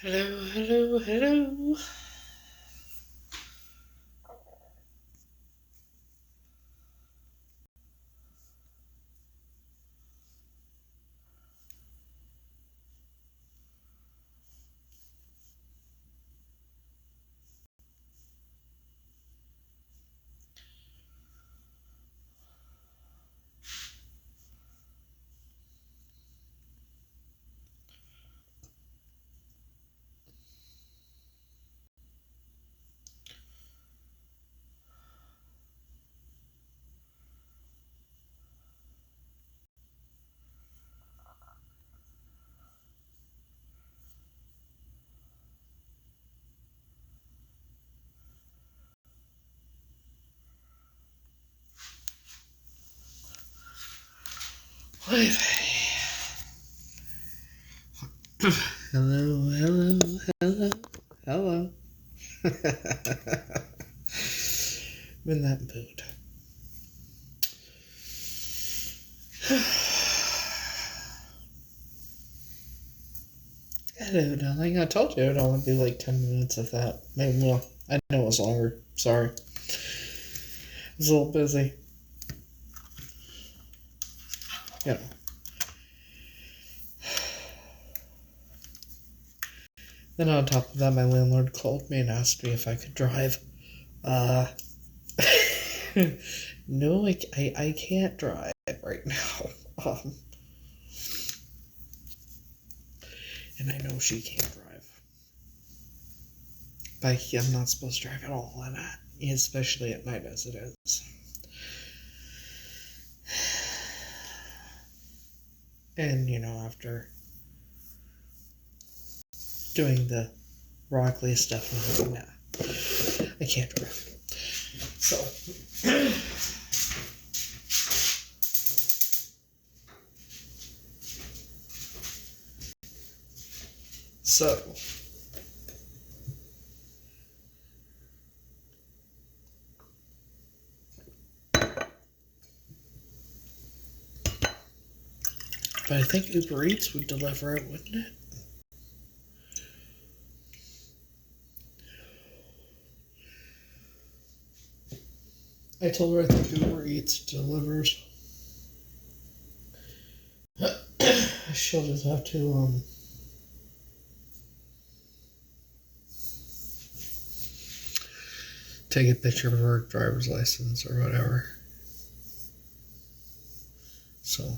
Hello, hello, hello. Wait. Hello, hello, hello, hello. I'm in that mood. Hello, darling. I told you it'd only be like 10 minutes of that. Maybe, well, I know it was longer. Sorry. I was a little busy. You know. Then on top of that, my landlord called me and asked me if I could drive. No, I can't drive right now. And I know she can't drive. But I'm not supposed to drive at all, especially at night as it is. And, after doing the broccoli stuff, nah, I can't drive. So, but I think Uber Eats would deliver it, wouldn't it? I told her I think Uber Eats delivers. She'll just have to, take a picture of her driver's license or whatever. So.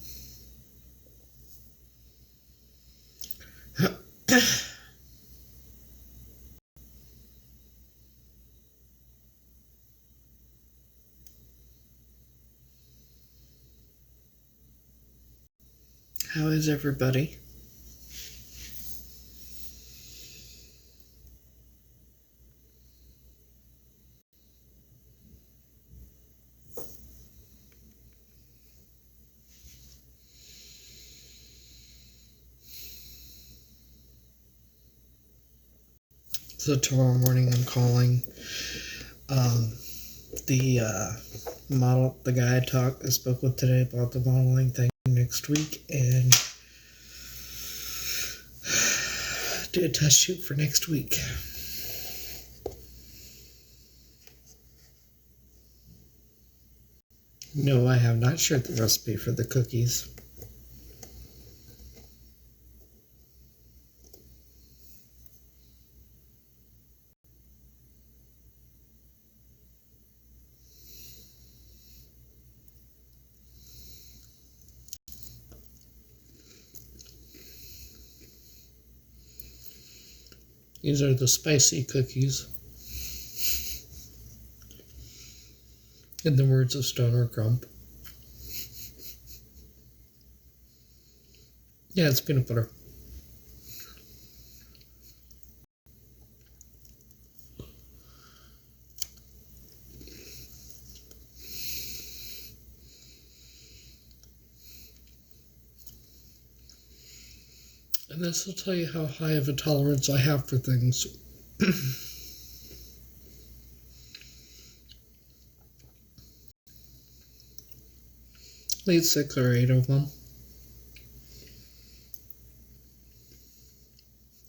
How is everybody? So tomorrow morning I'm calling the guy I spoke with today about the modeling thing next week, and do a test shoot for next week. No, I have not shared the recipe for the cookies. These are the spicy cookies. In the words of Stoner Grump. Yeah, it's peanut butter. And this will tell you how high of a tolerance I have for things. At least 6 or 8 of them.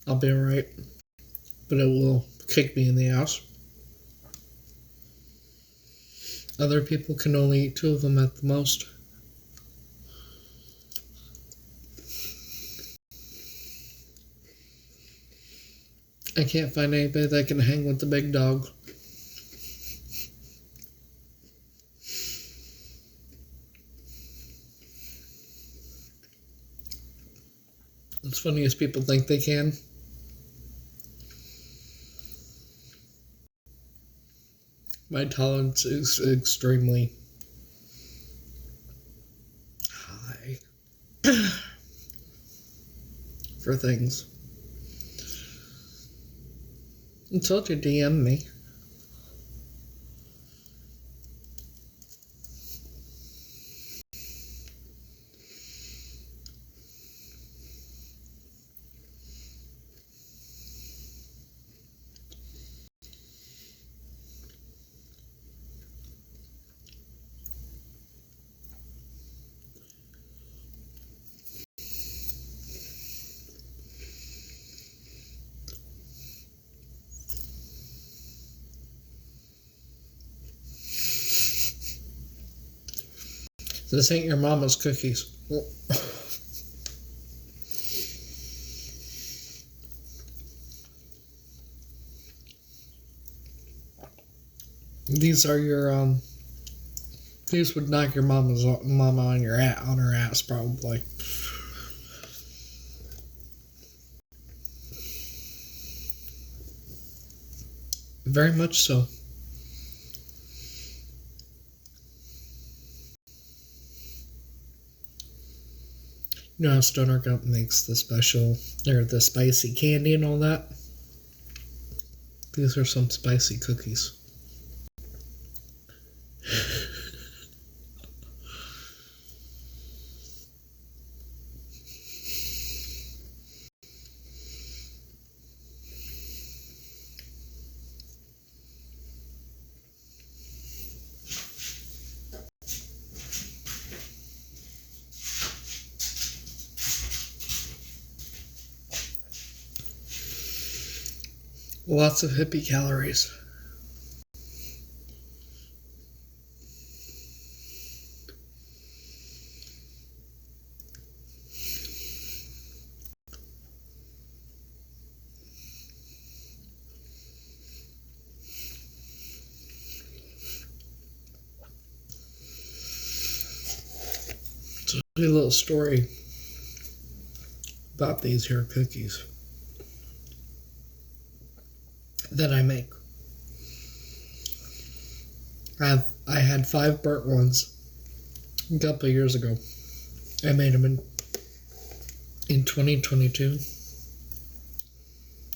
I'll be alright. But it will kick me in the ass. Other people can only eat 2 of them at the most. I can't find anybody that can hang with the big dog. It's funny as people think they can. My tolerance is extremely high for things. I told you DM me. This ain't your mama's cookies. These are your these would knock your mama on her ass probably. Very much so. You know how Stoner Gump makes the special, or the spicy candy and all that? These are some spicy cookies. Lots of hippie calories. So a little story about these here cookies that I make. I had 5 burnt ones a couple of years ago. I made them in 2022,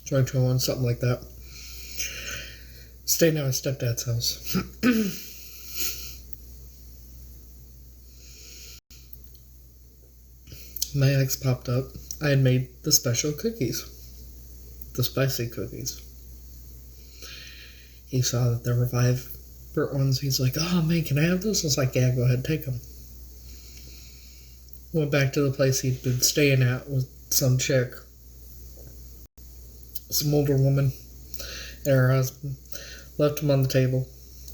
2021, something like that. Staying at my stepdad's house. My ex popped up. I had made the special cookies, the spicy cookies. He saw that there were 5 burnt ones. He's like, "Oh man, can I have those?" I was like, "Yeah, go ahead, take them." Went back to the place he'd been staying at with some chick, some older woman, and her husband. Left them on the table.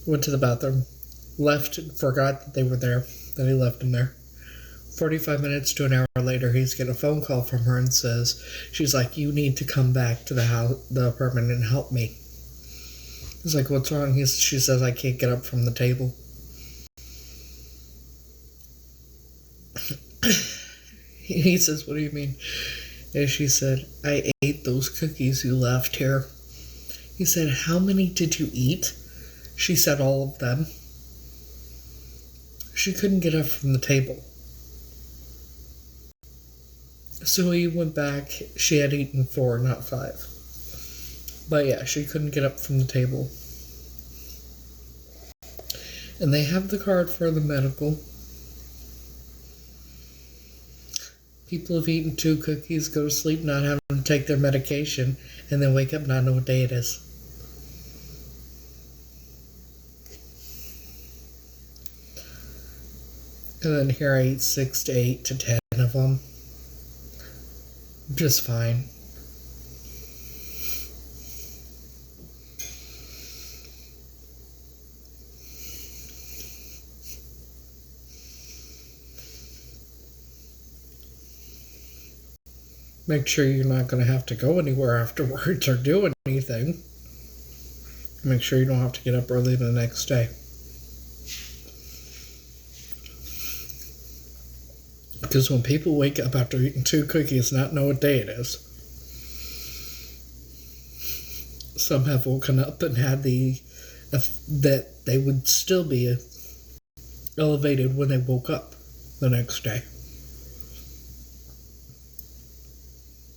Went to the bathroom. Left and forgot that they were there. That he left them there. 45 minutes to an hour later, he's getting a phone call from her and says, she's like, "You need to come back to the house, the apartment, and help me." He's like, "What's wrong?" She says, "I can't get up from the table." He says, "What do you mean?" And she said, "I ate those cookies you left here." He said, "How many did you eat?" She said, "All of them." She couldn't get up from the table. So he went back. She had eaten 4, not 5. But yeah, she couldn't get up from the table. And they have the card for the medical. People have eaten 2 cookies, go to sleep not having to take their medication, and then wake up not knowing what day it is. And then here I eat 6 to 8 to 10 of them. Just fine. Make sure you're not going to have to go anywhere afterwards or do anything. Make sure you don't have to get up early the next day. Because when people wake up after eating 2 cookies and not know what day it is, some have woken up and had that they would still be elevated when they woke up the next day.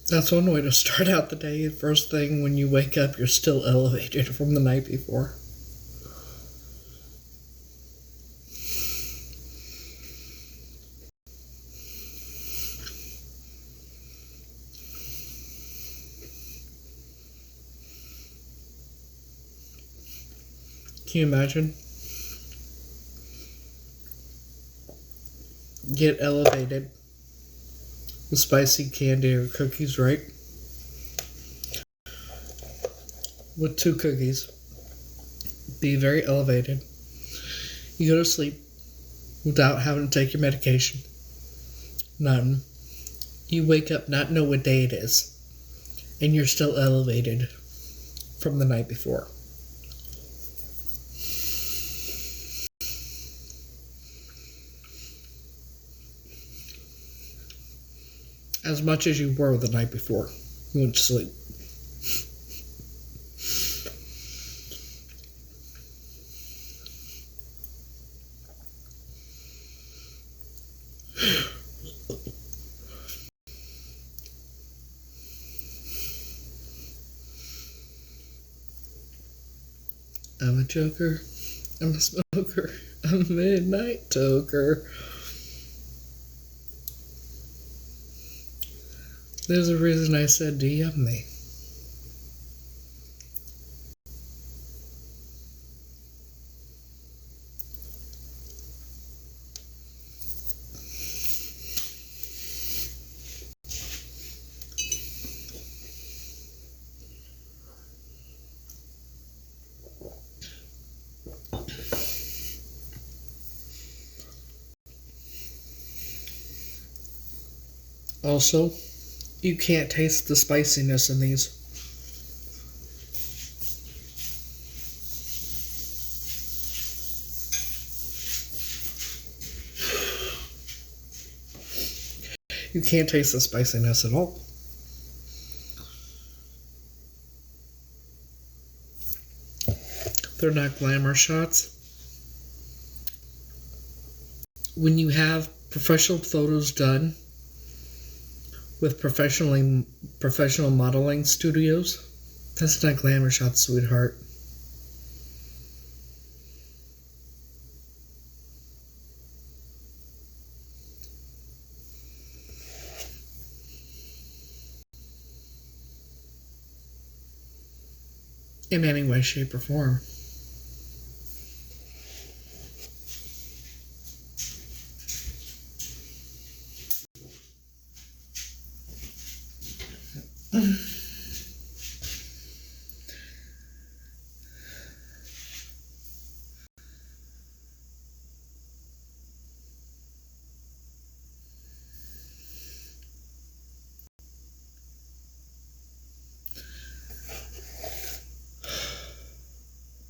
That's one way to start out the day. First thing when you wake up, you're still elevated from the night before. Can you imagine? Get elevated with spicy candy or cookies, right? With 2 cookies. Be very elevated. You go to sleep without having to take your medication. None. You wake up, not know what day it is, and you're still elevated from the night before. As much as you were the night before you went to sleep. I'm a joker. I'm a smoker. I'm a midnight toker. There's a reason I said DM me. Also, you can't taste the spiciness in these. You can't taste the spiciness at all. They're not glamour shots. When you have professional photos done with professional modeling studios, that's not glamour shots, sweetheart. In any way, shape, or form.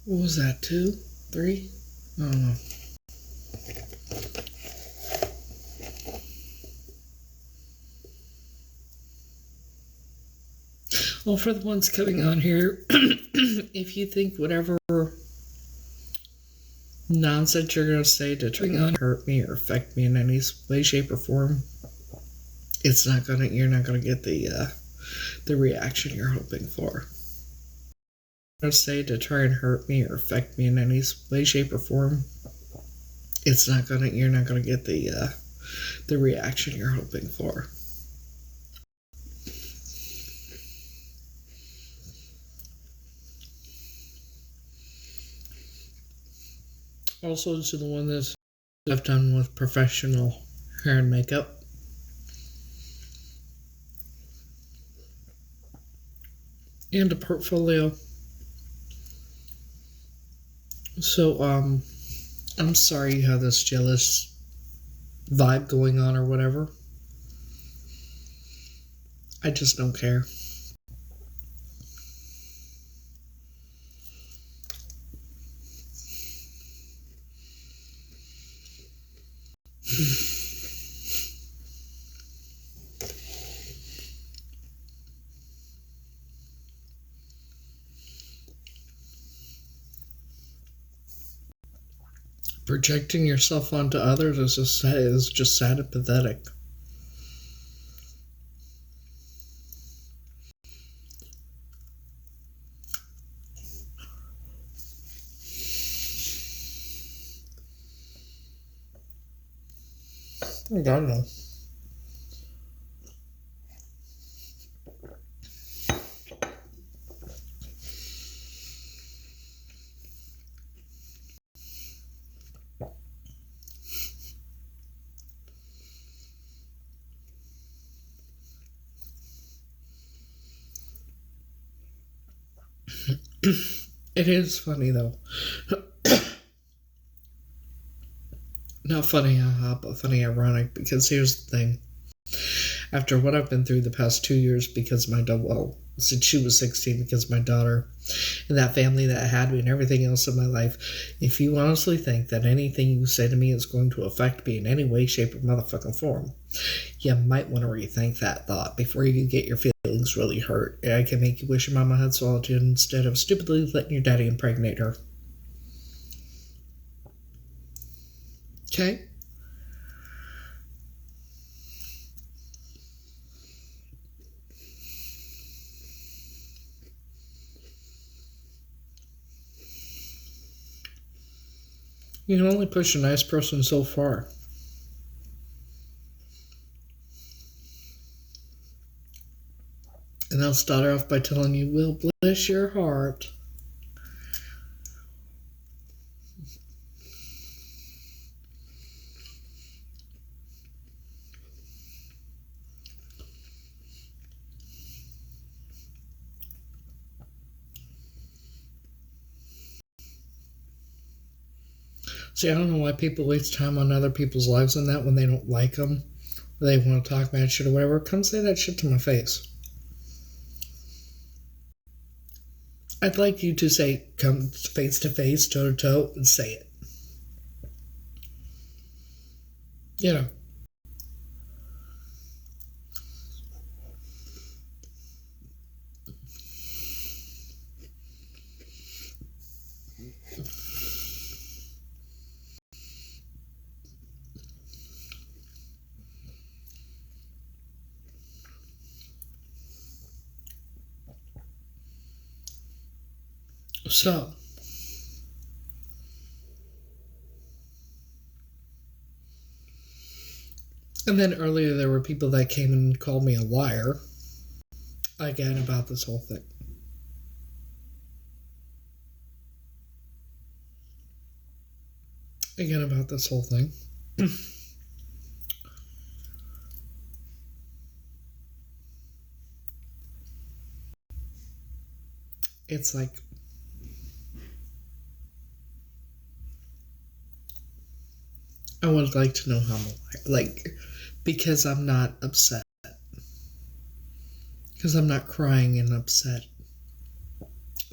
What was that, 2? 3? I don't know. Well, for the ones coming on here, if you think whatever nonsense you're going to say to try and hurt me or affect me in any way, shape, or form, you're not going to get the reaction you're hoping for. Say to try and hurt me or affect me in any way, shape, or form, you're not going to get the reaction you're hoping for. Also, to the one that I've done with professional hair and makeup, and a portfolio. So, I'm sorry you have this jealous vibe going on or whatever. I just don't care. Projecting yourself onto others is just sad and pathetic. I don't know. It is funny though. Not funny, but funny, ironic, because here's the thing. After what I've been through the past 2 years because of my daughter, well, since she was 16 because of my daughter, and that family that I had and everything else in my life, if you honestly think that anything you say to me is going to affect me in any way, shape, or motherfucking form, you might want to rethink that thought before you get your feelings really hurt. I can make you wish your mama had swallowed you instead of stupidly letting your daddy impregnate her. Okay? You can only push a nice person so far. And I'll start off by telling you, well, bless your heart. See, I don't know why people waste time on other people's lives and that when they don't like them, or they want to talk bad shit or whatever. Come say that shit to my face. I'd like you to say, come face to face, toe to toe, and say it. You know. So, and then earlier there were people that came and called me a liar again about this whole thing. Again about this whole thing. It's like, I would like to know how I'm a liar. Like, because I'm not upset. Because I'm not crying and upset.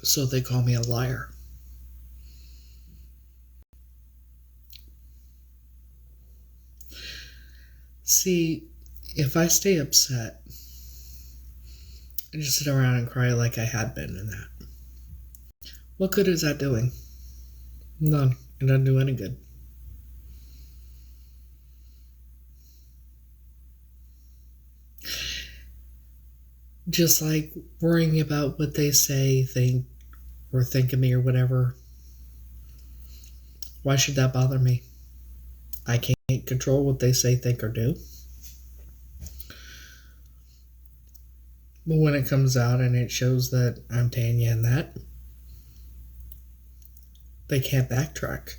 So they call me a liar. See, if I stay upset and just sit around and cry like I had been in that, what good is that doing? None. It doesn't do any good. Just like worrying about what they say, think, or think of me or whatever. Why should that bother me? I can't control what they say, think, or do. But when it comes out and it shows that I'm Tanya and that, they can't backtrack.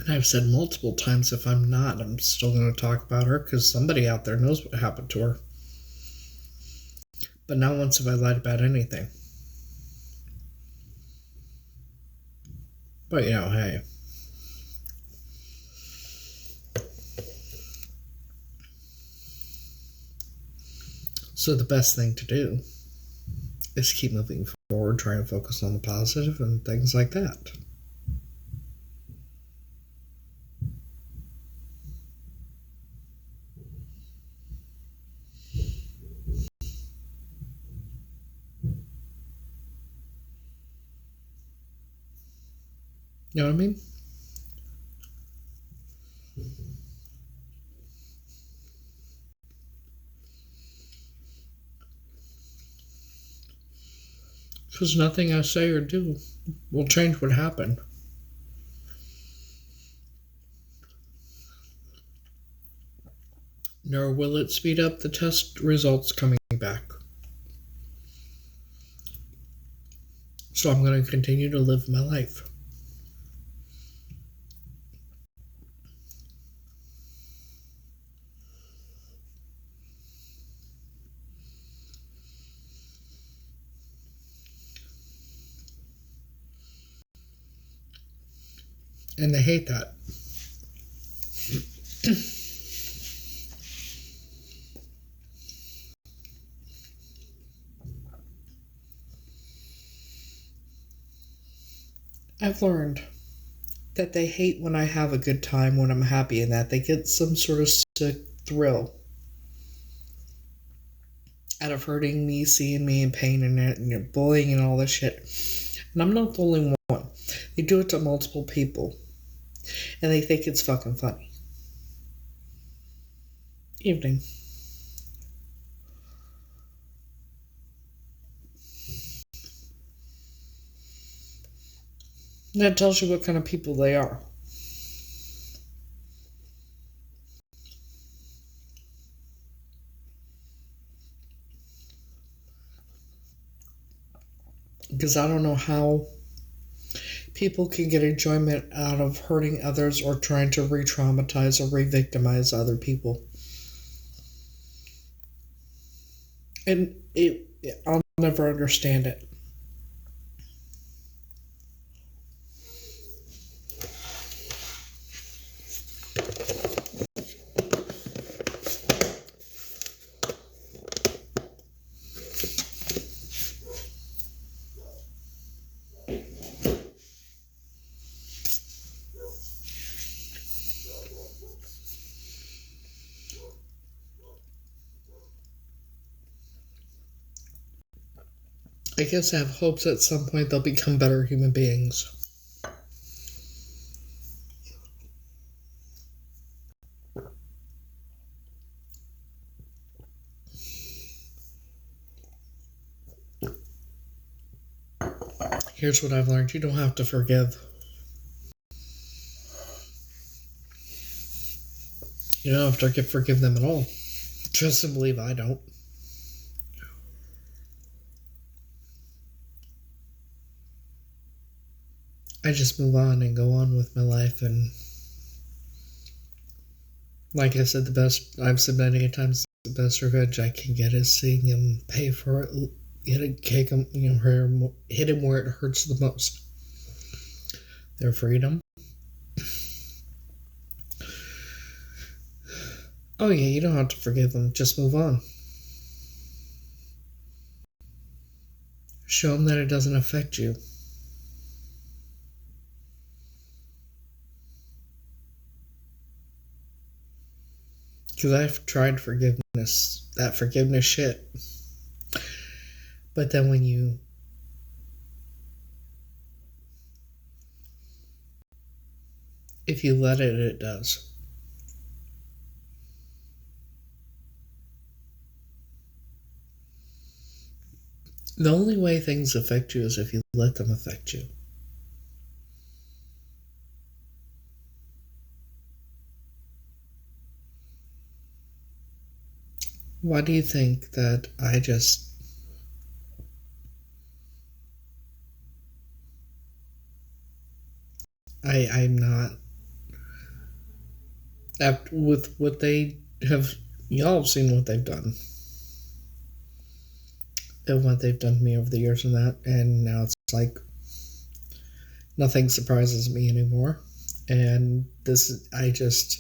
And I've said multiple times, if I'm not, I'm still going to talk about her because somebody out there knows what happened to her. But not once have I lied about anything. But, hey. So the best thing to do is keep moving forward, try and focus on the positive and things like that. You know what I mean? Because nothing I say or do will change what happened. Nor will it speed up the test results coming back. So I'm going to continue to live my life. And they hate that. I've learned that they hate when I have a good time, when I'm happy, and that they get some sort of sick thrill out of hurting me, seeing me in pain, and bullying and all this shit. And I'm not the only one. They do it to multiple people, and they think it's fucking funny. Evening. And that tells you what kind of people they are. Because I don't know how people can get enjoyment out of hurting others or trying to re-traumatize or re-victimize other people. And I'll never understand it. I guess I have hopes at some point they'll become better human beings. Here's what I've learned. You don't have to forgive. You don't have to forgive them at all. Trust and believe I don't. I just move on and go on with my life, and like I said, the best I've said many times, the best revenge I can get is seeing him pay for it, hit him where it hurts the most. Their freedom. Oh yeah, you don't have to forgive them. Just move on. Show them that it doesn't affect you. Because I've tried forgiveness, that forgiveness shit. But then if you let it, it does. The only way things affect you is if you let them affect you. Why do you think that I'm not After, with what they have, y'all have seen what they've done. And what they've done to me over the years and that. And now it's like, nothing surprises me anymore. And I just,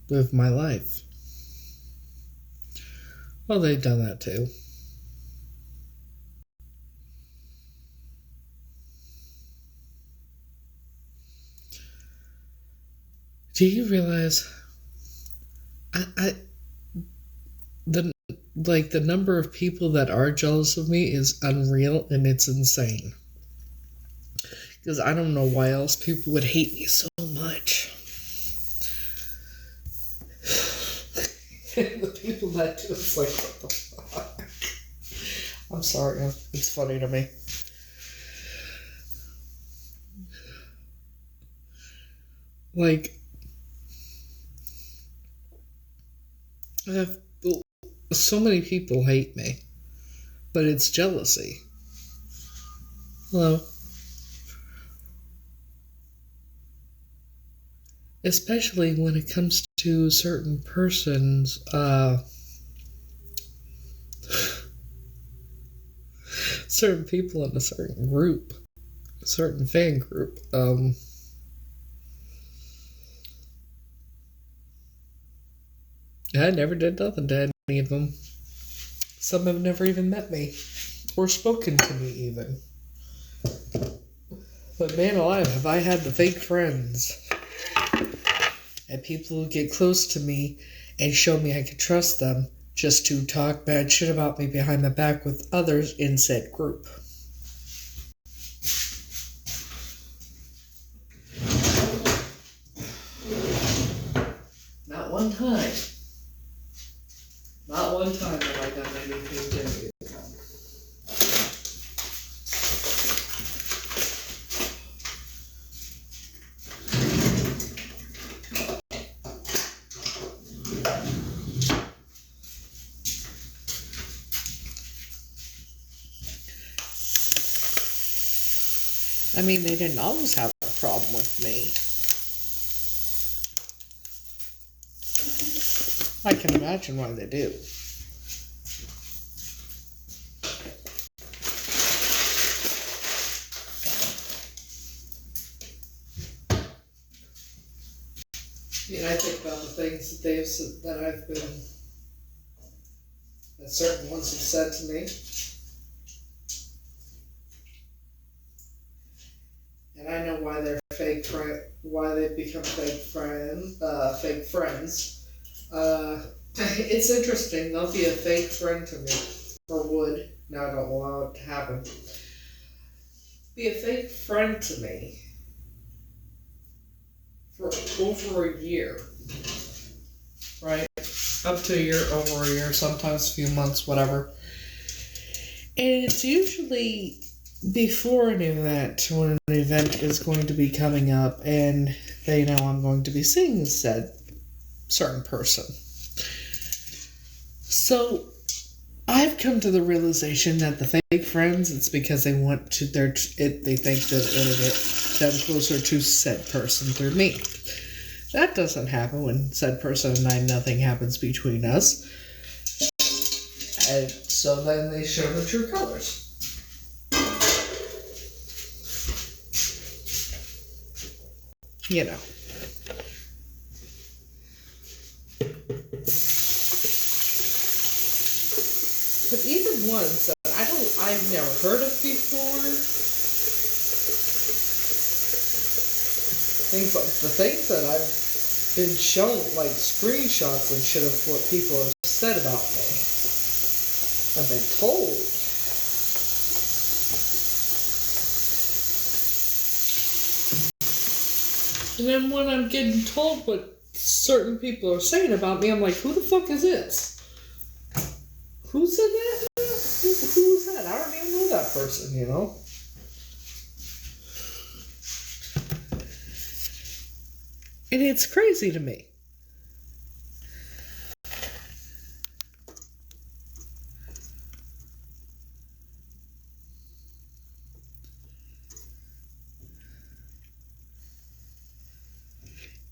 live my life. Well, they've done that too. Do you realize the number of people that are jealous of me is unreal and it's insane. Because I don't know why else people would hate me so much. The people that do it's like, what the fuck? I'm sorry, it's funny to me. Like, so many people hate me, but it's jealousy. Hello. Especially when it comes to certain persons, certain people in a certain group, a certain fan group. I never did nothing to any of them. Some have never even met me or spoken to me even. But man alive, have I had the fake friends and people who get close to me and show me I can trust them just to talk bad shit about me behind my back with others in said group. Not one time. Not one time have I done anything to you. I mean, they didn't always have a problem with me. I can imagine why they do. And I think about the things that certain ones have said to me. And I know why they're why they've become fake friends. It's interesting. They'll be a fake friend to me, or would. Now I don't allow it to happen. Be a fake friend to me for over a year, right? Up to a year, over a year, sometimes a few months, whatever. And it's usually before an event, when an event is going to be coming up, and they know I'm going to be seeing said certain person. So I've come to the realization that the fake friends, it's because they want to. They think that it'll get them closer to said person through me. That doesn't happen when said person and I, nothing happens between us. And so then they show the true colors. You know. But even ones that I've never heard of before. The things that I've been shown, like screenshots and shit of what people have said about me. I've been told. And then when I'm getting told what certain people are saying about me, I'm like, who the fuck is this? Who said that? Who's that? I don't even know that person, you know? And it's crazy to me.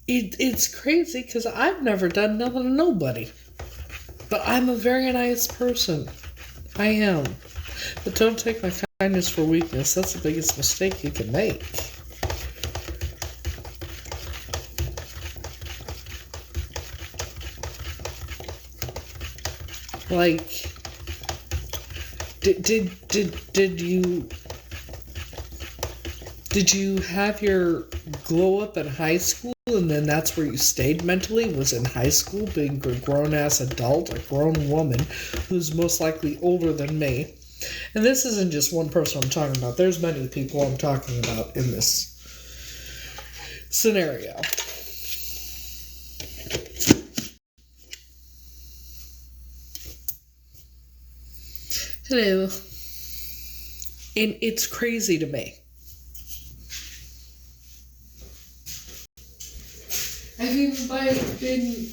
It's crazy because I've never done nothing to nobody. But I'm a very nice person. I am. But don't take my kindness for weakness. That's the biggest mistake you can make. Like, did you have your glow up in high school and then that's where you stayed mentally? Was in high school, being a grown ass adult, a grown woman who's most likely older than me. And this isn't just one person I'm talking about. There's many people I'm talking about in this scenario. Hello. And it's crazy to me. I've even been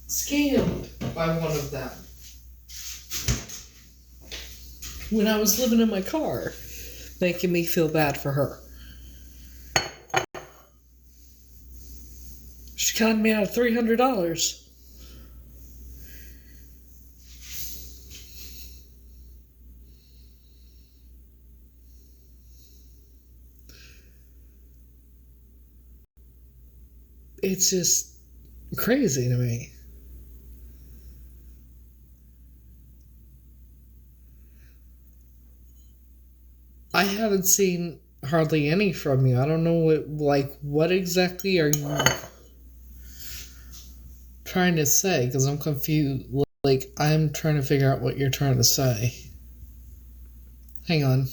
scammed by one of them. When I was living in my car, making me feel bad for her. She conned me out of $300. It's just crazy to me. I haven't seen hardly any from you. I don't know what exactly are you trying to say? Because I'm confused. Like, I'm trying to figure out what you're trying to say. Hang on.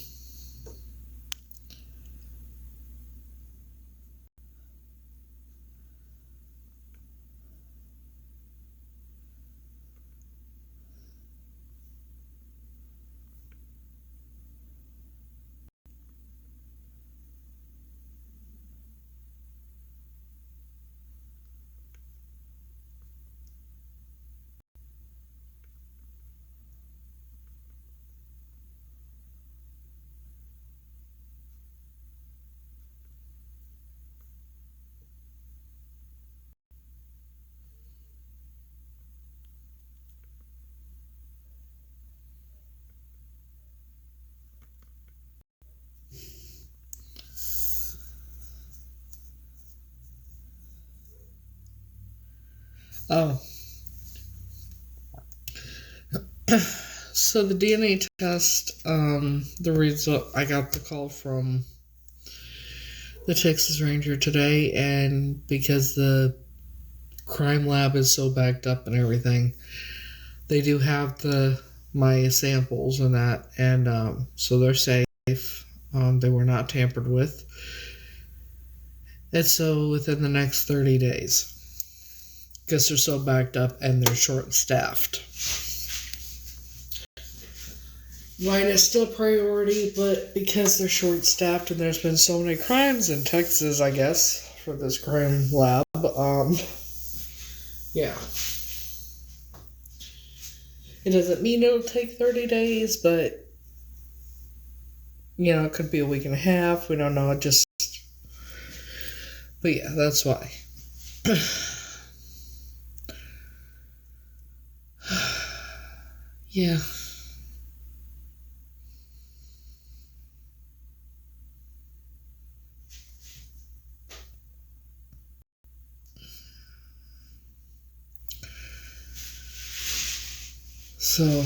Oh. So the DNA test, the result, I got the call from the Texas Ranger today, and because the crime lab is so backed up and everything, they do have my samples and that, and so they're safe. They were not tampered with. And so within the next 30 days, because they're so backed up and they're short-staffed. Mine is still priority, but because they're short-staffed and there's been so many crimes in Texas, I guess, for this crime lab, yeah. It doesn't mean it'll take 30 days, but, it could be a week and a half. We don't know. But yeah, that's why. Yeah. So,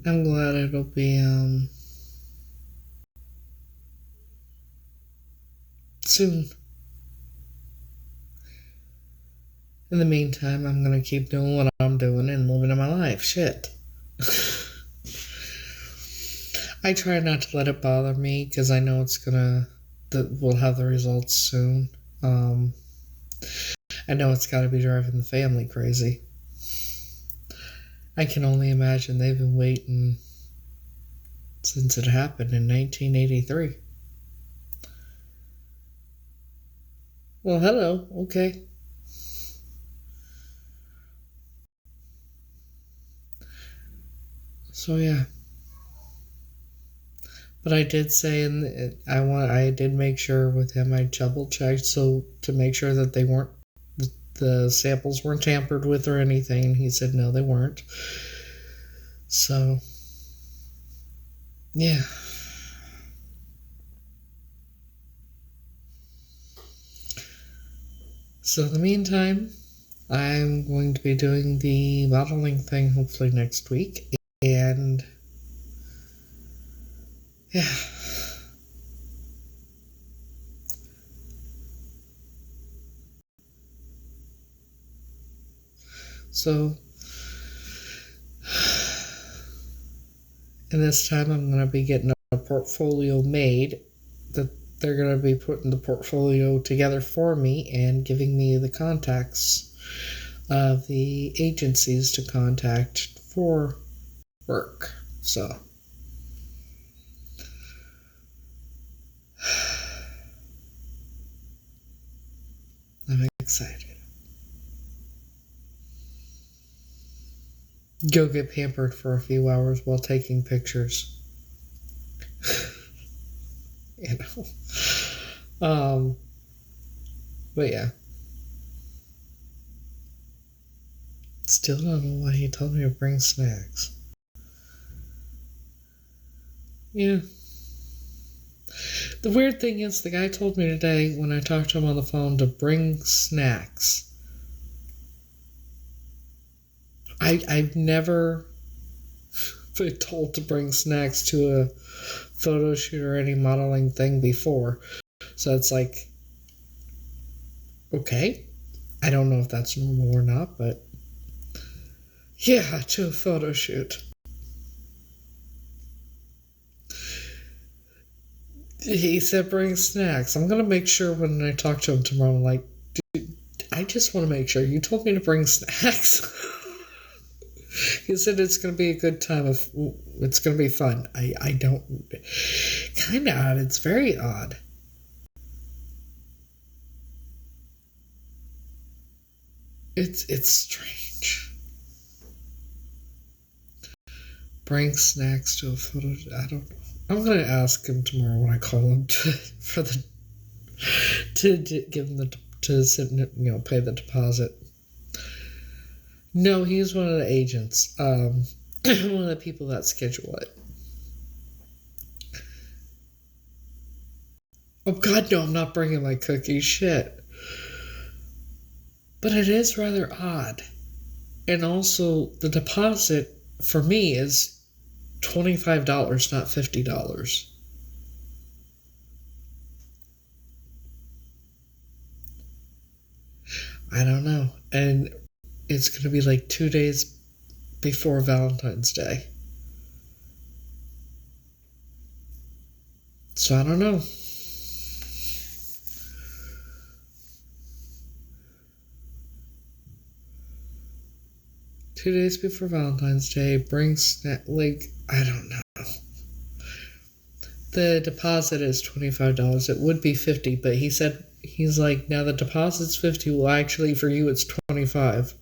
I'm glad it'll be, soon. In the meantime, I'm gonna keep doing what I'm doing and living in my life. Shit. I try not to let it bother me because I know we'll have the results soon. I know it's gotta be driving the family crazy. I can only imagine they've been waiting since it happened in 1983. Well, hello. Okay. So, yeah. But I did say, I did make sure with him, I double checked so to make sure that they weren't, the samples weren't tampered with or anything. And he said no, they weren't. So, yeah. So in the meantime, I'm going to be doing the modeling thing hopefully next week. And yeah. So, and this time I'm going to be getting a portfolio made that they're going to be putting the portfolio together for me and giving me the contacts of the agencies to contact for work. So, I'm excited. Go get pampered for a few hours while taking pictures. You know. But yeah. Still don't know why he told me to bring snacks. Yeah. The weird thing is, the guy told me today when I talked to him on the phone to bring snacks. I've never been told to bring snacks to a photo shoot or any modeling thing before. So it's like, okay. I don't know if that's normal or not, but yeah, to a photo shoot. He said bring snacks. I'm going to make sure when I talk to him tomorrow, I'm like, dude, I just want to make sure. You told me to bring snacks. He said it's going to be a good time. It's going to be fun. I don't... Kind of odd. It's very odd. It's strange. Bring snacks to a photo... I don't know. I'm going to ask him tomorrow when I call him to give him to pay the deposit. No, he's one of the agents. One of the people that schedule it. Oh God, no! I'm not bringing my cookies. Shit. But it is rather odd, and also the deposit for me is $25, not $50. I don't know, and it's going to be like 2 days before Valentine's Day. So I don't know. Two days before Valentine's Day, I don't know. The deposit is $25. It would be $50, but he's like, now the deposit's $50. Well, actually, for you, it's $25.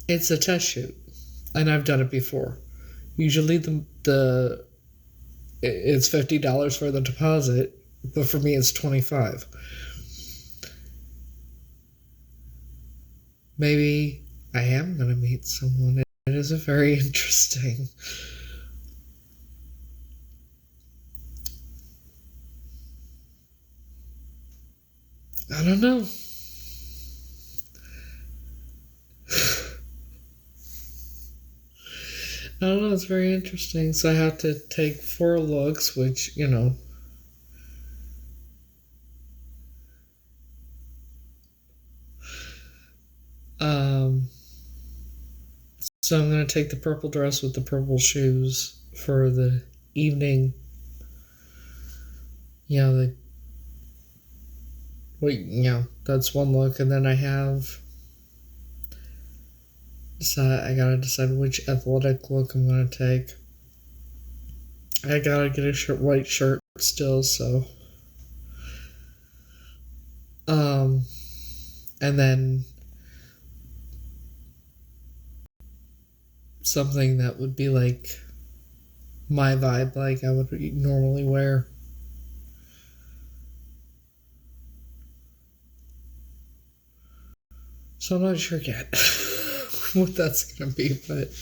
It's a test shoot, and I've done it before. Usually, it's $50 for the deposit, but for me, it's $25. Maybe I am going to meet someone. It is a very interesting. I don't know. I don't know, it's very interesting. So I have to take 4 looks, which, so I'm going to take the purple dress with the purple shoes for the evening. That's one look. And then I gotta decide which athletic look I'm going to take. I gotta get a white shirt still, so. And then something that would be like my vibe like I would normally wear. So I'm not sure yet what that's gonna be, but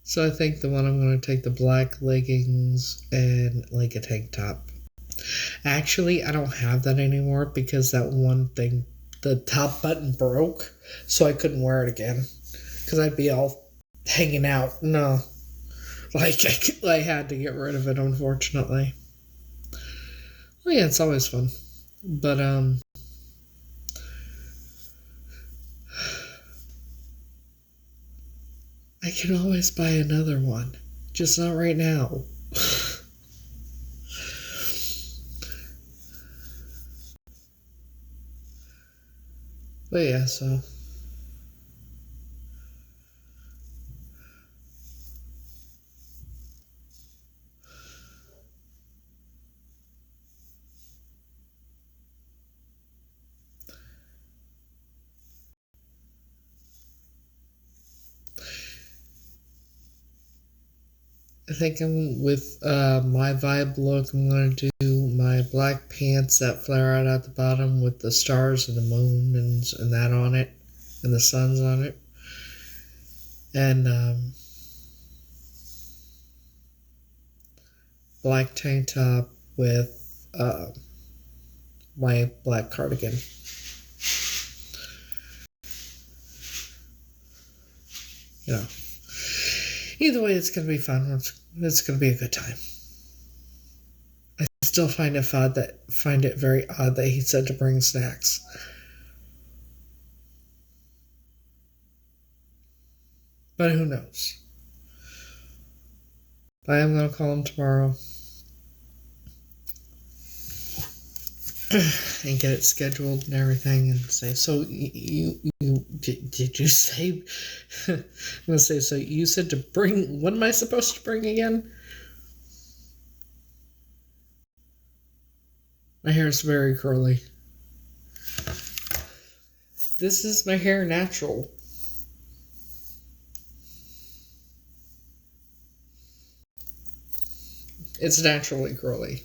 so I think the one I'm gonna take the black leggings and like a tank top. Actually, I don't have that anymore because that one thing, the top button broke, so I couldn't wear it again because I'd be all hanging out. No, like I had to get rid of it, unfortunately. Well, yeah, it's always fun, but I can always buy another one, just not right now. But yeah, so I think I'm with my vibe look. I'm gonna do my black pants that flare out at the bottom with the stars and the moon and that on it, and the suns on it, and black tank top with my black cardigan. You know, either way, it's gonna be fun. It's gonna be a good time. I still find it very odd that he said to bring snacks. But who knows? I am gonna call him tomorrow and get it scheduled and everything, and say, so you did you say? I'm gonna say, so you said to bring. What am I supposed to bring again? My hair is very curly. This is my hair natural. It's naturally curly.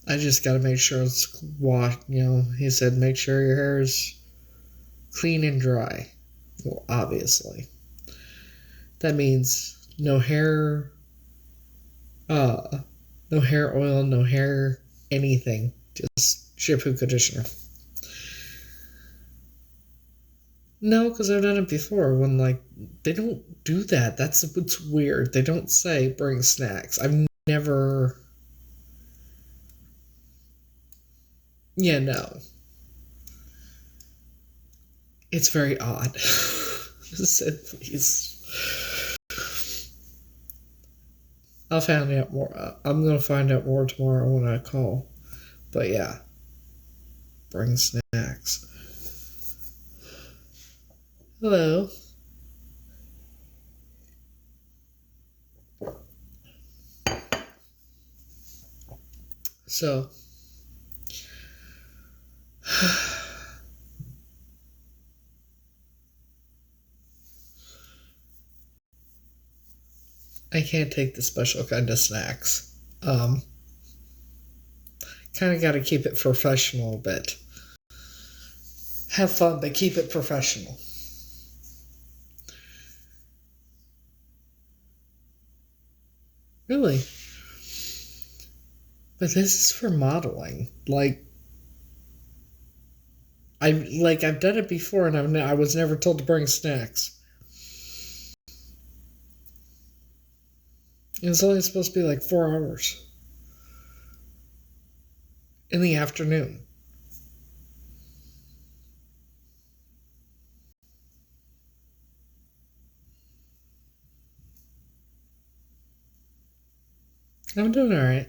I just gotta make sure it's washed. You know, he said make sure your hair is clean and dry. Well, obviously. That means no hair, no hair oil, no hair anything. Just shampoo conditioner. No, because I've done it before when, like, they don't do that. That's what's weird. They don't say bring snacks. I've never. Yeah, no. It's very odd. So please. I'll find out more. I'm going to find out more tomorrow when I call. But yeah, bring snacks. Hello. So, I can't take the special kind of snacks. Kind of got to keep it professional a bit. Have fun, but keep it professional. Really? But this is for modeling. I've done it before, and I was never told to bring snacks. It's only supposed to be like 4 hours in the afternoon. I'm doing all right.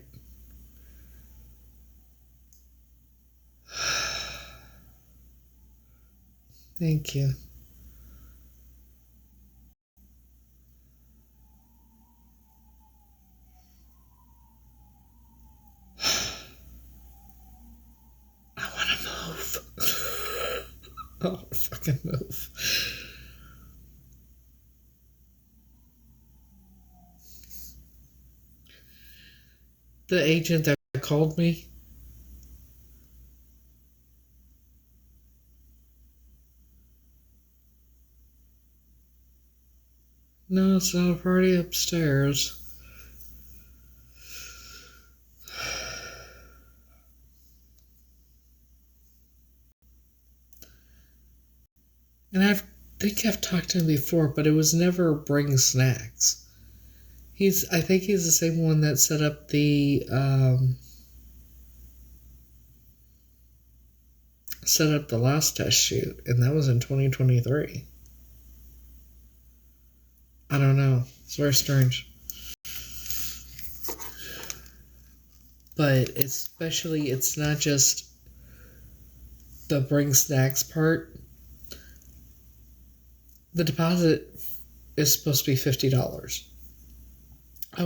Thank you. Oh, fucking move. The agent that called me, no, it's not a party upstairs. And think I've talked to him before, but it was never bring snacks. I think he's the same one that set up the last test shoot, and that was in 2023. I don't know. It's very strange. But especially, it's not just the bring snacks part. The deposit is supposed to be $50. When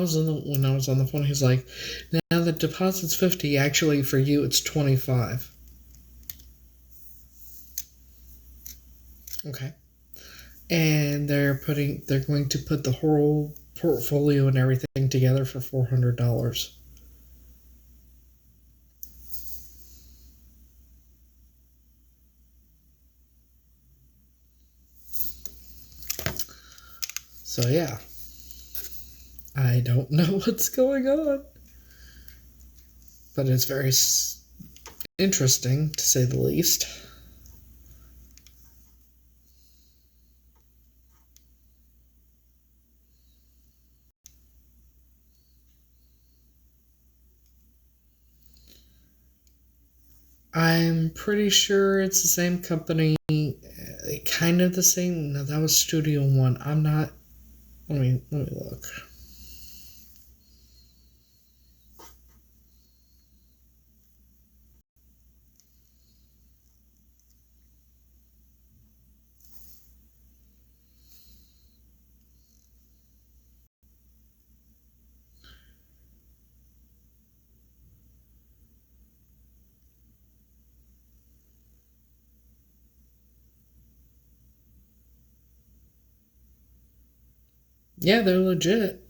I was on the phone, he's like, now the deposit's $50. Actually, for you, it's $25. Okay. And they're going to put the whole portfolio and everything together for $400. So yeah, I don't know what's going on, but it's very interesting to say the least. I'm pretty sure it's the same company, kind of the same. No, that was Studio One. I'm not. Let me look. Yeah, they're legit.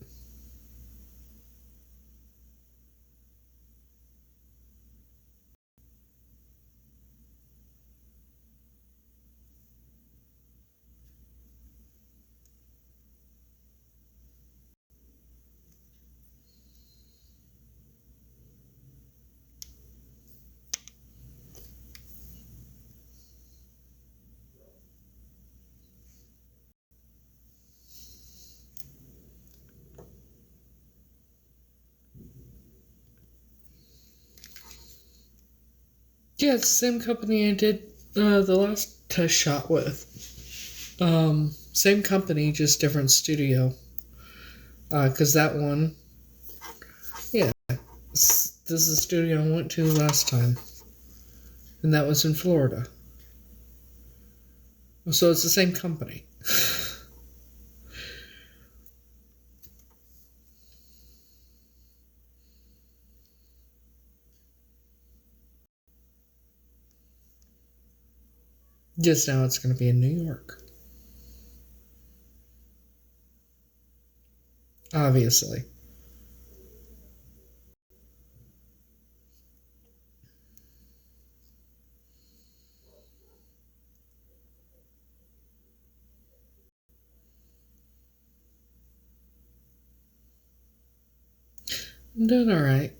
Yeah, it's the same company I did the last test shot with. Same company, just different studio. Because that one, yeah, this is the studio I went to last time. And that was in Florida. So it's the same company. Just now it's going to be in New York. Obviously. I'm doing alright.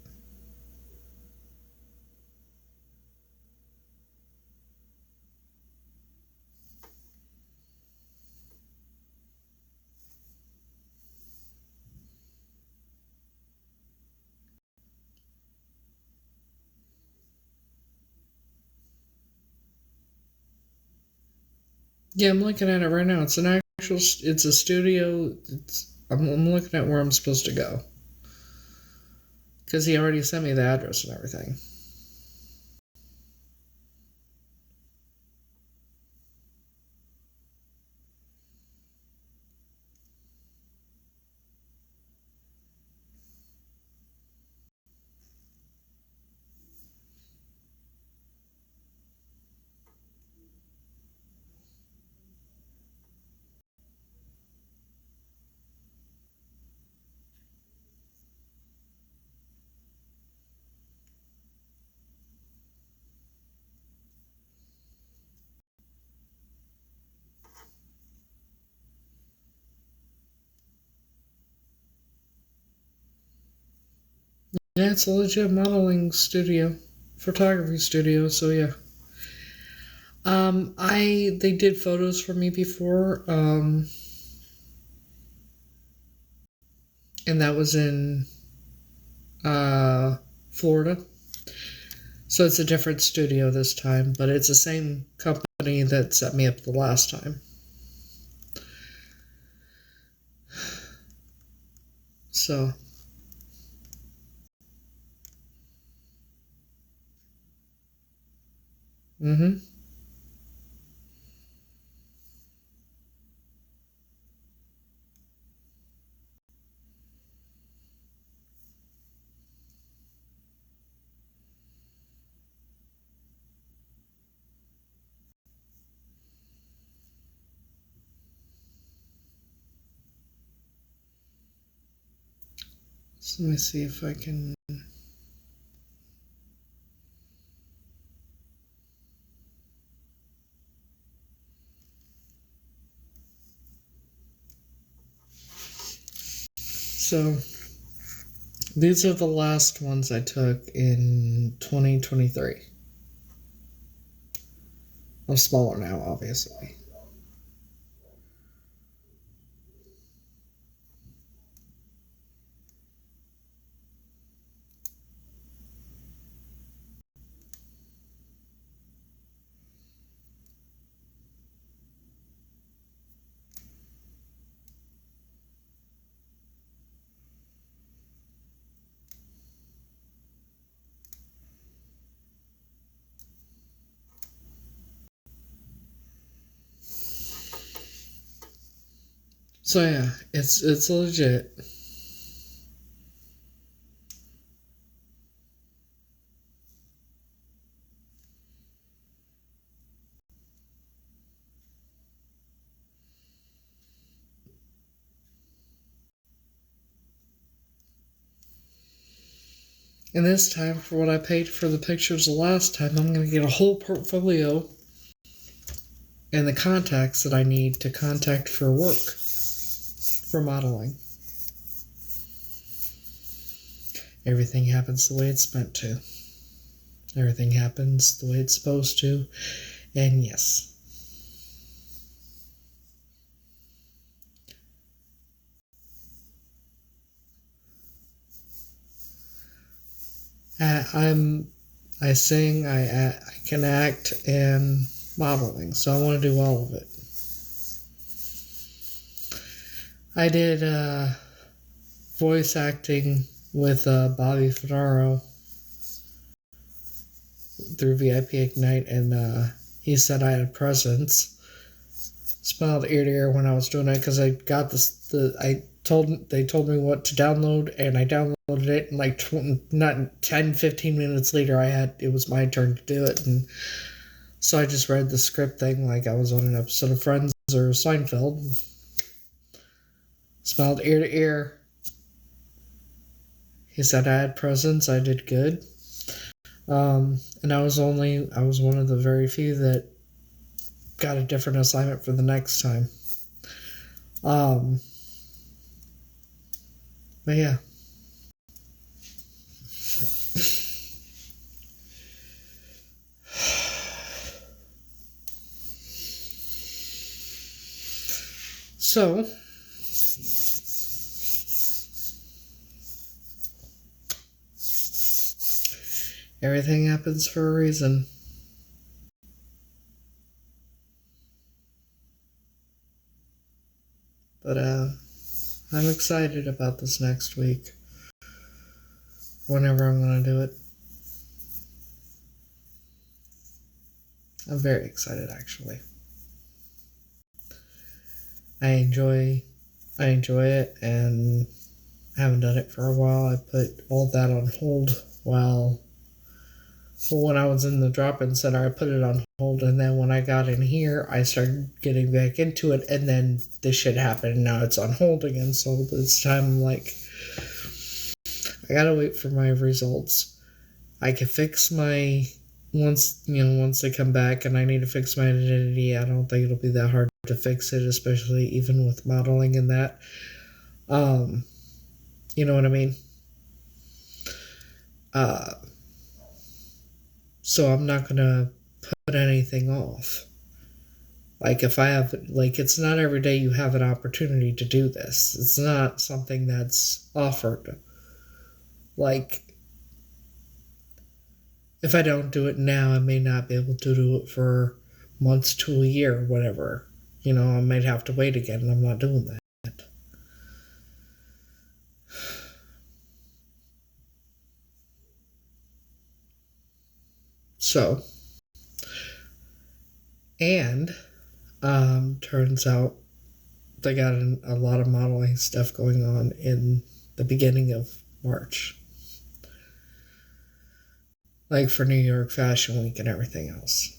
Yeah, I'm looking at it right now. It's a studio. I'm looking at where I'm supposed to go. Because he already sent me the address and everything. Yeah, it's a legit modeling studio, photography studio. So yeah. They did photos for me before. And that was in Florida. So it's a different studio this time, but it's the same company that set me up the last time. So, mm-hmm. So let me see if I can. So, these are the last ones I took in 2023. I'm smaller now, obviously. So yeah, it's legit. And this time, for what I paid for the pictures the last time, I'm going to get a whole portfolio and the contacts that I need to contact for work, for modeling. Everything happens the way it's meant to. Everything happens the way it's supposed to. And yes. I sing, I can act, and modeling, so I want to do all of it. I did voice acting with Bobby Finaro through VIP Ignite, and he said I had a presence. Smiled ear to ear when I was doing it because I got this. They told me what to download, and I downloaded it, and like 10-15 minutes later, it was my turn to do it, and so I just read the script thing like I was on an episode of Friends or Seinfeld. Smiled ear to ear. He said I had presence. I did good. And I was one of the very few that got a different assignment for the next time. But yeah. So, everything happens for a reason. But I'm excited about this next week. Whenever I'm going to do it. I'm very excited, actually. I enjoy it, and I haven't done it for a while. I put all that on hold when I was in the drop-in center, I put it on hold, and then when I got in here, I started getting back into it, and then this shit happened, and now it's on hold again, so this time I'm like, I gotta wait for my results. I can fix once they come back, and I need to fix my identity, I don't think it'll be that hard to fix it, especially even with modeling and that. You know what I mean? Uh, so I'm not going to put anything off. Like, if I have, like, it's not every day you have an opportunity to do this. It's not something that's offered. Like, if I don't do it now, I may not be able to do it for months to a year or whatever. You know, I might have to wait again, and I'm not doing that. So, and turns out they got a lot of modeling stuff going on in the beginning of March. Like for New York Fashion Week and everything else.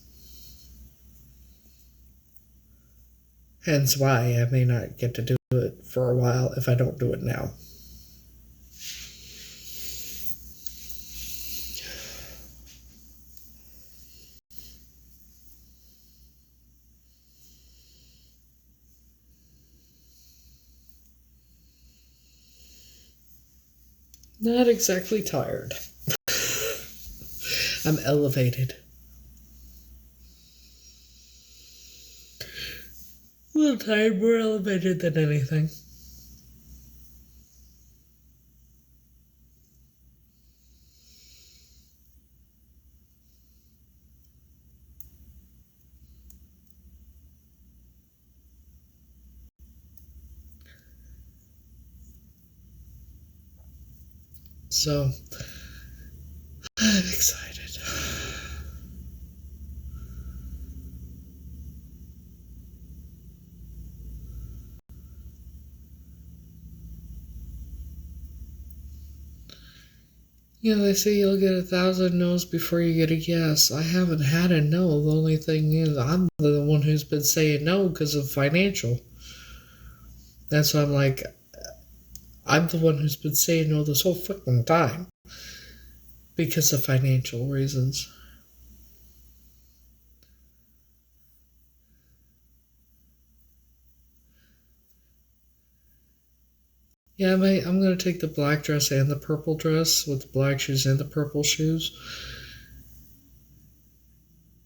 Hence why I may not get to do it for a while if I don't do it now. Not exactly tired. I'm elevated. A little tired, more elevated than anything. So, I'm excited. You know, they say you'll get 1,000 no's before you get a yes. I haven't had a no. The only thing is, I'm the one who's been saying no because of financial. That's why I'm like, I'm the one who's been saying no this whole fucking time. Because of financial reasons. Yeah, I'm going to take the black dress and the purple dress with the black shoes and the purple shoes.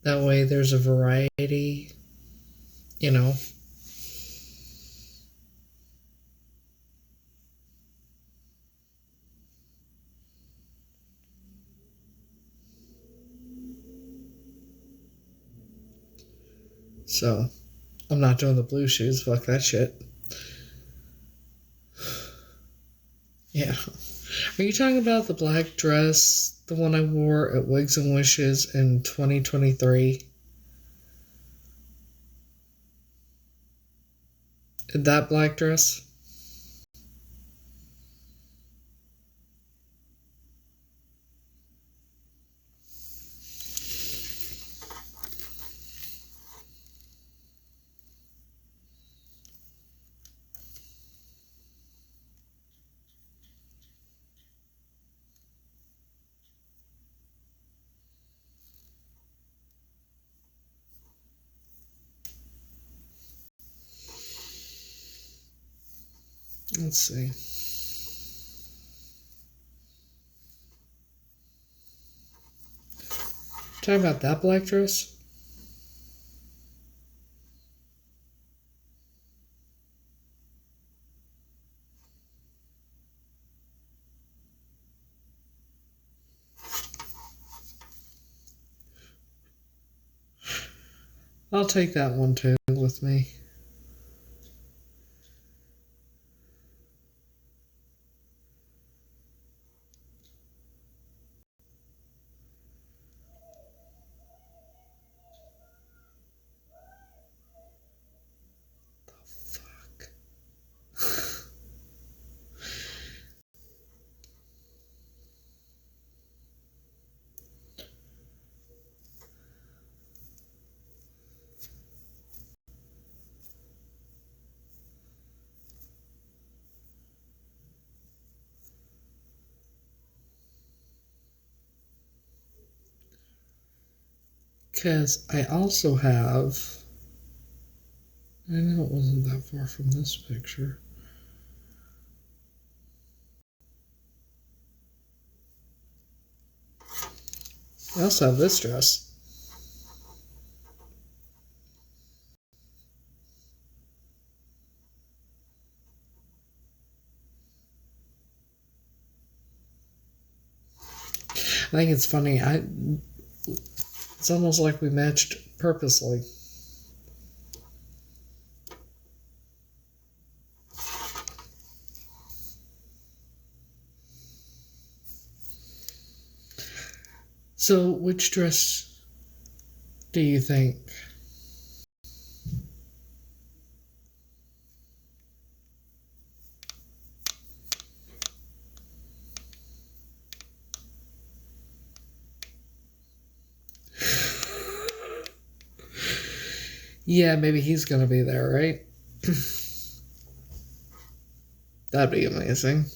That way there's a variety, you know. So, I'm not doing the blue shoes. Fuck that shit. Yeah. Are you talking about the black dress, the one I wore at Wigs and Wishes in 2023? That black dress? Let's see. Talking about that black dress? I'll take that one too with me. Because I also have... I know it wasn't that far from this picture. I also have this dress. I think it's funny. It's almost like we matched purposely. So, which dress do you think? Yeah, maybe he's gonna be there, right? That'd be amazing.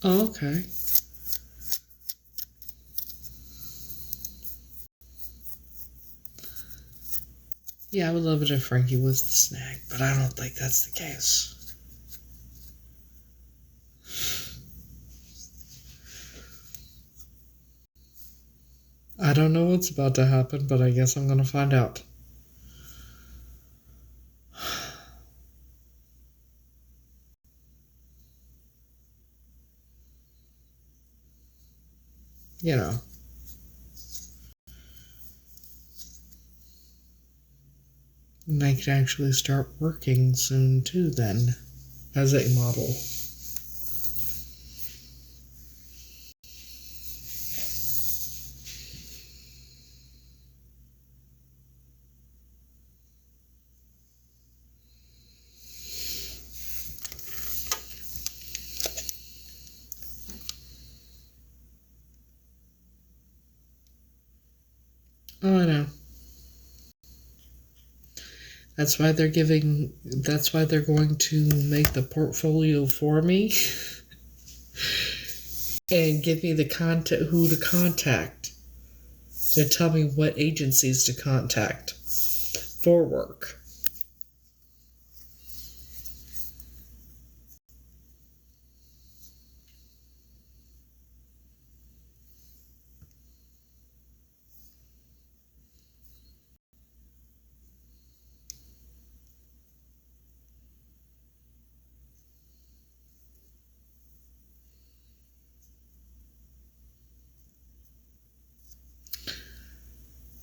Oh, okay. Yeah, I would love it if Frankie was the snag, but I don't think that's the case. I don't know what's about to happen, but I guess I'm gonna find out. You know. And I can actually start working soon too then, as a model. Oh, I know. That's why they're going to make the portfolio for me and give me the who to contact. They tell me what agencies to contact for work.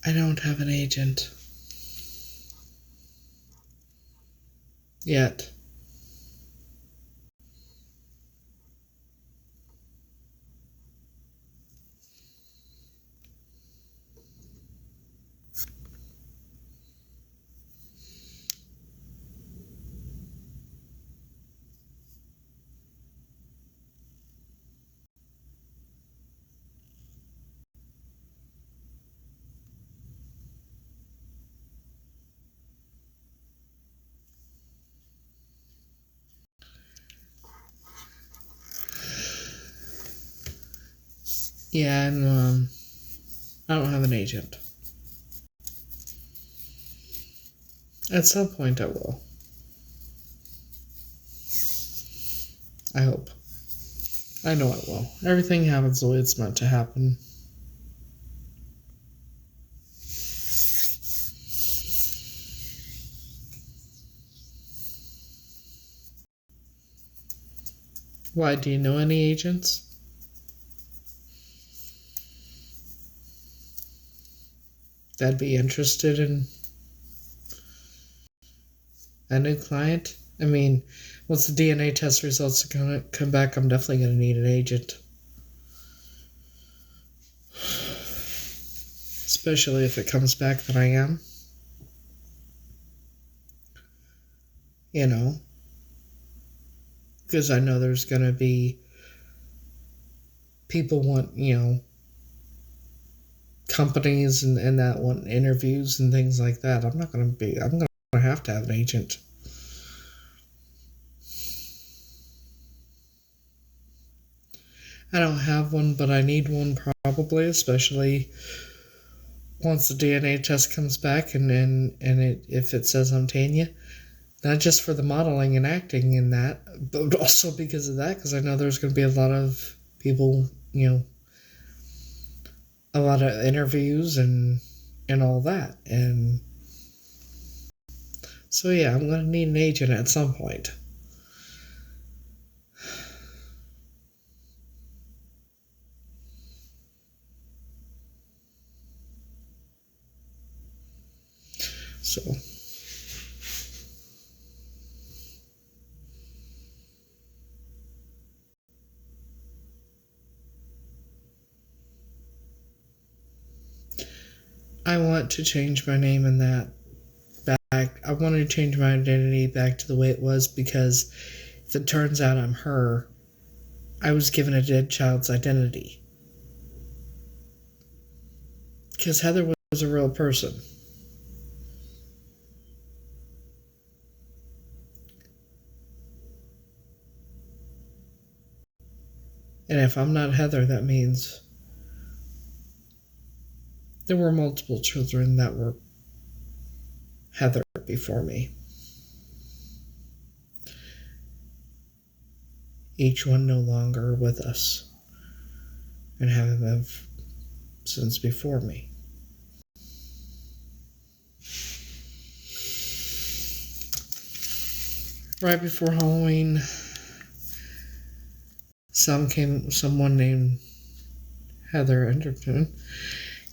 I don't have an agent. Yet. Yeah, I don't have an agent. At some point I will. I hope. I know it will. Everything happens the way it's meant to happen. Why, do you know any agents? That'd be interested in a new client? I mean, once the DNA test results are gonna come back, I'm definitely gonna need an agent. Especially if it comes back that I am. You know. Because I know there's gonna be people want, companies and that want interviews and things like that. I'm gonna have to have an agent. I don't have one, but I need one probably, especially once the DNA test comes back if it says I'm Tanya. Not just for the modeling and acting in that, but also because of that, because I know there's going to be a lot of people, a lot of interviews and all that. And so, yeah, I'm going to need an agent at some point. So, I want to change my name in that back. I want to change my identity back to the way it was, because if it turns out I'm her, I was given a dead child's identity. Because Heather was a real person. And if I'm not Heather, that means there were multiple children that were Heather before me. Each one no longer with us, and haven't been since before me. Right before Halloween, someone named Heather Enderton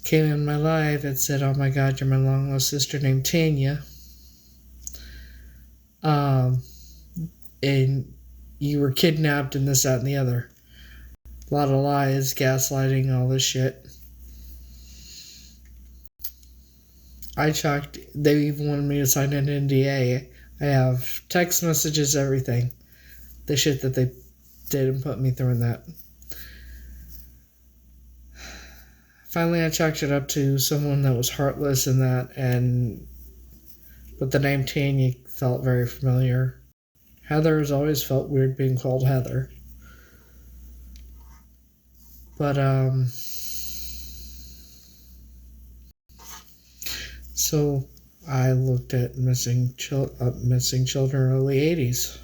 came in my life and said, "Oh my God, you're my long lost sister named Tanya. And you were kidnapped and this, that, and the other." A lot of lies, gaslighting, all this shit. They even wanted me to sign an NDA. I have text messages, everything. The shit that they did and put me through in that. Finally, I chalked it up to someone that was heartless in that, but the name Tanya felt very familiar. Heather has always felt weird being called Heather. But, so I looked at missing children early 80s.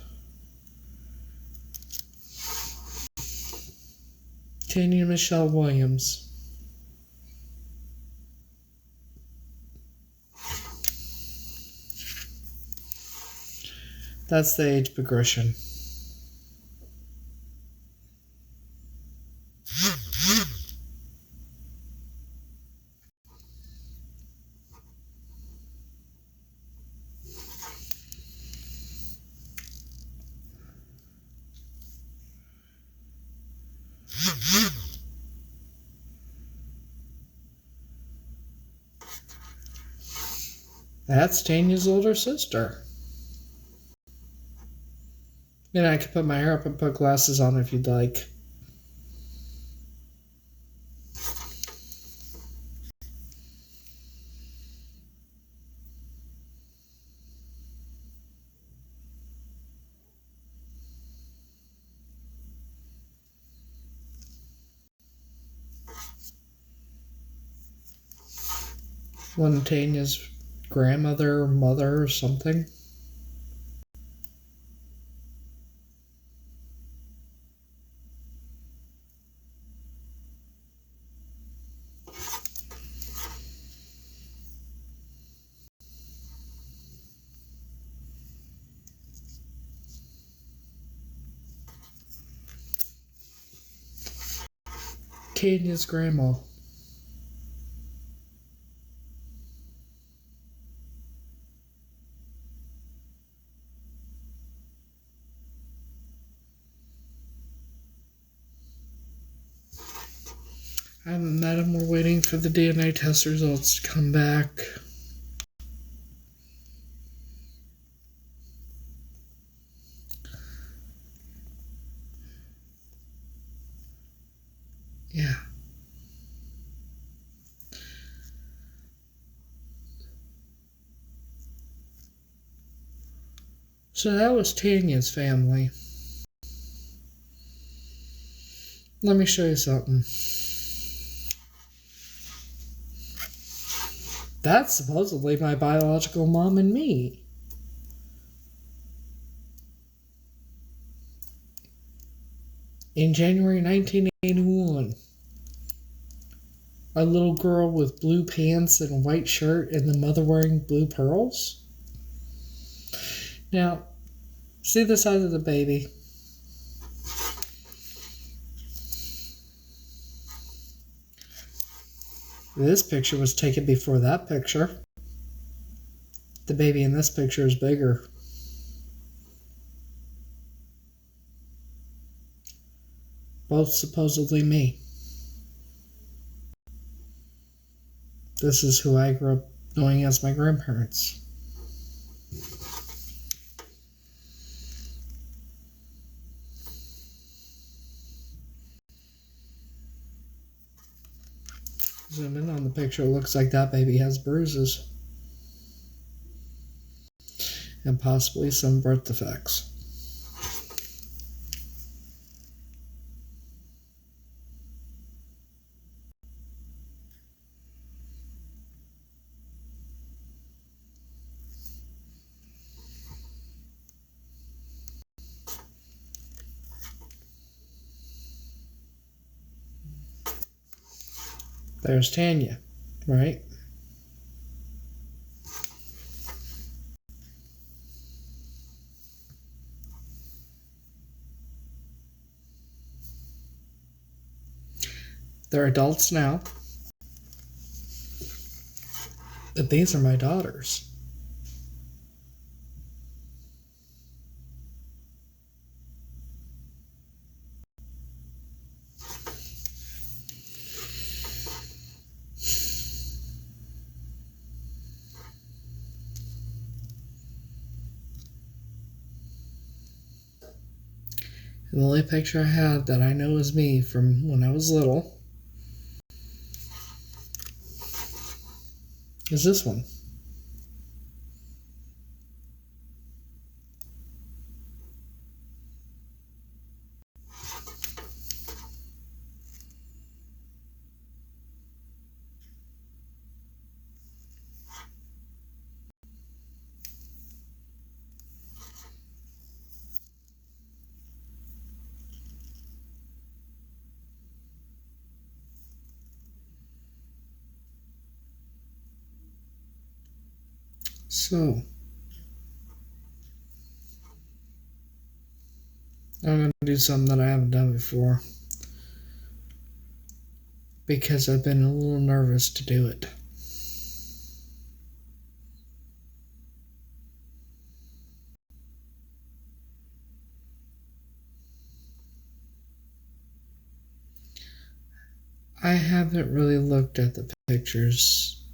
Tanya Michelle Williams. That's the age progression. That's Tanya's older sister. And I could put my hair up and put glasses on if you'd like. One Tanya's grandmother, mother, or something. Tanya's grandma. I haven't met him. We're waiting for the DNA test results to come back. Yeah. So that was Tanya's family. Let me show you something. That's supposedly my biological mom and me. In January 1981. A little girl with blue pants and a white shirt and the mother wearing blue pearls. Now, see the size of the baby? This picture was taken before that picture. The baby in this picture is bigger. Both supposedly me. This is who I grew up knowing as my grandparents. Zoom in on the picture, it looks like that baby has bruises. And possibly some birth defects. There's Tanya, right? They're adults now. But these are my daughters. And the only picture I have that I know is me from when I was little is this one. So, I'm going to do something that I haven't done before. Because I've been a little nervous to do it. I haven't really looked at the pictures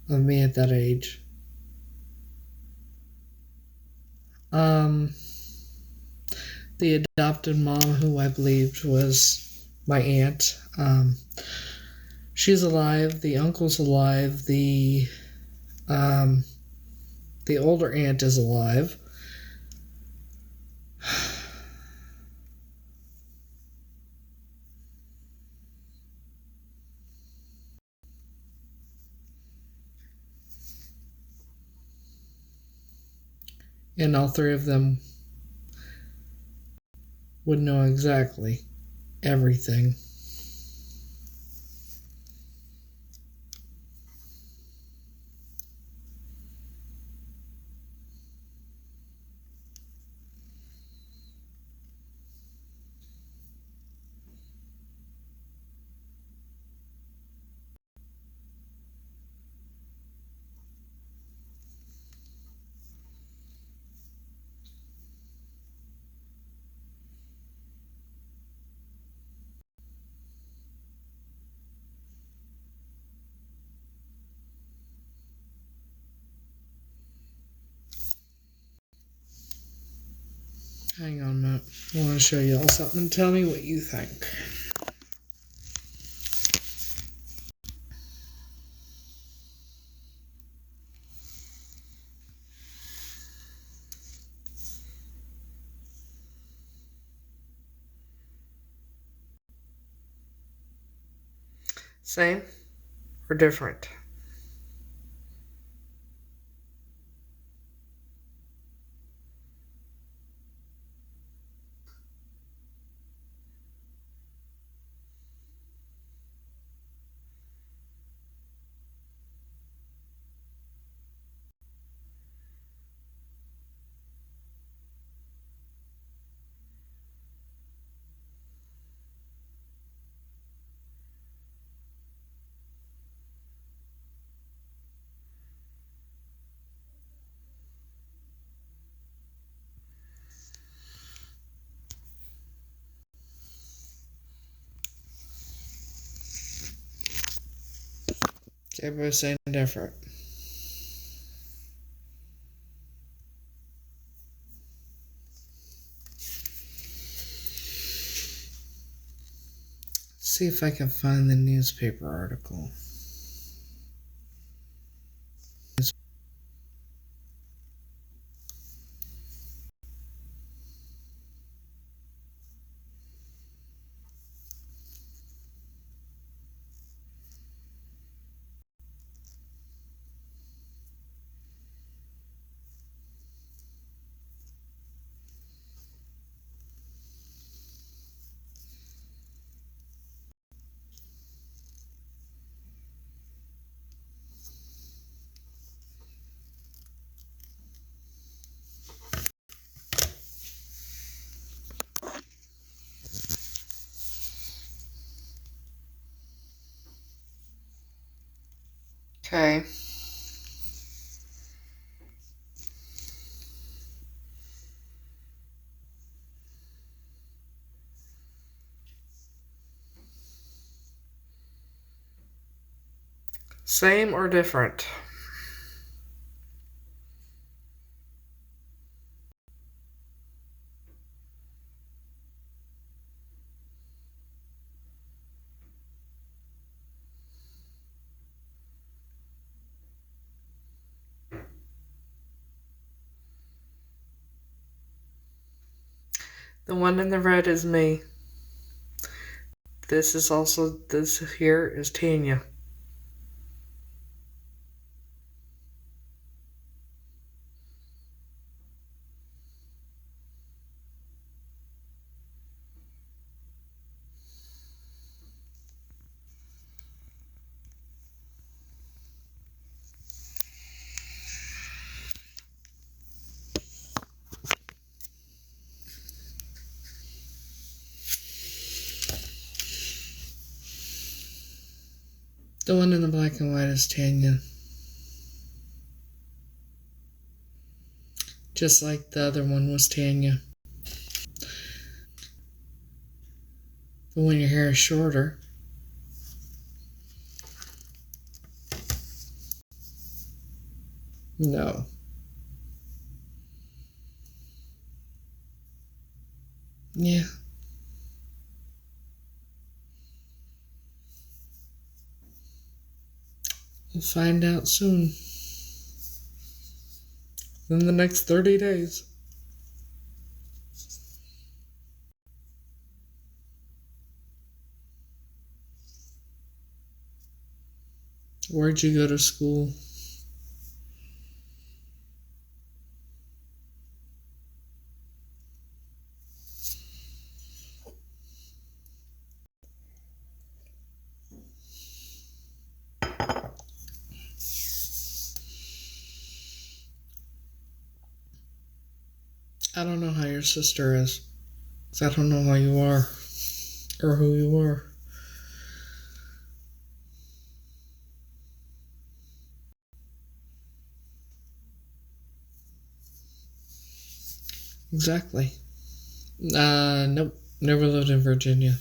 of me at that age. The adopted mom, who I believed was my aunt, she's alive. The uncle's alive. The older aunt is alive. And all three of them would know exactly everything. Hang on a minute. I want to show you all something and tell me what you think. Same or different? Everybody's saying different. See if I can find the newspaper article. Okay. Same or different? The one in the red is me. This here is Tanya. The one in the black and white is Tanya. Just like the other one was Tanya. But when your hair is shorter, no. Yeah. We'll find out soon. In the next 30 days. Where'd you go to school? I don't know how your sister is. 'Cause I don't know how you are. Or who you are. Exactly. Nope. Never lived in Virginia.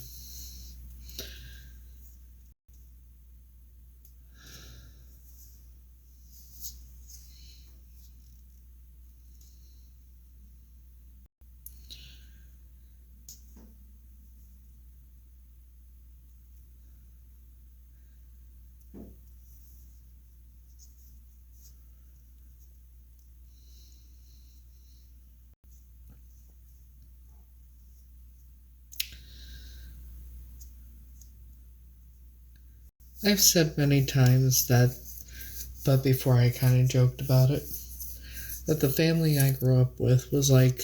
I've said many times that, but before I kind of joked about it, that the family I grew up with was like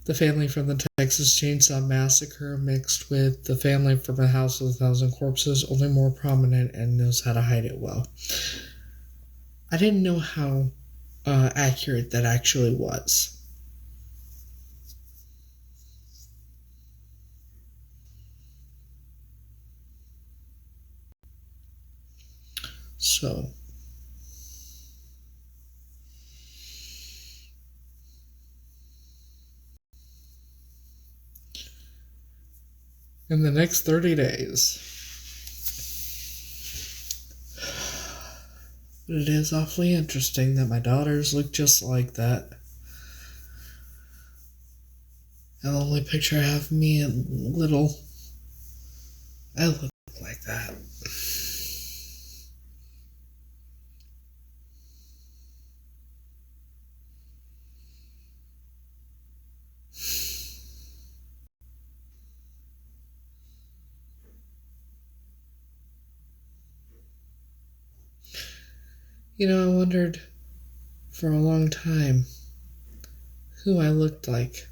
the family from the Texas Chainsaw Massacre mixed with the family from A House of a Thousand Corpses, only more prominent and knows how to hide it well. I didn't know how accurate that actually was. So, in the next 30 days, it is awfully interesting that my daughters look just like that. And the only picture I have of me and little, I look like that. You know, I wondered for a long time who I looked like,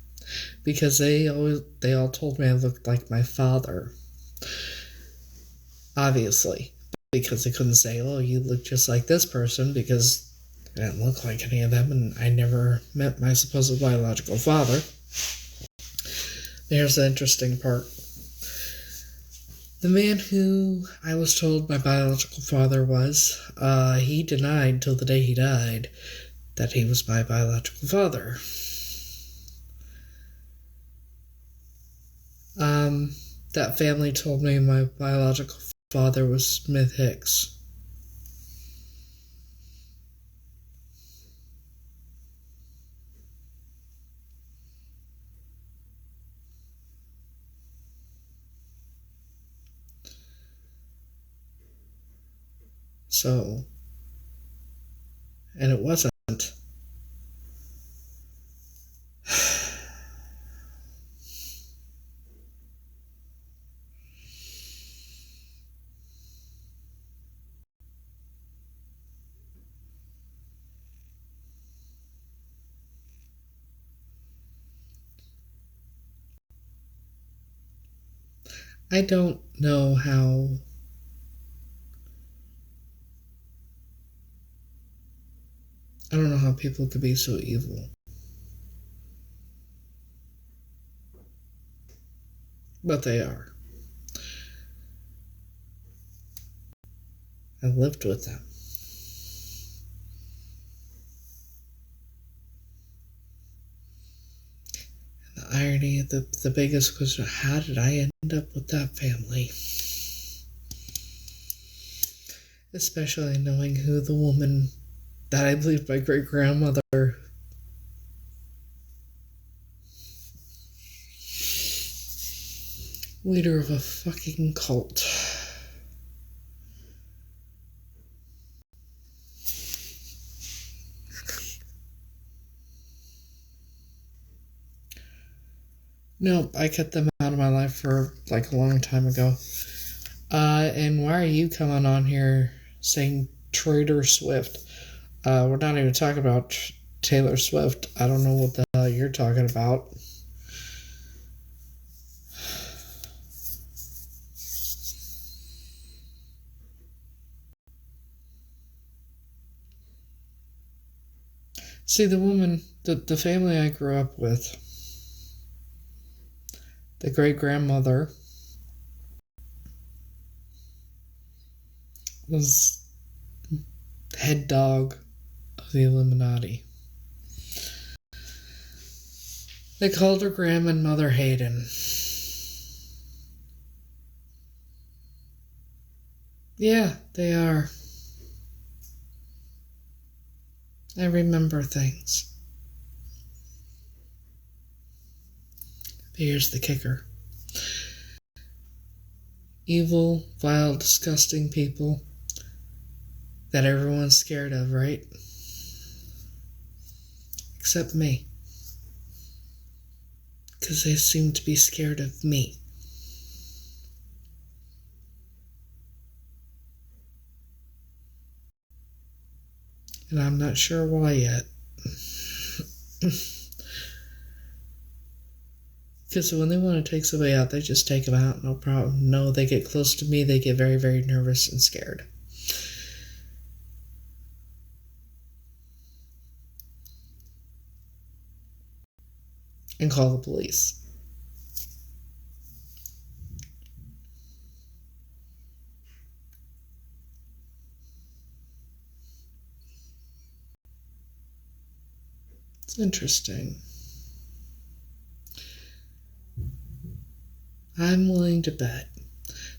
because they all told me I looked like my father. Obviously, because they couldn't say, "Oh, you look just like this person," because I didn't look like any of them, and I never met my supposed biological father. Here's the interesting part. The man who I was told my biological father was, he denied till the day he died that he was my biological father. That family told me my biological father was Smith Hicks. So, and it wasn't. I don't know how people could be so evil. But they are. I lived with them. And the irony, the biggest question, how did I end up with that family? Especially knowing who the woman that I believe my great-grandmother leader of a fucking cult. Nope, I cut them out of my life for like a long time ago. And why are you coming on here saying Trader Swift? We're not even talking about Taylor Swift. I don't know what the hell you're talking about. See, the woman, the family I grew up with, the great-grandmother was head dog of the Illuminati. They called her Grandma and Mother Hayden. Yeah, they are. I remember things. But here's the kicker. Evil, vile, disgusting people that everyone's scared of, right? Except me. Because they seem to be scared of me. And I'm not sure why yet. Because when they want to take somebody out, they just take them out, no problem. No, they get close to me, they get very, very nervous and scared. And call the police. It's interesting. I'm willing to bet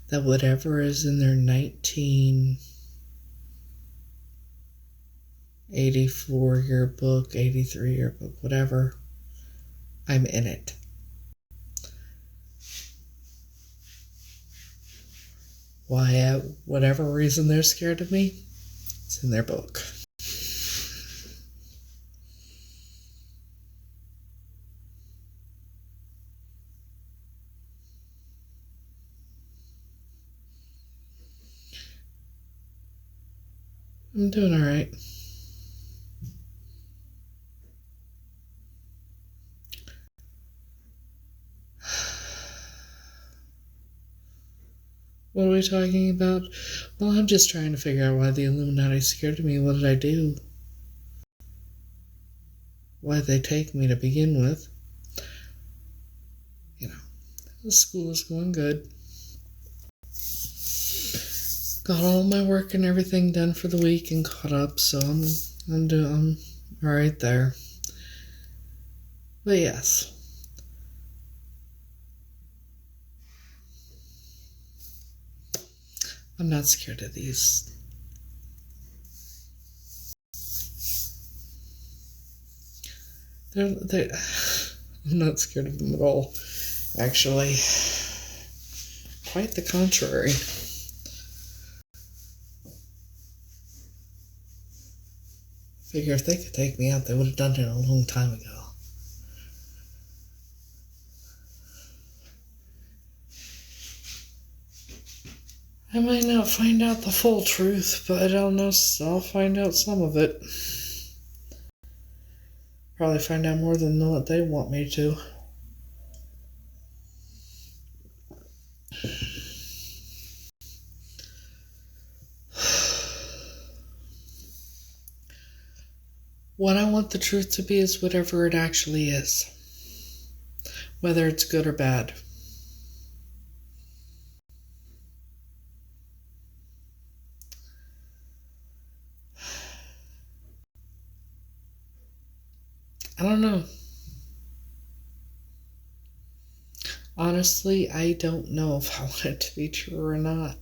that whatever is in their 1984 yearbook, 83 yearbook, whatever, I'm in it. Why, whatever reason they're scared of me, it's in their book. I'm doing all right. What are we talking about? Well, I'm just trying to figure out why the Illuminati scared of me. What did I do? Why did they take me to begin with? You know, the school is going good. Got all my work and everything done for the week and caught up, so I'm all right there. But yes. I'm not scared of these. I'm not scared of them at all, actually. Quite the contrary. Figure if they could take me out, they would have done it a long time ago. I might not find out the full truth, but I'll find out some of it. Probably find out more than what they want me to. What I want the truth to be is whatever it actually is. Whether it's good or bad. I don't know. Honestly, I don't know if I want it to be true or not.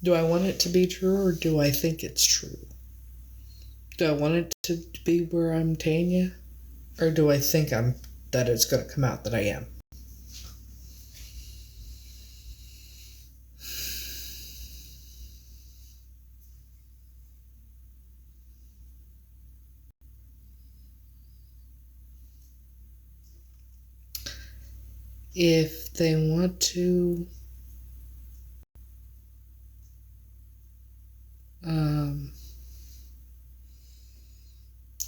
Do I want it to be true or do I think it's true? Do I want it to be where I'm Tanya? Or do I think that it's going to come out that I am? If they want to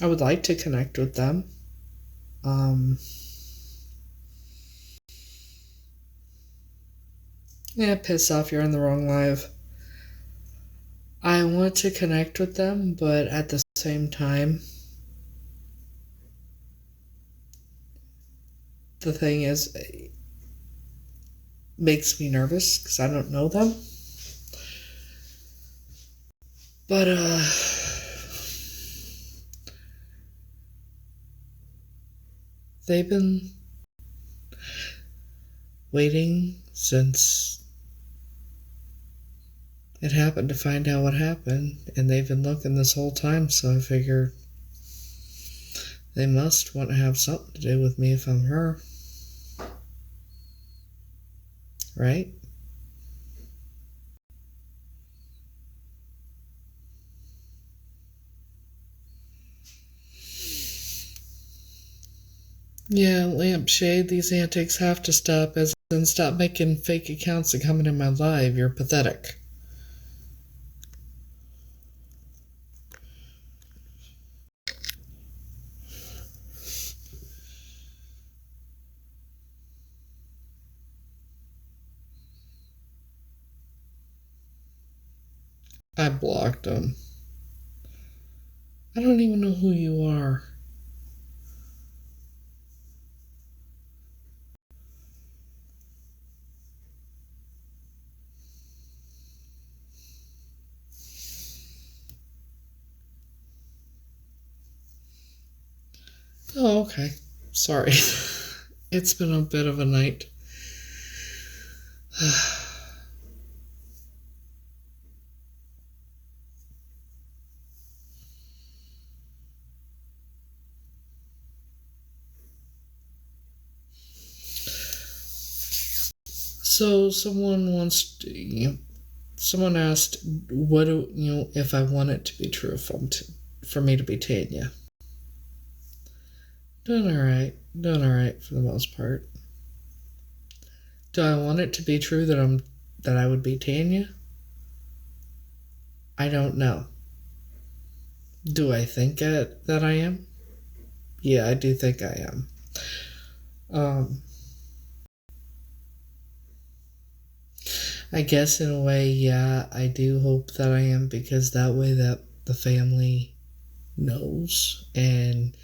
I would like to connect with them. Yeah, piss off, you're in the wrong live. I want to connect with them, but at the same time, the thing is, it makes me nervous because I don't know them. But, they've been waiting since it happened to find out what happened, and they've been looking this whole time, so I figure they must want to have something to do with me if I'm her. Right? Yeah, lampshade, these antics have to stop, as in stop making fake accounts and coming in my live. You're pathetic. I blocked him. I don't even know who you are. Oh, okay. Sorry. It's been a bit of a night. So someone asked, "What do if I want it to be true for me to be Tanya?" Doing all right for the most part. Do I want it to be true that I would be Tanya? I don't know. Do I think that I am? Yeah, I do think I am. I guess in a way, yeah, I do hope that I am, because that way that the family knows and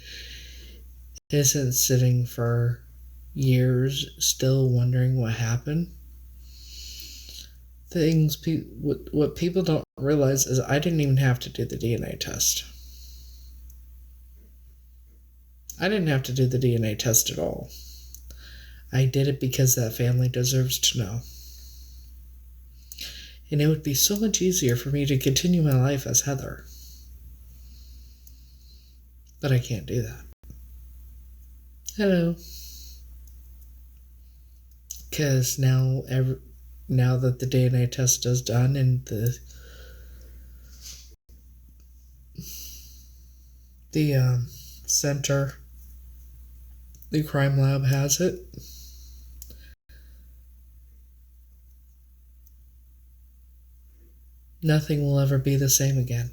isn't sitting for years still wondering what happened. What people don't realize is I didn't even have to do the DNA test. I didn't have to do the DNA test at all. I did it because that family deserves to know. And it would be so much easier for me to continue my life as Heather. But I can't do that. Hello. Because now that the DNA test is done and the center, the crime lab has it, nothing will ever be the same again.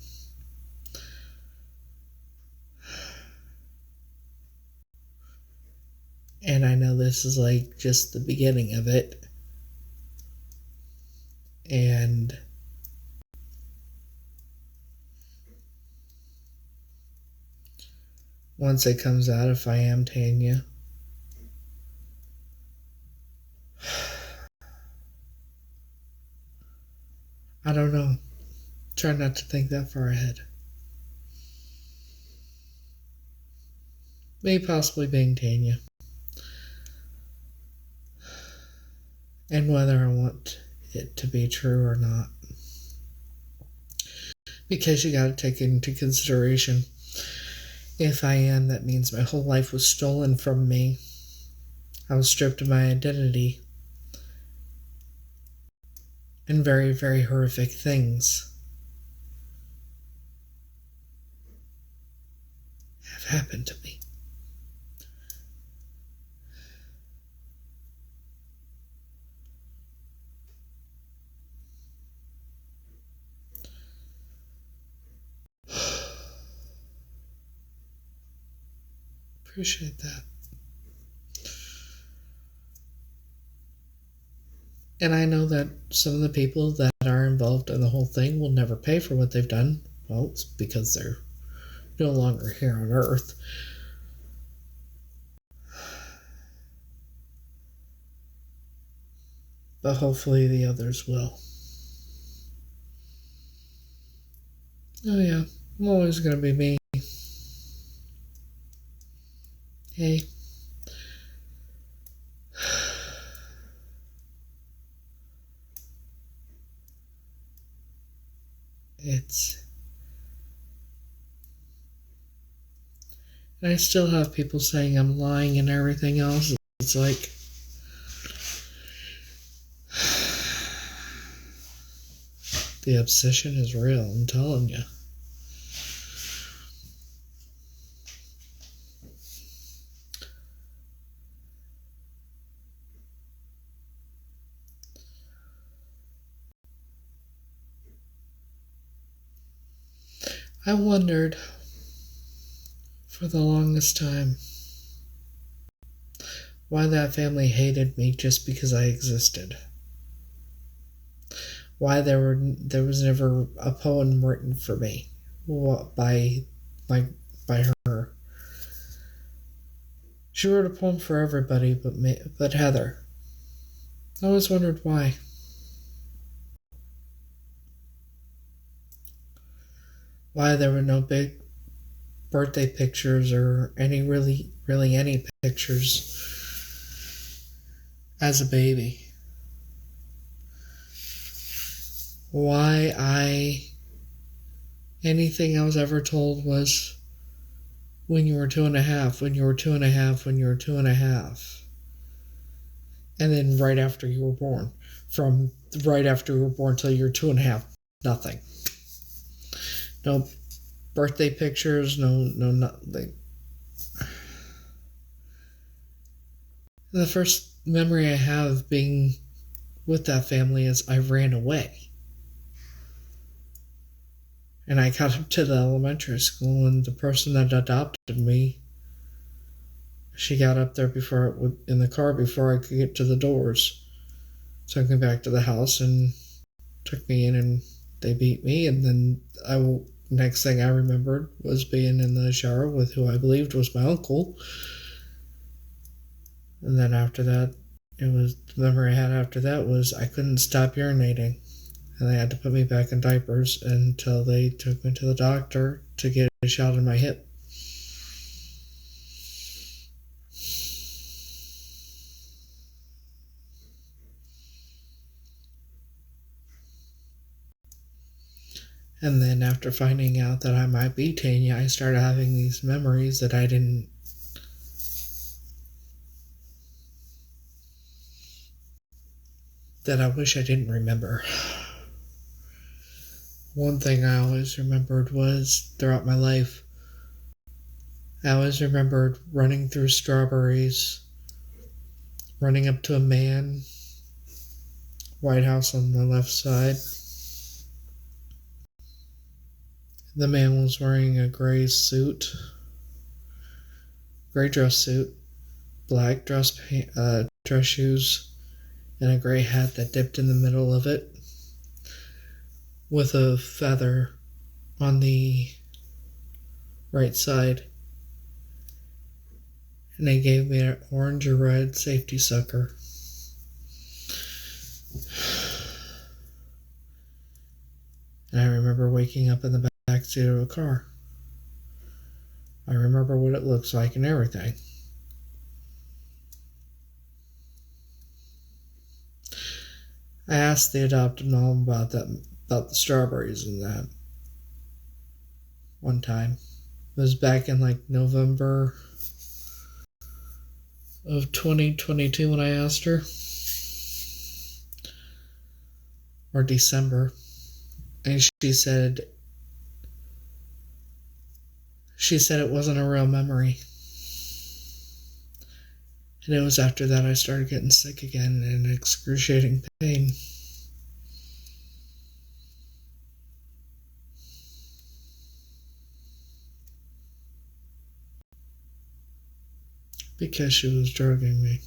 And I know this is like just the beginning of it. And once it comes out, if I am Tanya, I don't know. Try not to think that far ahead. Maybe possibly being Tanya. And whether I want it to be true or not. Because you gotta take into consideration, if I am, that means my whole life was stolen from me. I was stripped of my identity. And very, very horrific things have happened to me. Appreciate that. And I know that some of the people that are involved in the whole thing will never pay for what they've done. Well, it's because they're no longer here on Earth. But hopefully the others will. Oh yeah, I'm always gonna be me. Hey. And I still have people saying I'm lying and everything else. It's like, the obsession is real, I'm telling you. I wondered for the longest time why that family hated me just because I existed. why there was never a poem written for me by by by her. She wrote a poem for everybody but Heather. I always wondered why. Why there were no big birthday pictures or really any pictures as a baby. Anything I was ever told was when you were 2.5, when you were 2.5, when you were 2.5. And then right after you were born. From right after you were born till you're 2.5, nothing. No birthday pictures, no nothing. The first memory I have of being with that family is I ran away. And I got up to the elementary school, and the person that adopted me, she got up there in the car before I could get to the doors. Took me back to the house and took me in, and they beat me. And then next thing I remembered was being in the shower with who I believed was my uncle. And then after that, the memory I had after that was I couldn't stop urinating. And they had to put me back in diapers until they took me to the doctor to get a shot in my hip. And then after finding out that I might be Tanya, I started having these memories that I wish I didn't remember. One thing I always remembered was throughout my life, I always remembered running through strawberries, running up to a man, White House on my left side. The man was wearing a gray dress suit, black dress shoes, and a gray hat that dipped in the middle of it, with a feather on the right side. And they gave me an orange or red safety sucker. And I remember waking up in the back seat of a car. I remember what it looks like and everything. I asked the adopted mom about the strawberries and that one time. It was back in November of 2022 when I asked her. Or December. And she said it wasn't a real memory. And it was after that I started getting sick again and excruciating pain. Because she was drugging me.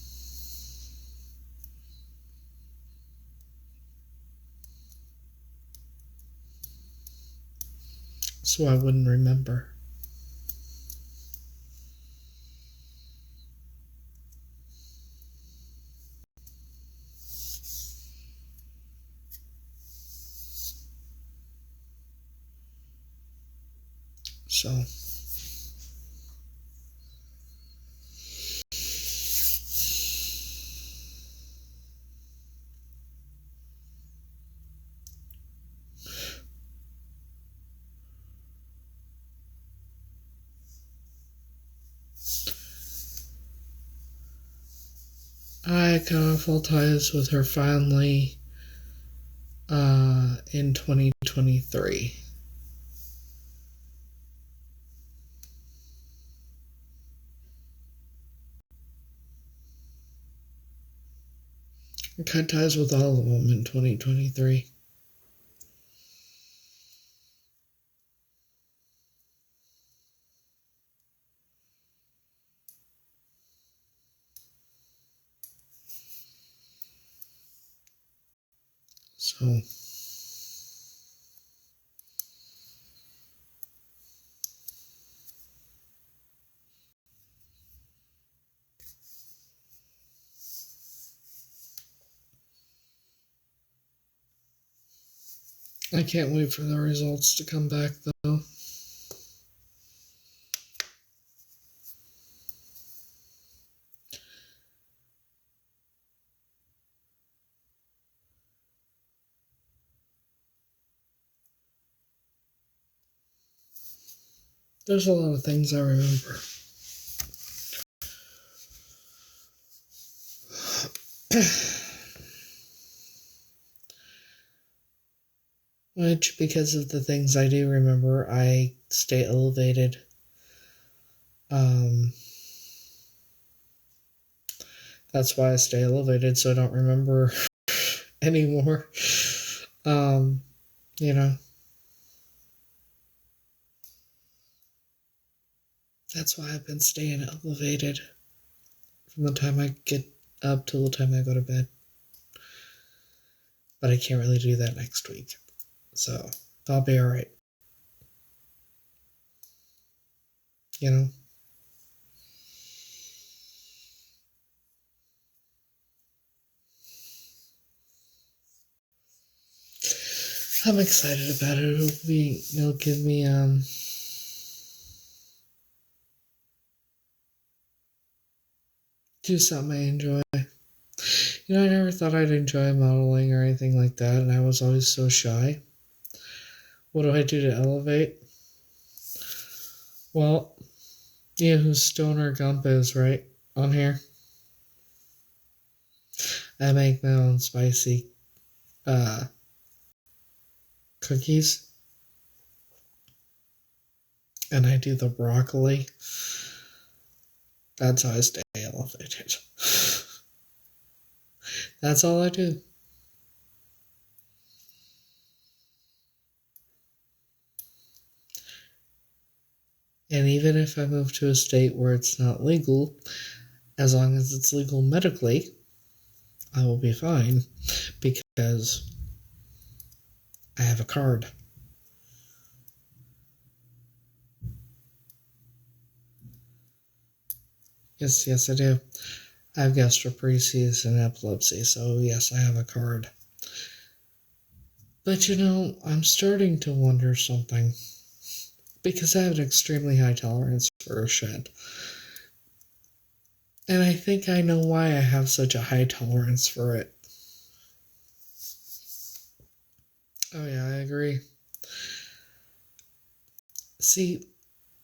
So I wouldn't remember. So I cut off all ties with her finally in 2023. I cut ties with all of them in 2023. So I can't wait for the results to come back, though. There's a lot of things I remember. Which, because of the things I do remember, I stay elevated. That's why I stay elevated, so I don't remember anymore. You know. That's why I've been staying elevated from the time I get up till the time I go to bed. But I can't really do that next week. So, I'll be alright. You know? I'm excited about it. It'll give me, do something I enjoy. You know, I never thought I'd enjoy modeling or anything like that, and I was always so shy. What do I do to elevate? Well, you know who Stoner Gump is, right? On here. I make my own spicy cookies. And I do the broccoli. That's how I stay elevated. That's all I do. And even if I move to a state where it's not legal, as long as it's legal medically, I will be fine because I have a card. Yes, I do. I have gastroparesis and epilepsy, so yes, I have a card. But you know, I'm starting to wonder something. Because I have an extremely high tolerance for shit. And I think I know why I have such a high tolerance for it. Oh yeah, I agree. See,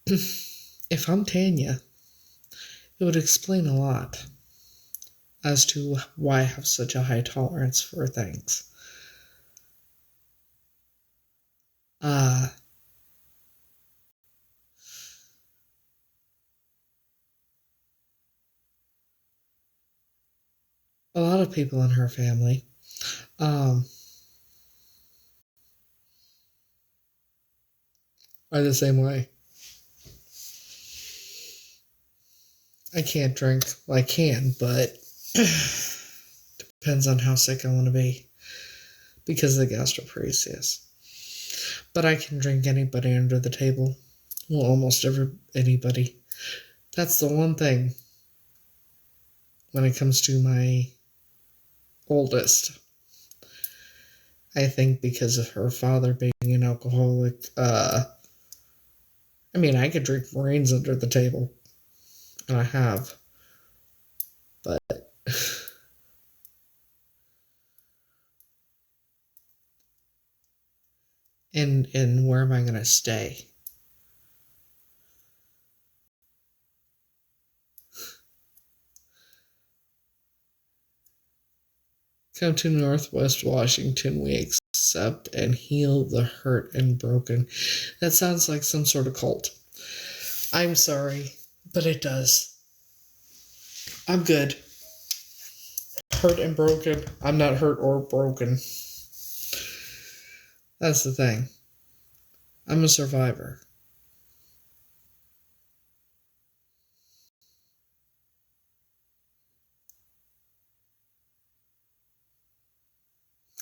if I'm Tanya, it would explain a lot as to why I have such a high tolerance for things. A lot of people in her family, are the same way. I can't drink. Well, I can, but depends on how sick I want to be because of the gastroparesis. But I can drink anybody under the table. Well, almost anybody. That's the one thing when it comes to my oldest. I think because of her father being an alcoholic, I could drink Marines under the table. And I have. But and where am I going to stay? Come to Northwest Washington, we accept and heal the hurt and broken. That sounds like some sort of cult. I'm sorry, but it does. I'm good. Hurt and broken. I'm not hurt or broken. That's the thing. I'm a survivor.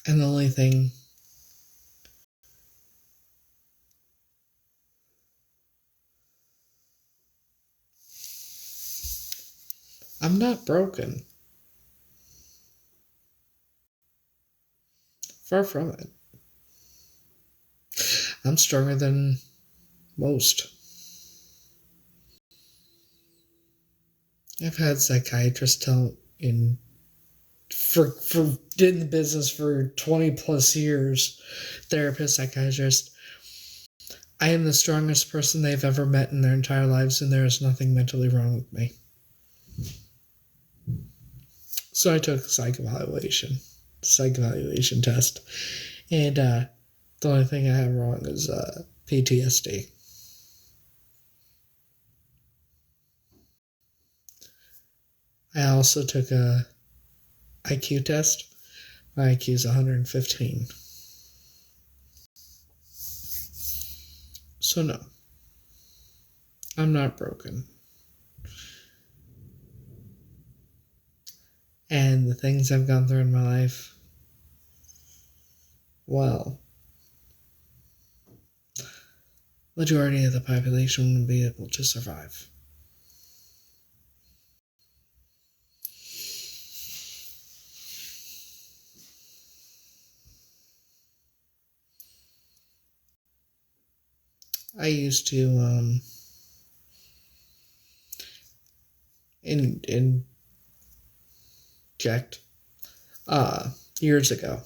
And the only thing I'm not broken. Far from it. I'm stronger than most. I've had psychiatrists tell for in the business for 20 plus years, therapist, psychiatrist, I am the strongest person they've ever met in their entire lives, and there is nothing mentally wrong with me. So I took a psych evaluation test, and the only thing I have wrong is PTSD. I also took a IQ test. My IQ is 115. So no, I'm not broken. And the things I've gone through in my life, well, majority of the population wouldn't be able to survive. I used to inject years ago.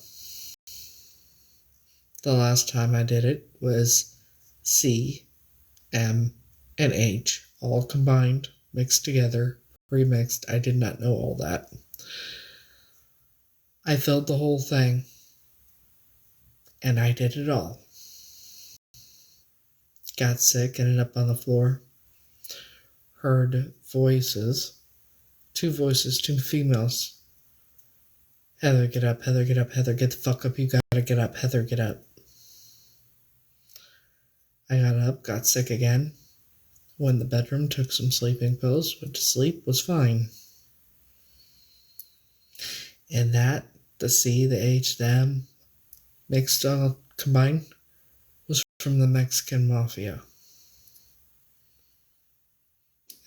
The last time I did it was C, M, and H all combined, mixed together, remixed. I did not know all that. I filled the whole thing, and I did it all. Got sick, ended up on the floor, heard voices, two females. Heather, get up, Heather, get up, Heather, get the fuck up, you gotta get up, Heather, get up. I got up, got sick again, went in the bedroom, took some sleeping pills, went to sleep, was fine. And that, the C, the H, the M, mixed all combined, was from the Mexican Mafia.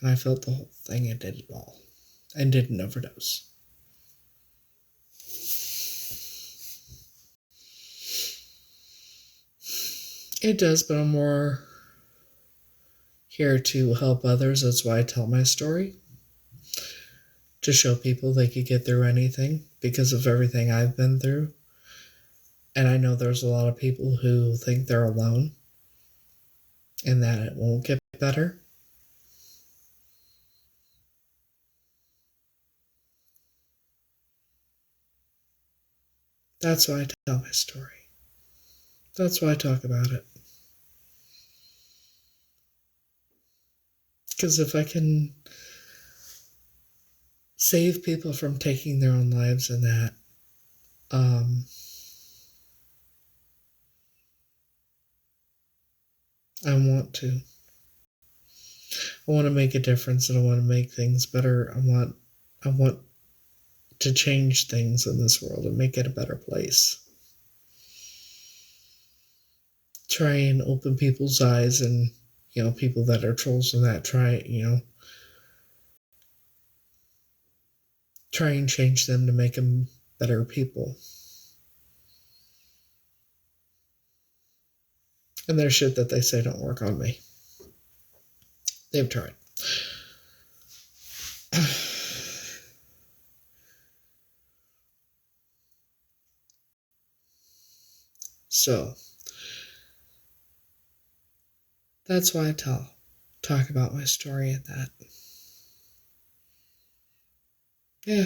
And I felt the whole thing and did it all. And didn't overdose. It does, but I'm more here to help others. That's why I tell my story. To show people they could get through anything because of everything I've been through. And I know there's a lot of people who think they're alone and that it won't get better. That's why I tell my story. That's why I talk about it. Because if I can save people from taking their own lives and that, I want to. I want to make a difference and I want to make things better. I want to change things in this world and make it a better place. Try and open people's eyes and, people that are trolls and that try and change them to make them better people. And there's shit that they say don't work on me. They've tried. So, that's why I talk about my story and that. Yeah.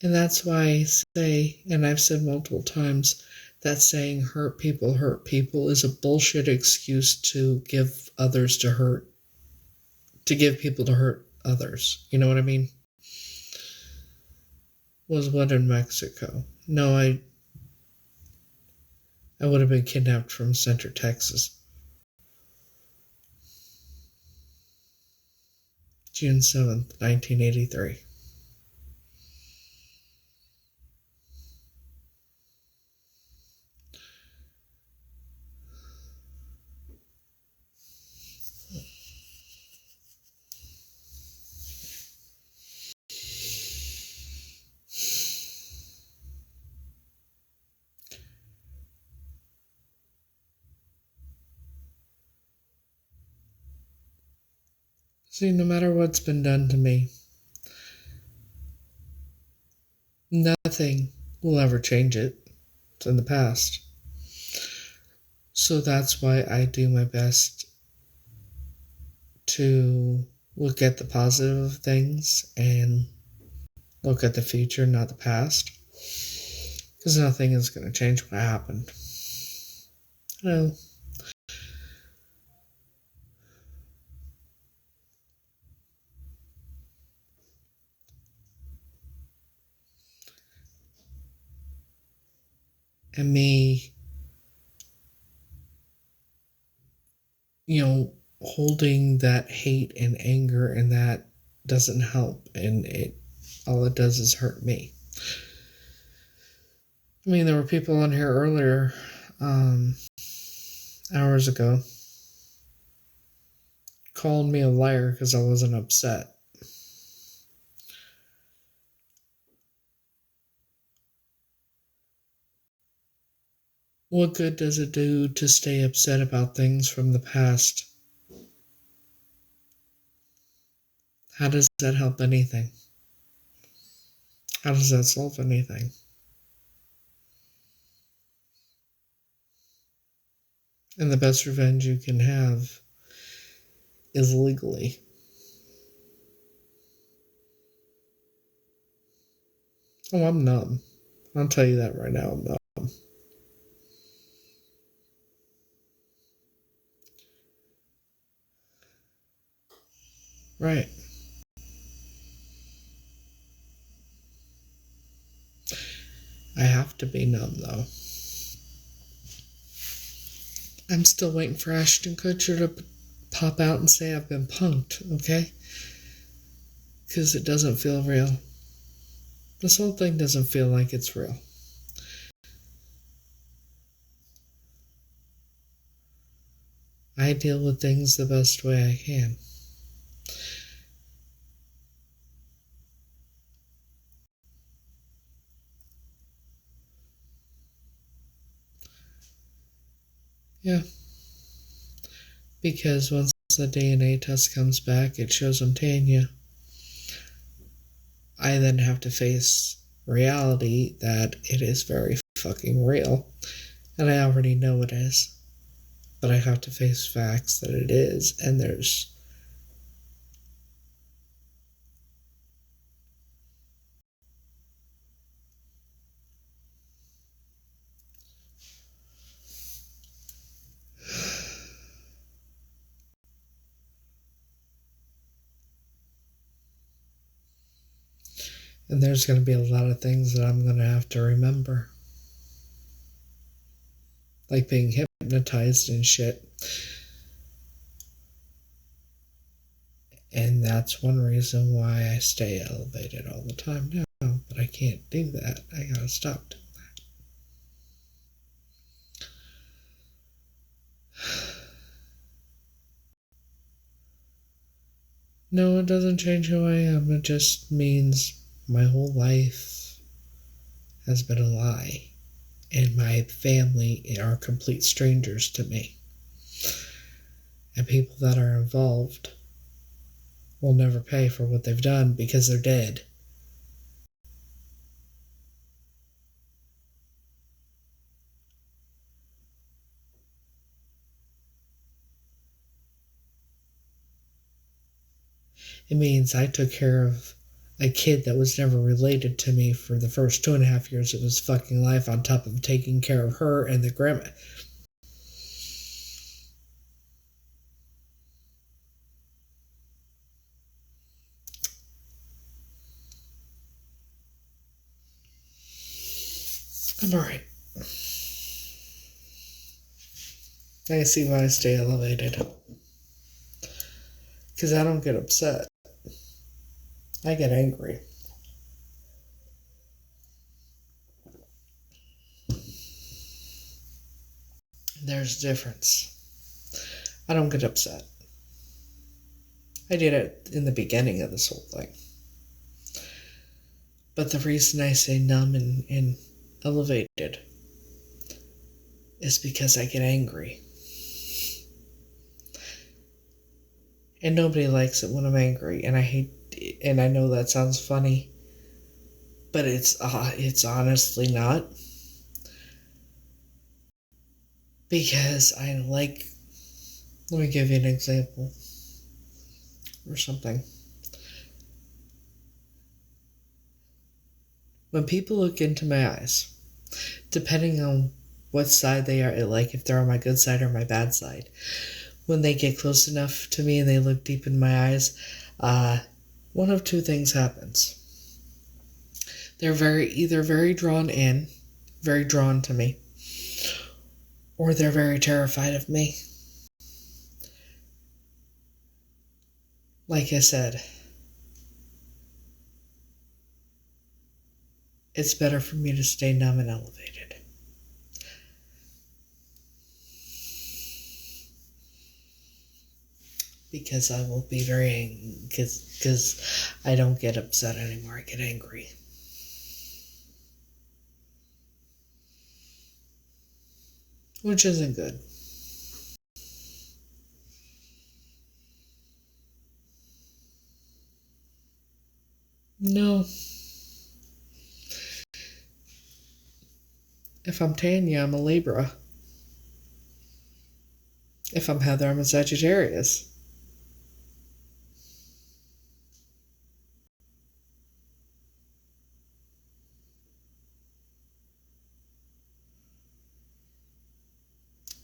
And that's why I say, and I've said multiple times, that saying hurt people is a bullshit excuse to give others to hurt, to give people to hurt others. You know what I mean? Was what in Mexico? No, I would have been kidnapped from Center, Texas. June 7th, 1983. See, no matter what's been done to me, nothing will ever change it. It's in the past. So that's why I do my best to look at the positive things and look at the future, not the past. Because nothing is going to change what happened. Well, and me, holding that hate and anger, and that doesn't help, and all it does is hurt me. I mean, there were people on here earlier, hours ago, called me a liar because I wasn't upset. What good does it do to stay upset about things from the past? How does that help anything? How does that solve anything? And the best revenge you can have is legally. Oh, I'm numb. I'll tell you that right now, I'm numb. Right. I have to be numb, though. I'm still waiting for Ashton Kutcher to pop out and say I've been punked, okay? Because it doesn't feel real. This whole thing doesn't feel like it's real. I deal with things the best way I can. Yeah. Because once the DNA test comes back, it shows I'm Tanya. I then have to face reality that it is very fucking real. And I already know it is. But I have to face facts that it is. And there's... And there's going to be a lot of things that I'm going to have to remember. Like being hypnotized and shit. And that's one reason why I stay elevated all the time now. But I can't do that. I gotta stop doing that. No, it doesn't change who I am. It just means my whole life has been a lie. And my family are complete strangers to me. And people that are involved will never pay for what they've done because they're dead. It means I took care of a kid that was never related to me for the first 2.5 years of his fucking life, on top of taking care of her and the grandma. I'm alright. I see why I stay elevated. Because I don't get upset. I get angry. There's a difference. I don't get upset. I did it in the beginning of this whole thing. But the reason I say numb and elevated is because I get angry. And nobody likes it when I'm angry, and I know that sounds funny, but it's honestly not. Because let me give you an example or something. When people look into my eyes, depending on what side they are, like if they're on my good side or my bad side, when they get close enough to me and they look deep in my eyes, one of two things happens. They're either very drawn in, very drawn to me, or they're very terrified of me. Like I said, it's better for me to stay numb and elevated. Because I will be very angry, because I don't get upset anymore, I get angry. Which isn't good. No. If I'm Tanya, I'm a Libra. If I'm Heather, I'm a Sagittarius.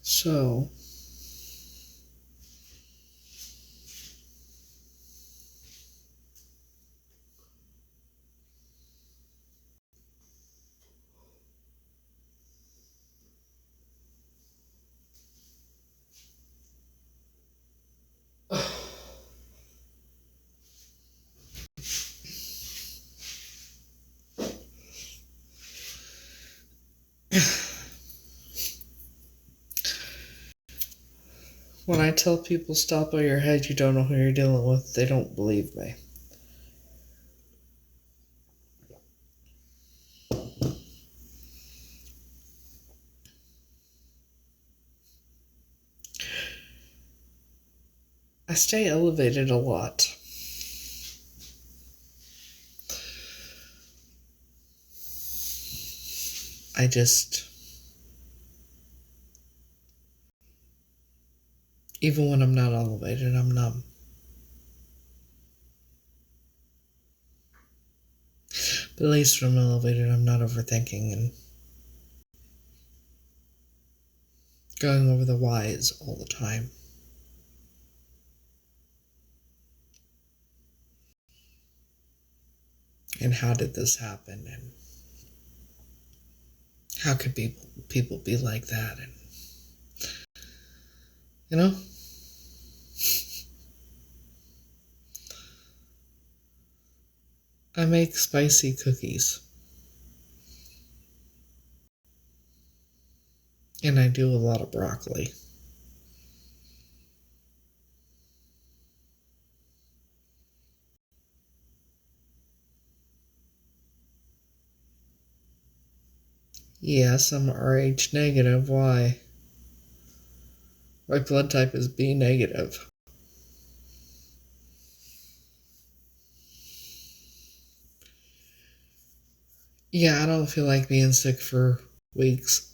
So, when I tell people stop on your head, you don't know who you're dealing with, they don't believe me. I stay elevated a lot. Even when I'm not elevated, I'm numb. But at least when I'm elevated, I'm not overthinking and going over the whys all the time. And how did this happen? And how could people be like that? And, you know? I make spicy cookies. And I do a lot of broccoli. Yes, I'm Rh negative. Why? My blood type is B negative. Yeah, I don't feel like being sick for weeks.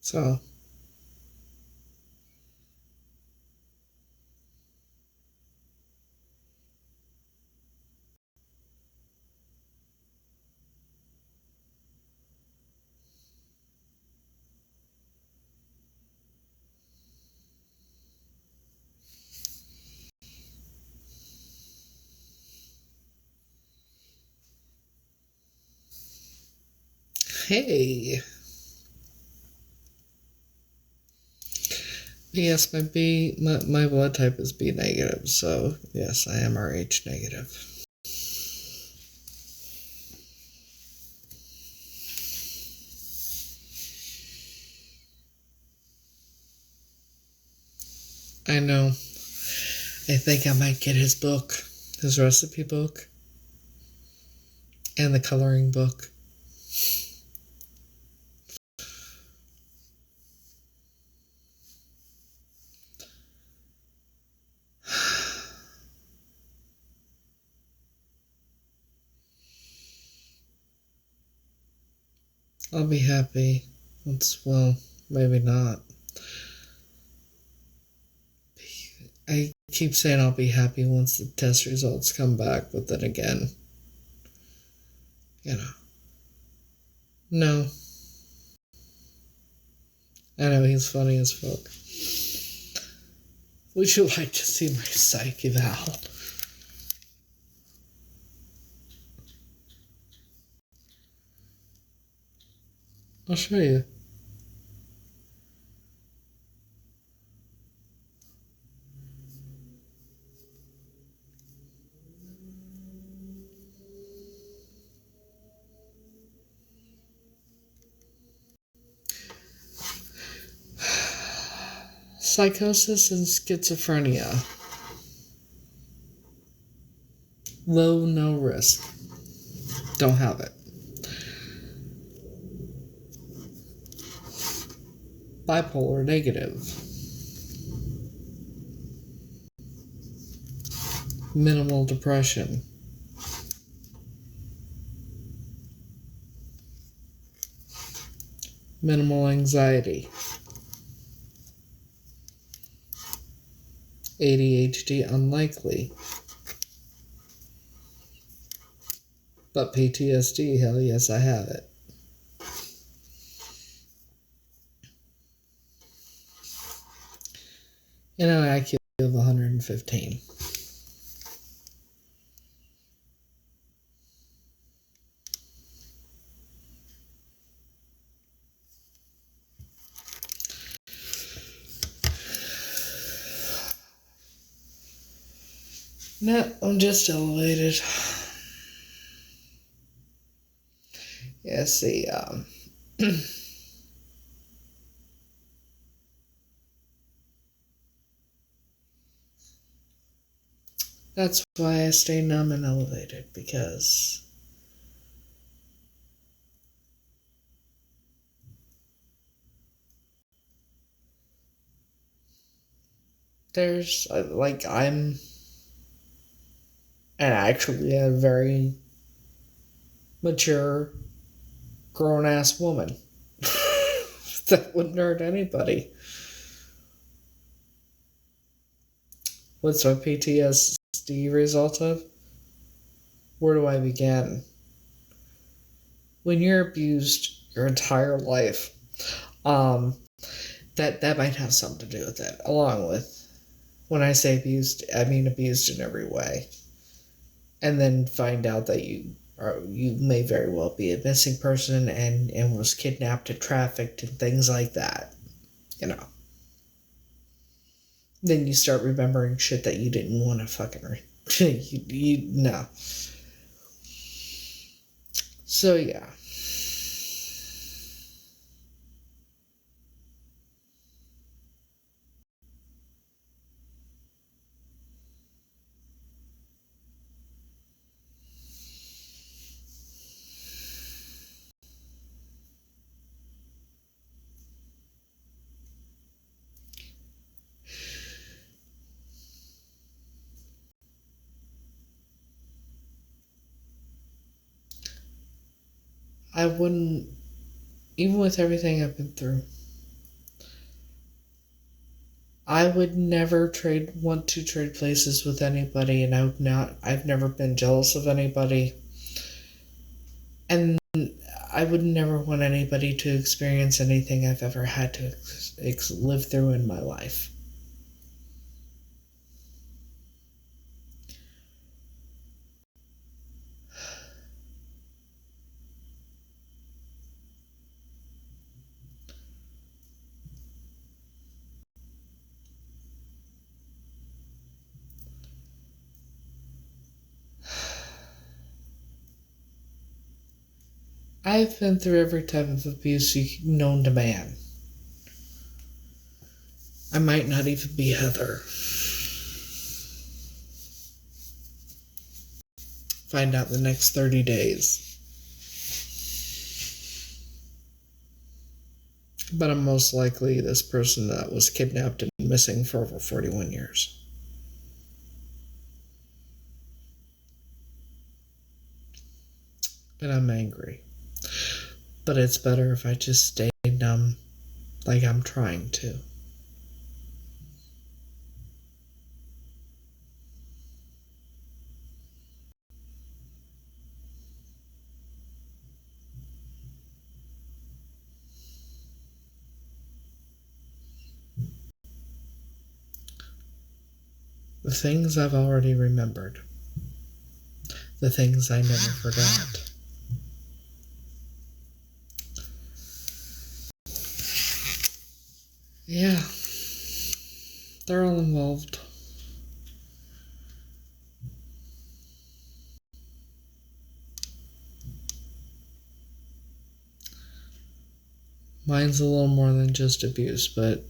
So, Hey. Yes, my blood type is B negative, so yes, I am Rh negative. I know. I think I might get his book, his recipe book, and the coloring book. I'll be happy. Well, maybe not. I keep saying I'll be happy once the test results come back, but then again, No. I know, he's funny as fuck. Would you like to see my psych eval? I'll show you. Psychosis and schizophrenia. Low, no risk. Don't have it. Bipolar, negative. Minimal depression. Minimal anxiety. ADHD, unlikely. But PTSD, hell yes, I have it. And an IQ of 115. No, I'm just elevated. Yeah, see, that's why I stay numb and elevated, because there's, I'm actually a very mature, grown-ass woman. That wouldn't hurt anybody. What's my PTSD result of? Where do I begin? When you're abused your entire life, that might have something to do with it. Along with, when I say abused, I mean abused in every way. And then find out that you may very well be a missing person and was kidnapped and trafficked and things like that. Then you start remembering shit that you didn't want to fucking no. So yeah. I wouldn't, even with everything I've been through, I would never want to trade places with anybody, and I've never been jealous of anybody. And I would never want anybody to experience anything I've ever had to live through in my life. I've been through every type of abuse known to man. I might not even be Heather. Find out the next 30 days. But I'm most likely this person that was kidnapped and missing for over 41 years. And I'm angry. But it's better if I just stay numb like I'm trying to. The things I've already remembered. The things I never forgot. Yeah. They're all involved. Mine's a little more than just abuse, but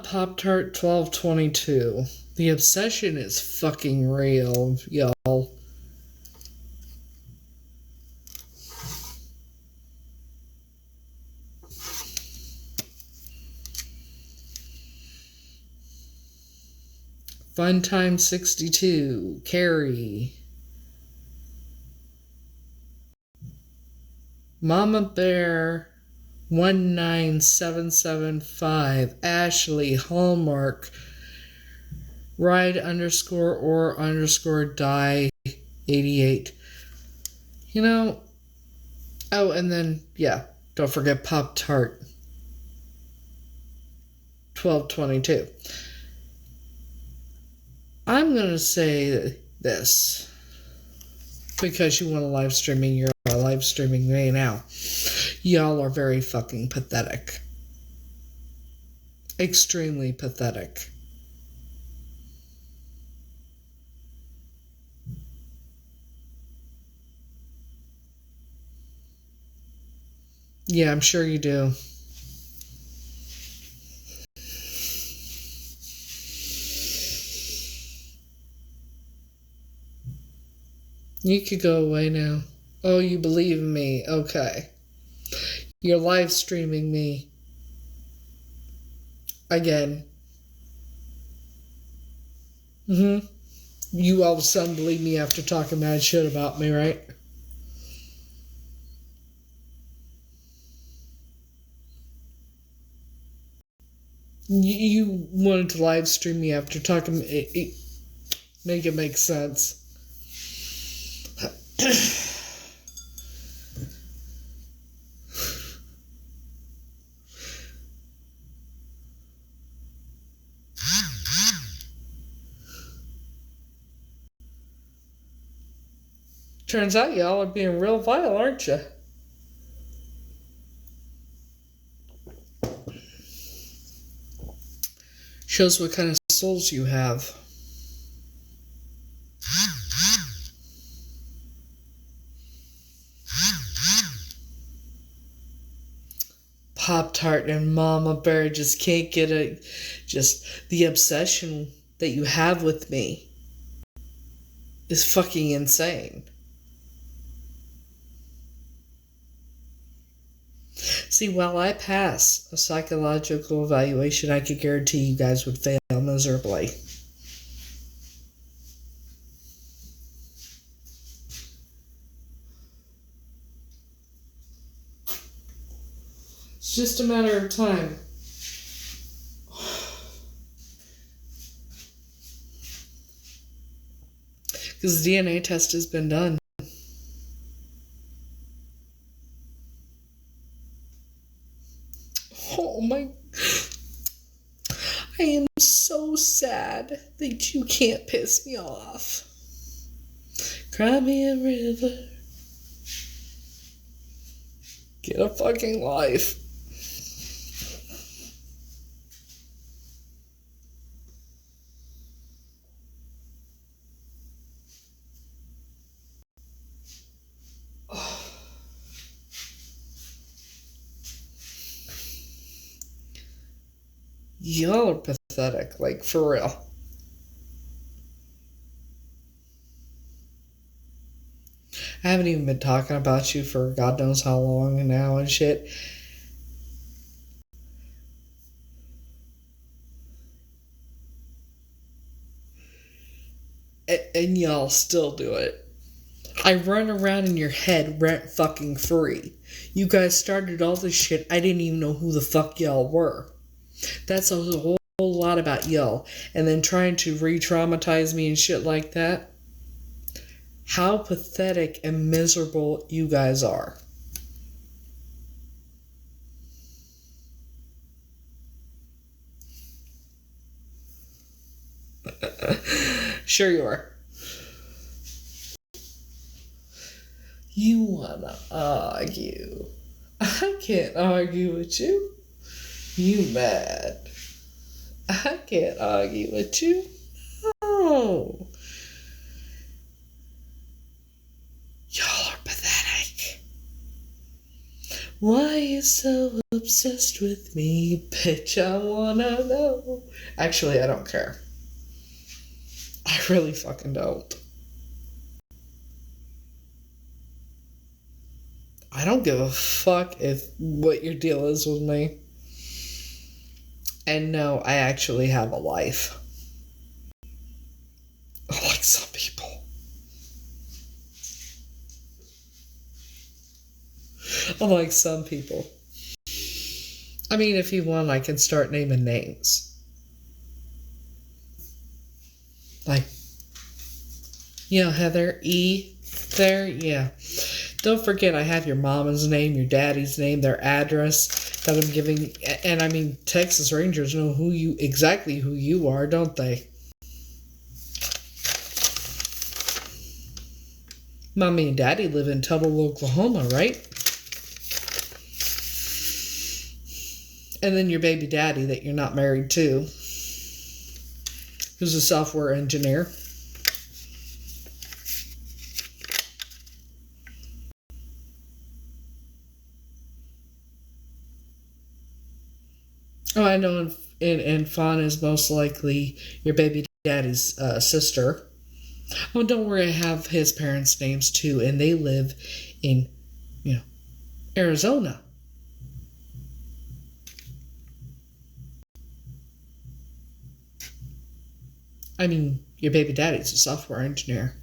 Pop-Tart 1222. The obsession is fucking real, y'all. Funtime 62. Carrie. Mama Bear 19775. Ashley Hallmark. Ride_or_die 88. You know, oh, and then, yeah, don't forget Pop-Tart 1222. I'm going to say this because you want to live streaming, you're live streaming me now. Y'all are very fucking pathetic. Extremely pathetic. Yeah, I'm sure you do. You could go away now. Oh, you believe in me. Okay. You're live streaming me. Again. You all of a sudden believe me after talking mad shit about me, right? You wanted to live stream me after talking. Make it make sense. Turns out y'all are being real vile, aren't you? Shows what kind of souls you have. Pop-Tart and Mama Bear just can't get it. Just the obsession that you have with me is fucking insane. See, while I pass a psychological evaluation, I could guarantee you guys would fail miserably. It's just a matter of time. Because the DNA test has been done. Oh my. I am so sad that you can't piss me off. Cry me a river. Get a fucking life. Y'all are pathetic, like, for real. I haven't even been talking about you for God knows how long now and shit. And y'all still do it. I run around in your head rent fucking free. You guys started all this shit. I didn't even know who the fuck y'all were. That's a whole lot about y'all. And then trying to re-traumatize me and shit like that. How pathetic and miserable you guys are. Sure you are. You wanna argue. I can't argue with you. You mad. I can't argue with you. No. Y'all are pathetic. Why you so obsessed with me, bitch? I wanna know. Actually, I don't care. I really fucking don't. I don't give a fuck if what your deal is with me. And no, I actually have a life. Like some people. Unlike some people. I mean, if you want, I can start naming names. Like, you know, Heather E. there? Yeah. Don't forget, I have your mama's name, your daddy's name, their address that I'm giving. And I mean, Texas Rangers know exactly who you are, don't they? Mommy and Daddy live in Tuttle, Oklahoma, right? And then your baby daddy that you're not married to, who's a software engineer. Oh, I know, and Fawn is most likely your baby daddy's sister. Oh, don't worry, I have his parents' names too, and they live in, Arizona. I mean, your baby daddy's a software engineer.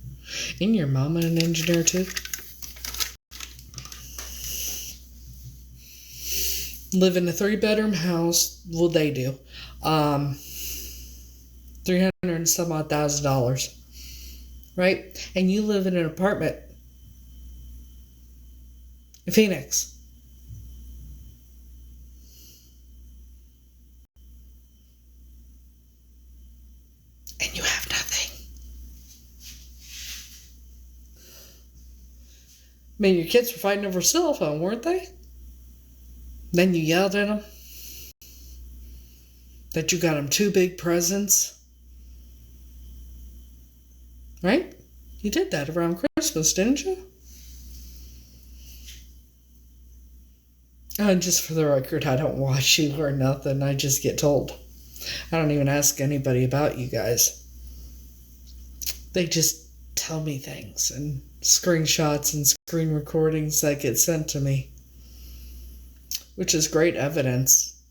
Isn't your mama an engineer too? Live in a 3-bedroom house. Well, they do. $300 and some odd $1,000. Right? And you live in an apartment in Phoenix. And you have nothing. I mean, your kids were fighting over a cell phone, weren't they? Then you yelled at them that you got them 2 big presents. Right? You did that around Christmas, didn't you? And just for the record, I don't watch you or nothing. I just get told. I don't even ask anybody about you guys. They just tell me things and screenshots and screen recordings that get sent to me. Which is great evidence.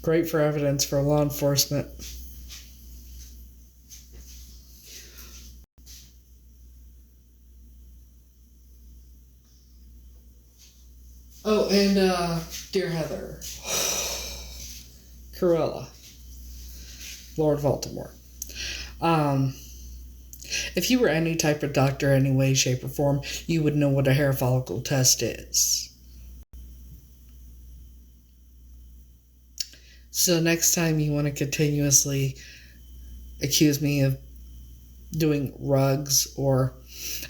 Great for evidence for law enforcement. Oh, and dear Heather. Cruella. Lord Voldemort. If you were any type of doctor, any way, shape, or form, you would know what a hair follicle test is. So next time you want to continuously accuse me of doing rugs or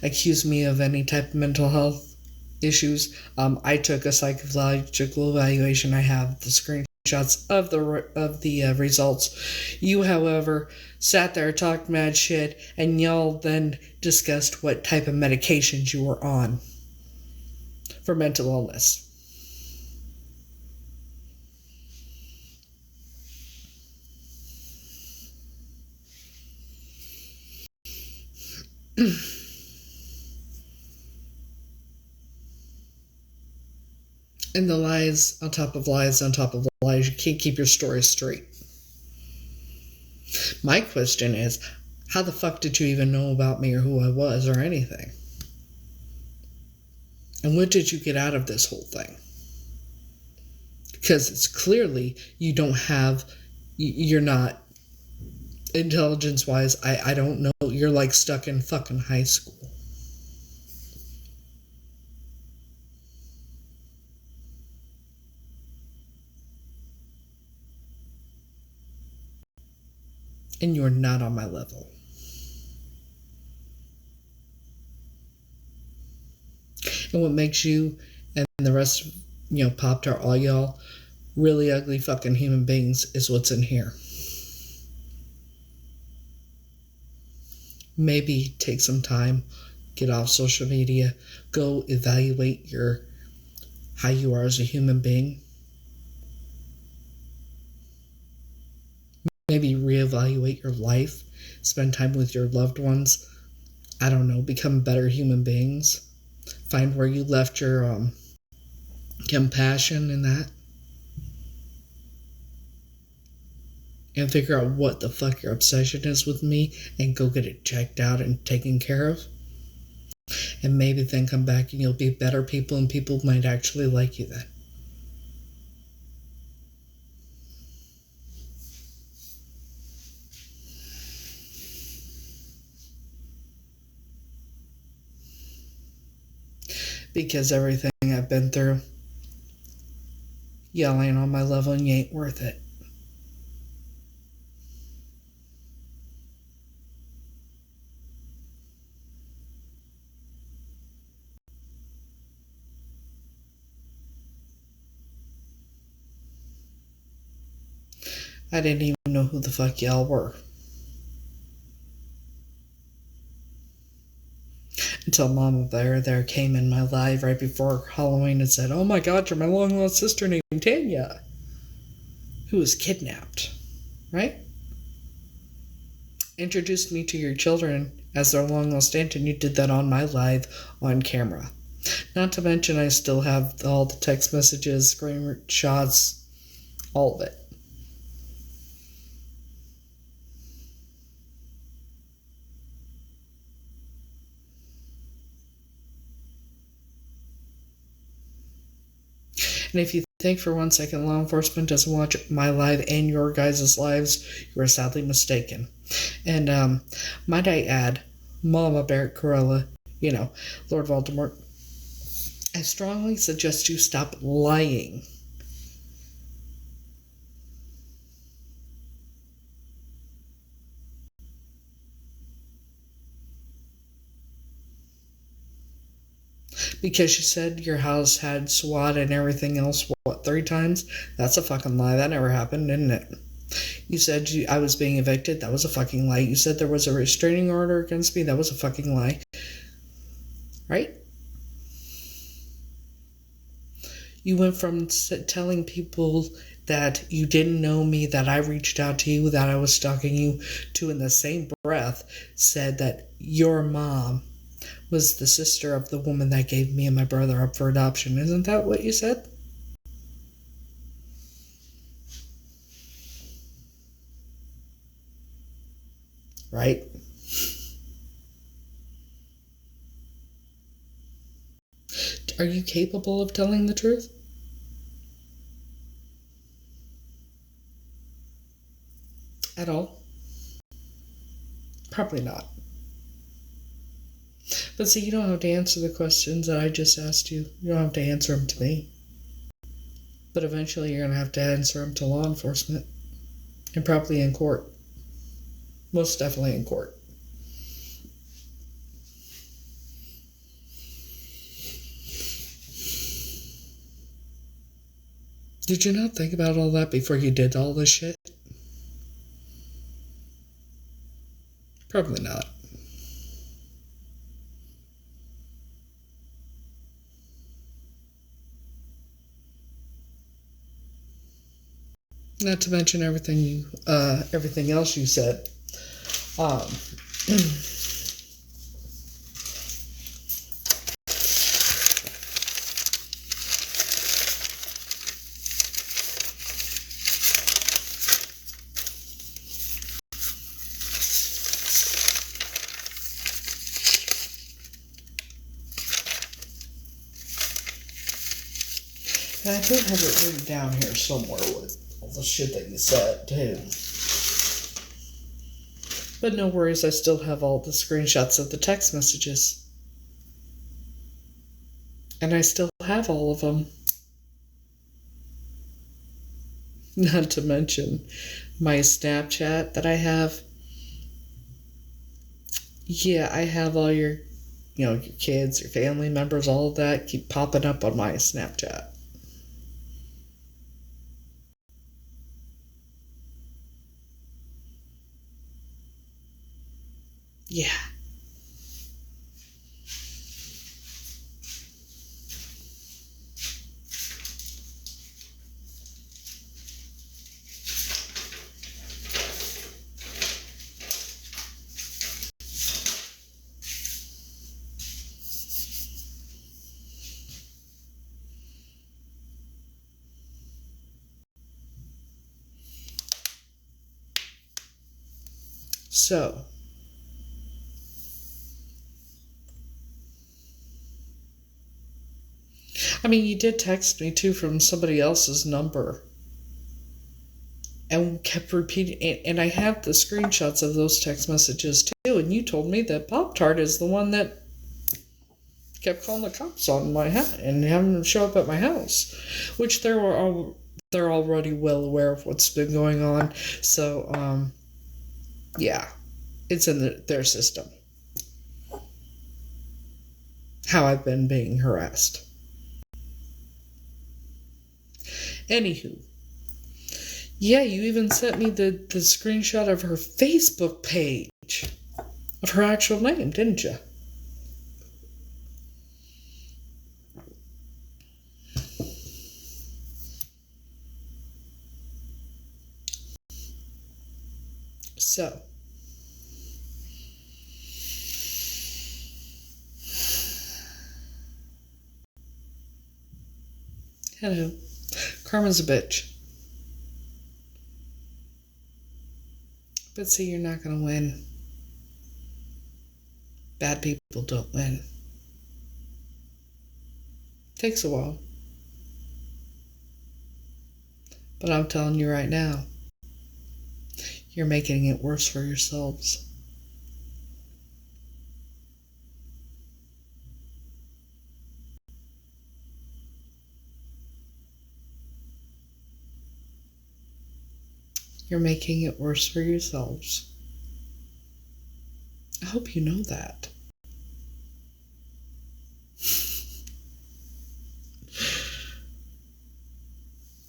accuse me of any type of mental health issues, I took a psychological evaluation. I have the screenshots of the results. You, however, sat there, talked mad shit, and y'all then discussed what type of medications you were on for mental illness. And the lies on top of lies on top of lies. You can't keep your story straight. My question is, how the fuck did you even know about me or who I was or anything? And what did you get out of this whole thing? Because it's clearly you're not, intelligence-wise, I don't know, you're like stuck in fucking high school. And you're not on my level. And what makes you and the rest, Pop-Tart, all y'all, really ugly fucking human beings is what's in here. Maybe take some time, get off social media, go evaluate how you are as a human being. Maybe reevaluate your life, spend time with your loved ones. I don't know, become better human beings. Find where you left your compassion in that. And figure out what the fuck your obsession is with me and go get it checked out and taken care of. And maybe then come back and you'll be better people and people might actually like you then. Because everything I've been through, y'all ain't on my level and you ain't worth it. I didn't even know who the fuck y'all were. Until Mama Bear there came in my live right before Halloween and said, "Oh my God, you're my long lost sister named Tanya, who was kidnapped," right? Introduced me to your children as their long lost aunt, and you did that on my live on camera. Not to mention I still have all the text messages, screenshots, all of it. And if you think for 1 second law enforcement doesn't watch my live and your guys' lives, you are sadly mistaken. And might I add, Mama Bear Corella, Lord Voldemort, I strongly suggest you stop lying. Because you said your house had SWAT and everything else, 3 times? That's a fucking lie. That never happened, didn't it? You said I was being evicted. That was a fucking lie. You said there was a restraining order against me. That was a fucking lie. Right? You went from telling people that you didn't know me, that I reached out to you, that I was stalking you, to in the same breath said that your mom was the sister of the woman that gave me and my brother up for adoption. Isn't that what you said? Right? Are you capable of telling the truth? At all? Probably not. But see, you don't have to answer the questions that I just asked you. You don't have to answer them to me. But eventually you're going to have to answer them to law enforcement. And probably in court. Most definitely in court. Did you not think about all that before you did all this shit? Probably not. Not to mention everything else you said. And I do have it written down here somewhere with all the shit that you said, too. But no worries, I still have all the screenshots of the text messages. And I still have all of them. Not to mention my Snapchat that I have. Yeah, I have all your kids, your family members, all of that keep popping up on my Snapchat. Yeah. So, I mean, you did text me too from somebody else's number and kept repeating, and I have the screenshots of those text messages too, and you told me that Pop-Tart is the one that kept calling the cops on my house and having them show up at my house, which they're already well aware of what's been going on. So, yeah, it's in their system. How I've been being harassed. Anywho, yeah, you even sent me the screenshot of her Facebook page, of her actual name, didn't you? So, hello. Karma's a bitch. But see, you're not going to win. Bad people don't win. Takes a while. But I'm telling you right now, you're making it worse for yourselves. You're making it worse for yourselves. I hope you know that.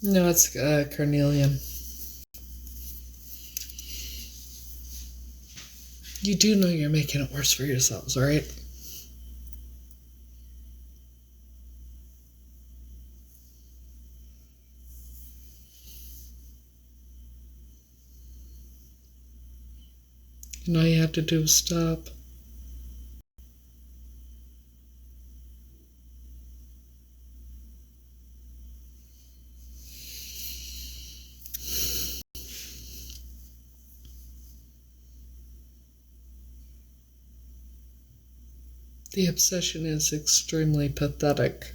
No, it's carnelian. You do know you're making it worse for yourselves, right? And all you have to do is stop. The obsession is extremely pathetic.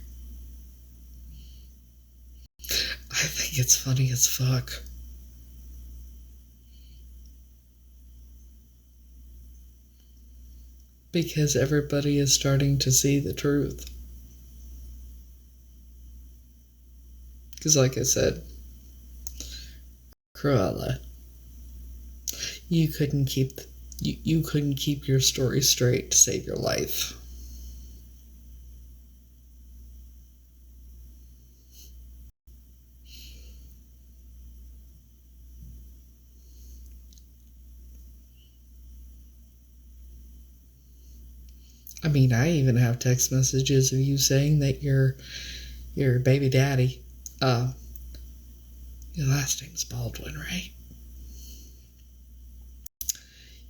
I think it's funny as fuck. Because everybody is starting to see the truth. Because like I said, Cruella, you couldn't keep your story straight to save your life. I mean, I even have text messages of you saying that your baby daddy, your last name's Baldwin, right?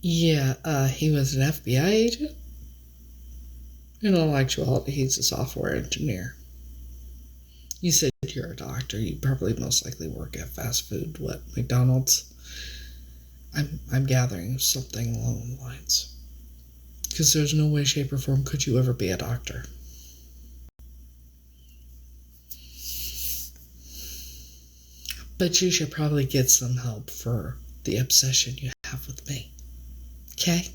Yeah, he was an FBI agent. In all actuality, he's a software engineer. You said you're a doctor. You probably most likely work at fast food. What, McDonald's? I'm gathering something along the lines. Because there's no way, shape, or form could you ever be a doctor. But you should probably get some help for the obsession you have with me. Okay?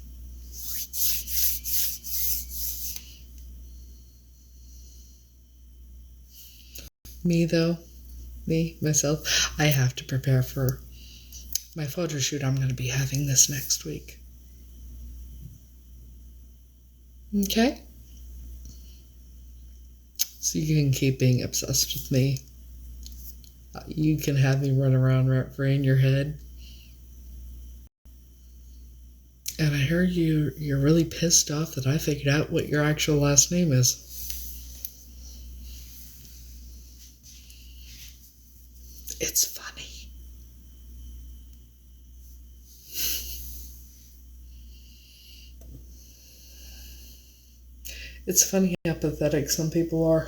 Myself, I have to prepare for my photo shoot I'm going to be having this next week. Okay? So you can keep being obsessed with me. You can have me run around rent-free in your head. And I heard you're really pissed off that I figured out what your actual last name is. It's funny. It's funny how pathetic some people are.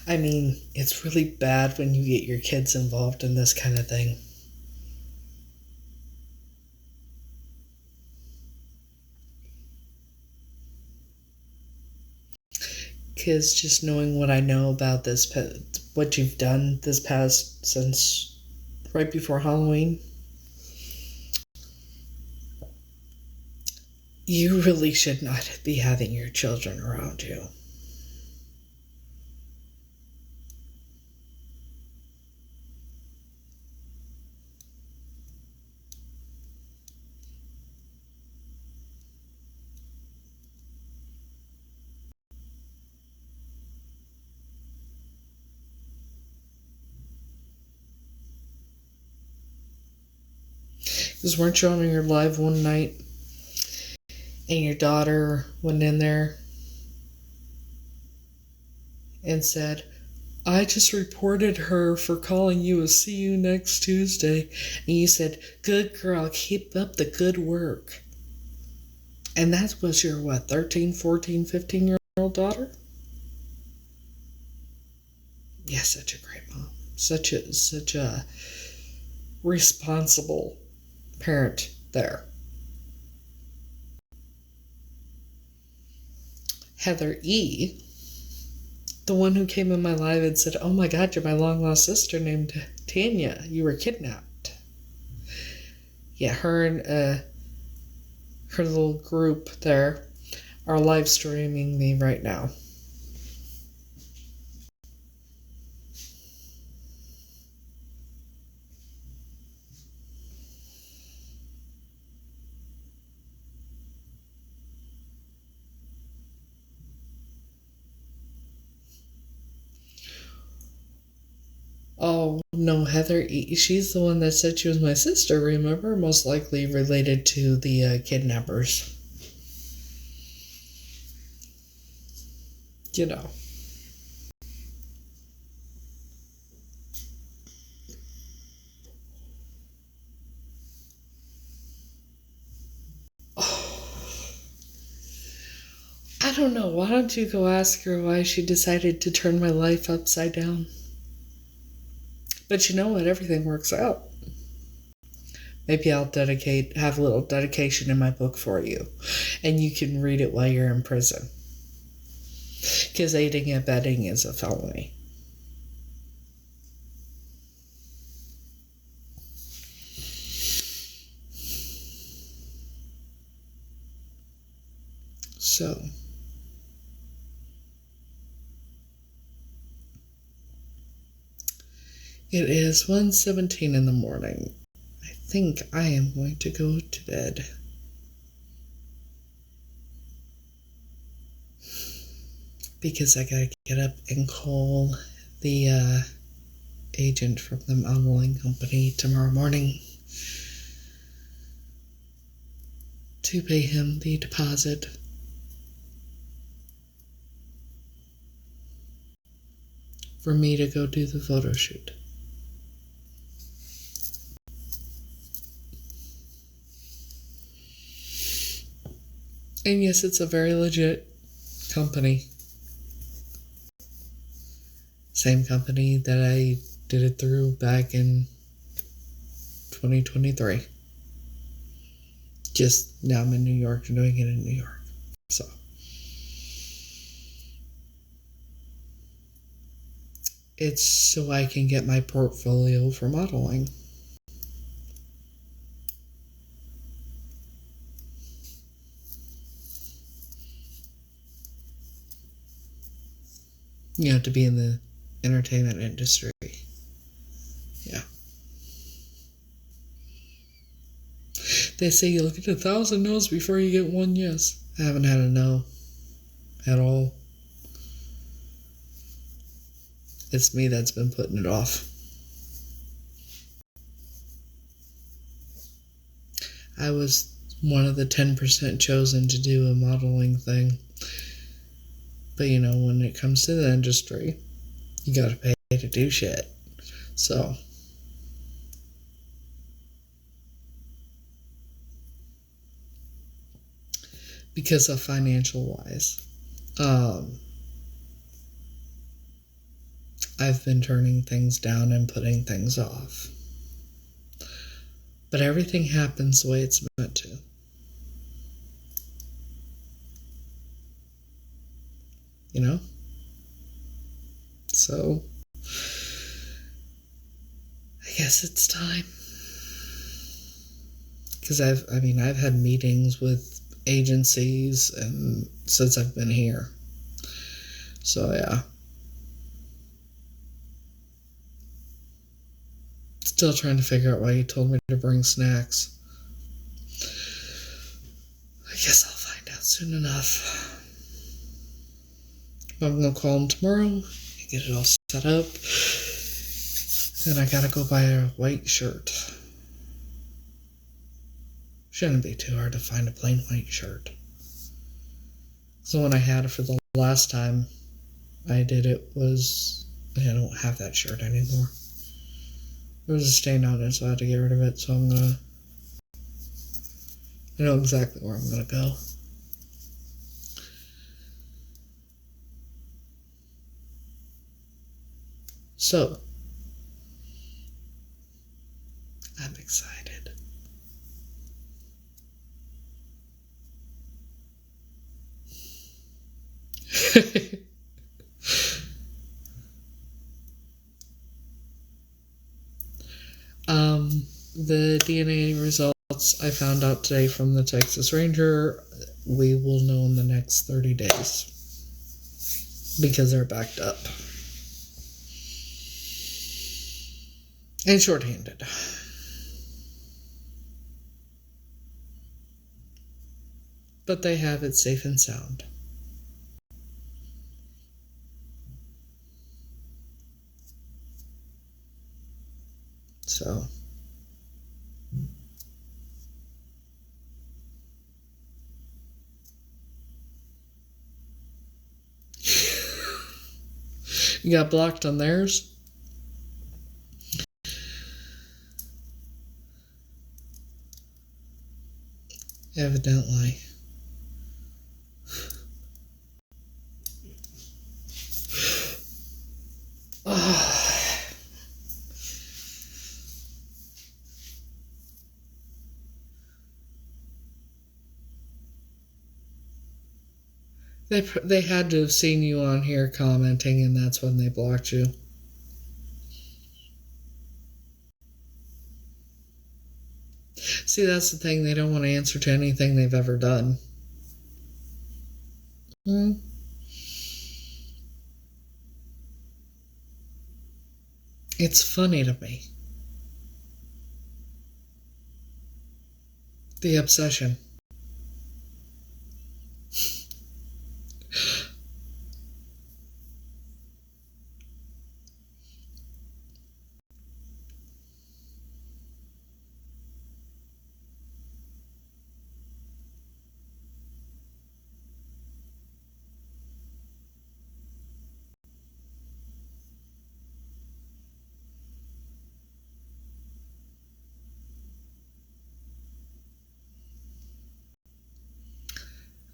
I mean, it's really bad when you get your kids involved in this kind of thing. Because just knowing what I know about this, what you've done this past since right before Halloween, you really should not be having your children around you. Because weren't you on your live one night and your daughter went in there and said, I just reported her for calling you a see you next Tuesday. And you said, good girl, keep up the good work. And that was your, 13, 14, 15-year-old daughter? Yeah, such a great mom. Such a responsible parent there. Heather E., the one who came in my live and said, oh my God, you're my long-lost sister named Tanya. You were kidnapped. Yeah, her and her little group there are live streaming me right now. Oh, no, Heather E., she's the one that said she was my sister, remember? Most likely related to the kidnappers. You know. I don't know. Why don't you go ask her why she decided to turn my life upside down? But you know what? Everything works out. Maybe I'll have a little dedication in my book for you. And you can read it while you're in prison. Because aiding and abetting is a felony. So, it is 1:17 in the morning. I think I am going to go to bed. Because I gotta get up and call the agent from the modeling company tomorrow morning to pay him the deposit. For me to go do the photo shoot. And yes, it's a very legit company. Same company that I did it through back in 2023. Just now I'm in New York and doing it in New York. So. It's so I can get my portfolio for modeling. You have to be in the entertainment industry. Yeah. They say you look at 1,000 no's before you get one yes. I haven't had a no at all. It's me that's been putting it off. I was one of the 10% chosen to do a modeling thing. But you know, when it comes to the industry, you gotta pay to do shit. So. Because of financial wise. I've been turning things down and putting things off. But everything happens the way it's meant to. You know? So, I guess it's time. Because I've had meetings with agencies and since I've been here. So, yeah. Still trying to figure out why you told me to bring snacks. I guess I'll find out soon enough. I'm going to call him tomorrow and get it all set up. Then I gotta go buy a white shirt. Shouldn't be too hard to find a plain white shirt. So when I had it for the last time I did it was... I don't have that shirt anymore. There was a stain on it, so I had to get rid of it, so I'm gonna... I know exactly where I'm gonna go. So, I'm excited. The DNA results I found out today from the Texas Ranger, we will know in the next 30 days. Because they're backed up. And shorthanded. But they have it safe and sound. So. You got blocked on theirs? Evidently. They had to have seen you on here commenting, and that's when they blocked you. See, that's the thing. They don't want to answer to anything they've ever done. Hmm. It's funny to me. The obsession.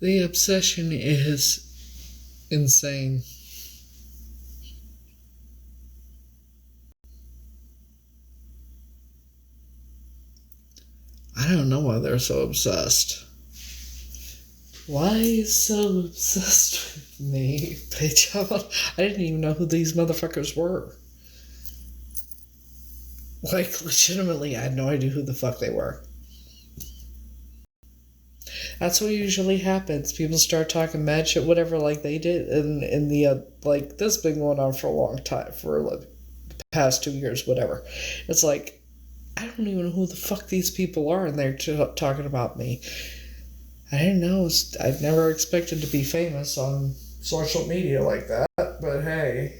The obsession is insane. I don't know why they're so obsessed. Why so obsessed with me? I didn't even know who these motherfuckers were. Like, legitimately, I had no idea who the fuck they were. That's what usually happens. People start talking mad shit, whatever, like they did in the, like, this has been going on for a long time, for like, the past 2 years, whatever. It's like, I don't even know who the fuck these people are, and they're talking about me. I didn't know. I'd never expected to be famous on social media like that, but hey.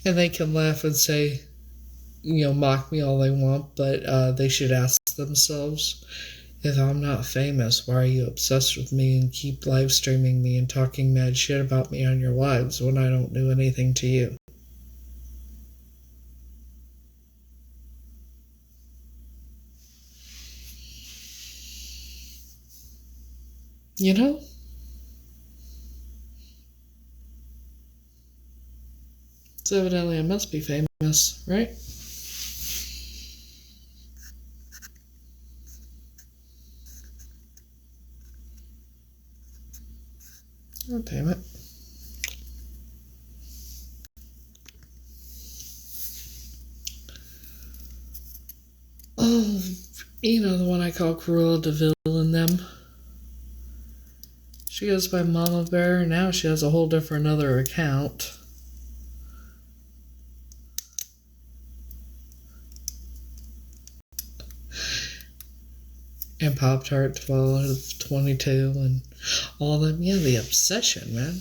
And they can laugh and say, mock me all they want, but they should ask themselves, if I'm not famous, why are you obsessed with me and keep live streaming me and talking mad shit about me on your lives when I don't do anything to you? You know? So evidently I must be famous, right? Oh, damn it. Oh, the one I call Cruella de Vil in them. She goes by Mama Bear, and now she has a whole different other account. And Pop Tart 12, 22, and all of them. Yeah, the obsession, man.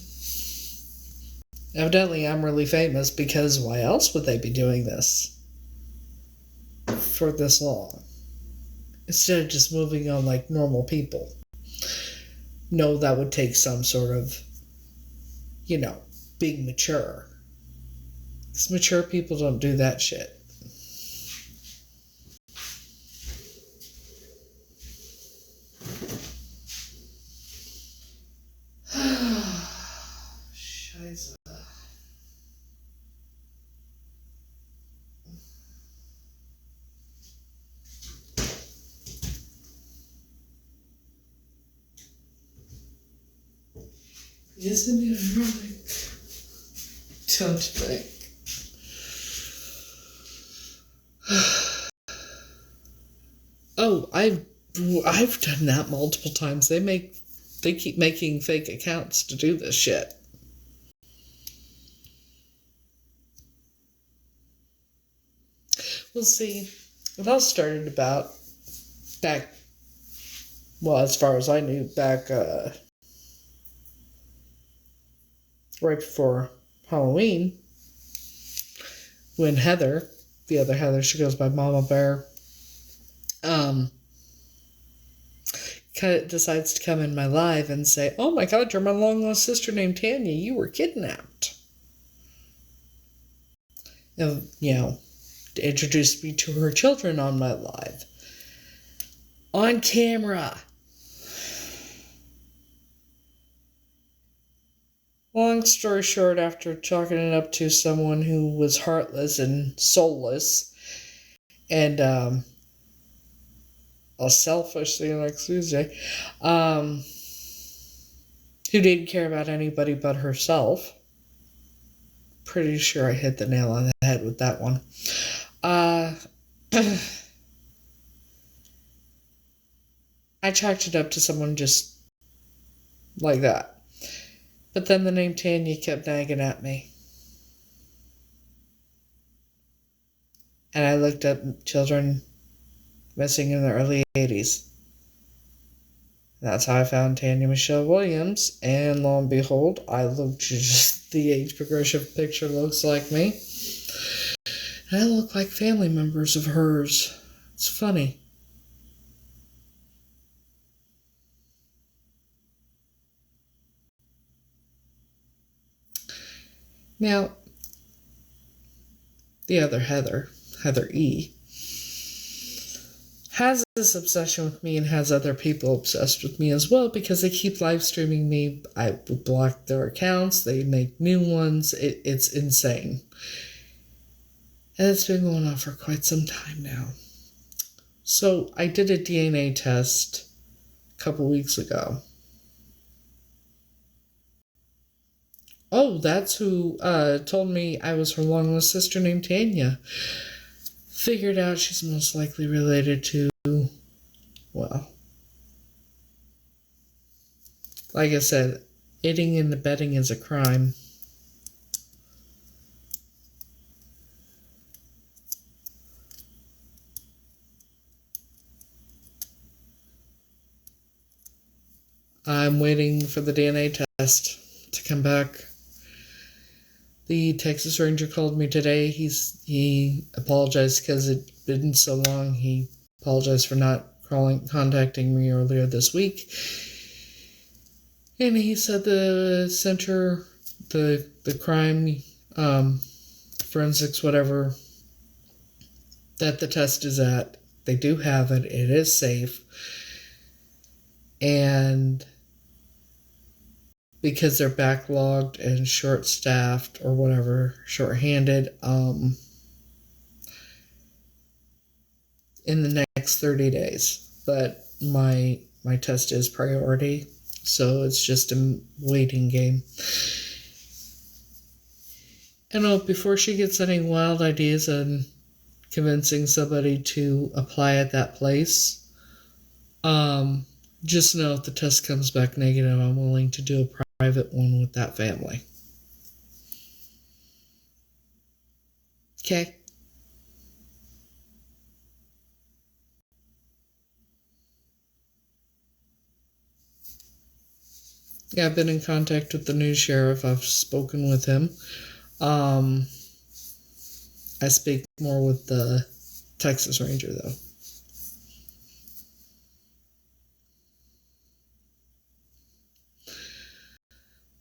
Evidently, I'm really famous because why else would they be doing this for this long? Instead of just moving on like normal people. No, that would take some sort of, being mature. Because mature people don't do that shit. Scheiße. Isn't it ironic? Don't you think? Oh, I've done that multiple times. They keep making fake accounts to do this shit. Well, see, it all started about back. Well, as far as I knew, back right before Halloween, when Heather, the other Heather, she goes by Mama Bear, decides to come in my live and say, "Oh my God, you're my long lost sister named Tanya. You were kidnapped." And, introduced me to her children on my live. On camera. Long story short, after chalking it up to someone who was heartless and soulless, and selfish, excuse me, who didn't care about anybody but herself. Pretty sure I hit the nail on the head with that one. I chalked it up to someone just like that. But then the name Tanya kept nagging at me. And I looked up children missing in the early 80s. That's how I found Tanya Michelle Williams, and lo and behold, I look just the age progression picture looks like me. And I look like family members of hers. It's funny. Now, the other Heather E., has this obsession with me and has other people obsessed with me as well because they keep live streaming me. I block their accounts. They make new ones. It's insane. And it's been going on for quite some time now. So I did a DNA test a couple weeks ago. Oh, that's who told me I was her long-lost sister named Tanya. Figured out she's most likely related to, well, like I said, aiding and abetting is a crime. I'm waiting for the DNA test to come back. The Texas Ranger called me today. He apologized because it had been so long. He apologized for not contacting me earlier this week. And he said the center, the crime, forensics, whatever, that the test is at, they do have it. It is safe. And because they're backlogged and short-staffed or whatever, short-handed, in the next 30 days. But my test is priority, so it's just a waiting game. And before she gets any wild ideas on convincing somebody to apply at that place, just know if the test comes back negative, I'm willing to do a private one with that family. Okay? Yeah, I've been in contact with the new sheriff. I've spoken with him. I speak more with the Texas Ranger, though.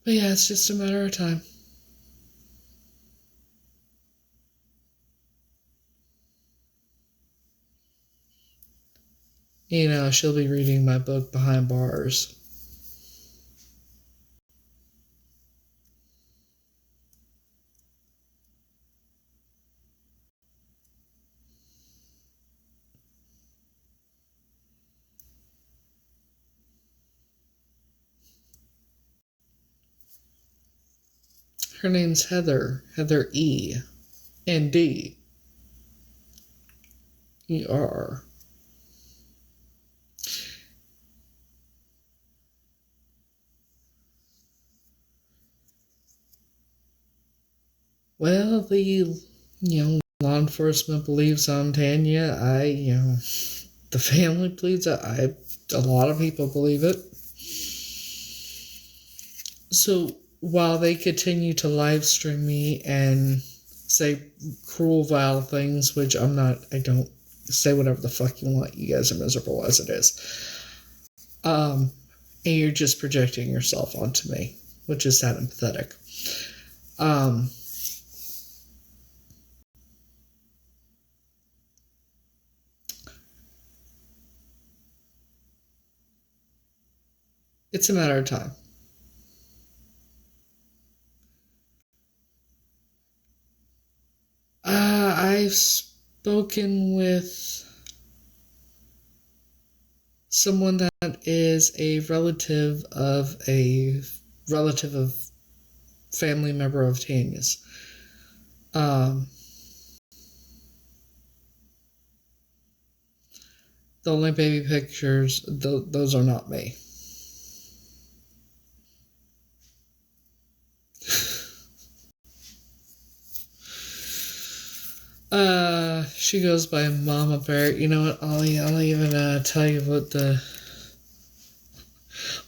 But yeah, it's just a matter of time. You know, she'll be reading my book Behind Bars. Her name's Heather E. and D. E-R. Well, the law enforcement believes on Tanya. The family believes it. A lot of people believe it. So while they continue to live stream me and say cruel, vile things, which I don't say whatever the fuck you want. You guys are miserable as it is. And you're just projecting yourself onto me, which is sad and pathetic. It's a matter of time. I've spoken with someone that is a relative of family member of Tanya's. The only baby pictures, those are not me. She goes by Mama Bear. You know what? I'll even tell you what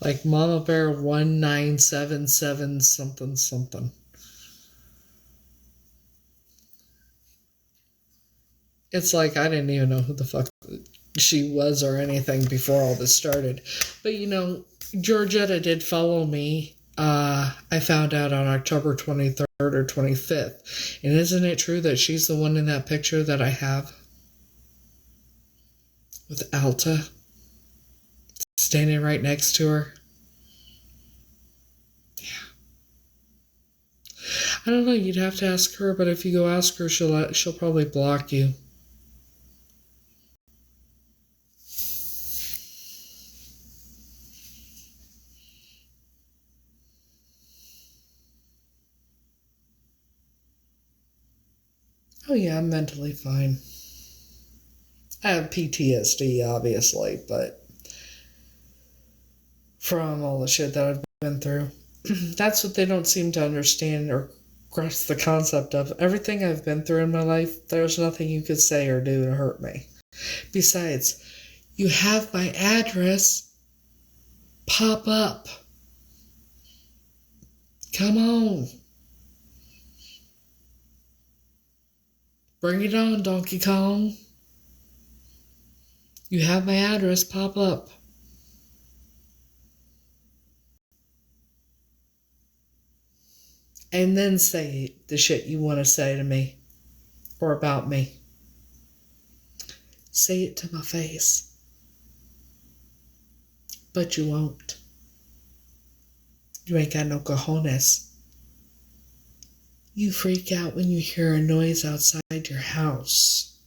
like Mama Bear 1977 something something. It's like I didn't even know who the fuck she was or anything before all this started. But Georgetta did follow me. I found out on October 23rd or 25th. And isn't it true that she's the one in that picture that I have? With Alta standing right next to her. Yeah. I don't know, you'd have to ask her, but if you go ask her, she'll probably block you. Oh yeah, I'm mentally fine. I have PTSD, obviously, but from all the shit that I've been through, that's what they don't seem to understand or grasp the concept of. Everything I've been through in my life, there's nothing you could say or do to hurt me. Besides, you have my address. Pop up. Come on. Bring it on, Donkey Kong. You have my address. Pop up. And then say the shit you want to say to me or about me. Say it to my face. But you won't. You ain't got no cojones. You freak out when you hear a noise outside your house.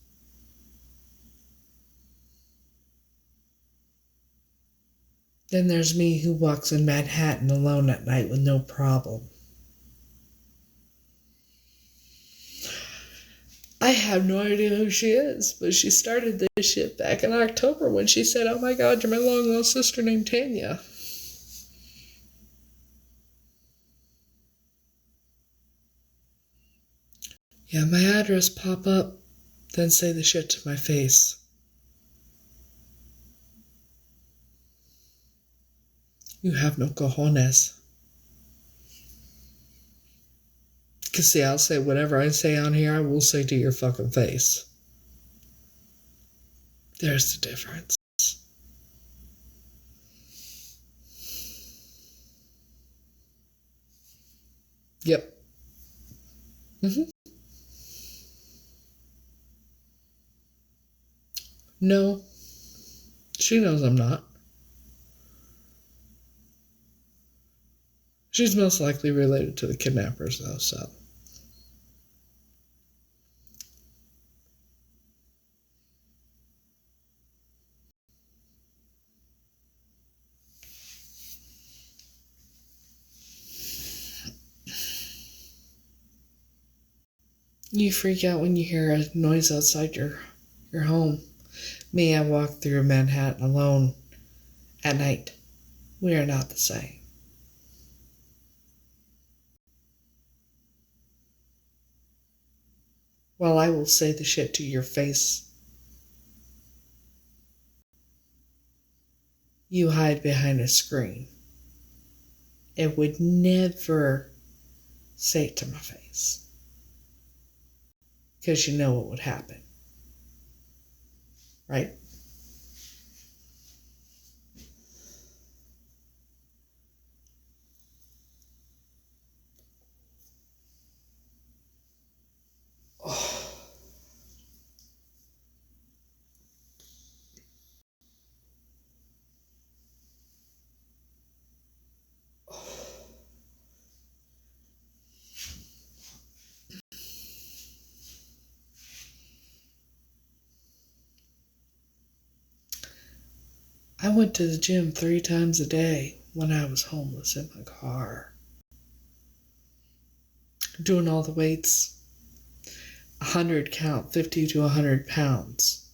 Then there's me who walks in Manhattan alone at night with no problem. I have no idea who she is, but she started this shit back in October when she said, "Oh my God, you're my long-lost sister named Tanya." Yeah, my address pop up, then say the shit to my face. You have no cojones. Because see, I'll say whatever I say on here, I will say to your fucking face. There's the difference. Yep. No. She knows I'm not. She's most likely related to the kidnappers, though, so. You freak out when you hear a noise outside your home. Me, I walk through Manhattan alone at night. We are not the same. Well, I will say the shit to your face. You hide behind a screen. It would never say it to my face. Because you know what would happen. Right? I went to the gym 3 times a day when I was homeless in my car. Doing all the weights. 100 count, 50 to 100 pounds.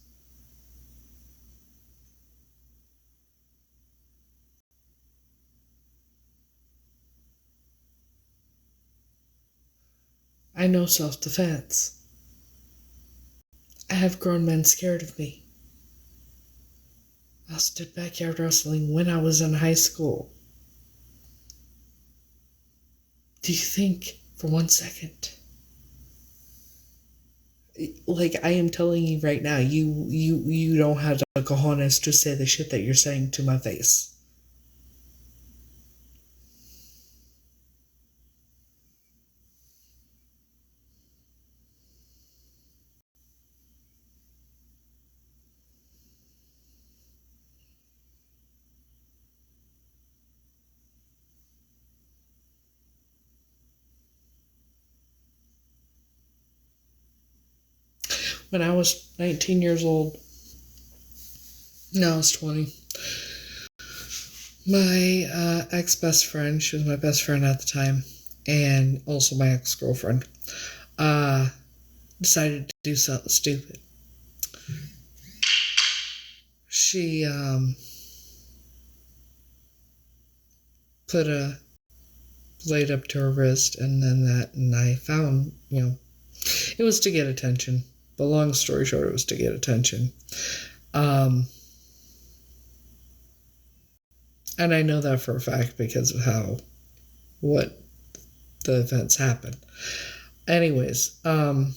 I know self-defense. I have grown men scared of me. I also did backyard wrestling when I was in high school. Do you think, for 1 second, like I am telling you right now, you don't have the cojones to say the shit that you're saying to my face? When I was 19 years old, no, I was 20. My ex-best friend, she was my best friend at the time, and also my ex-girlfriend, uh, decided to do something stupid. She put a blade up to her wrist, and I found, it was to get attention. But long story short, it was to get attention. And I know that for a fact because of what the events happened. Anyways, I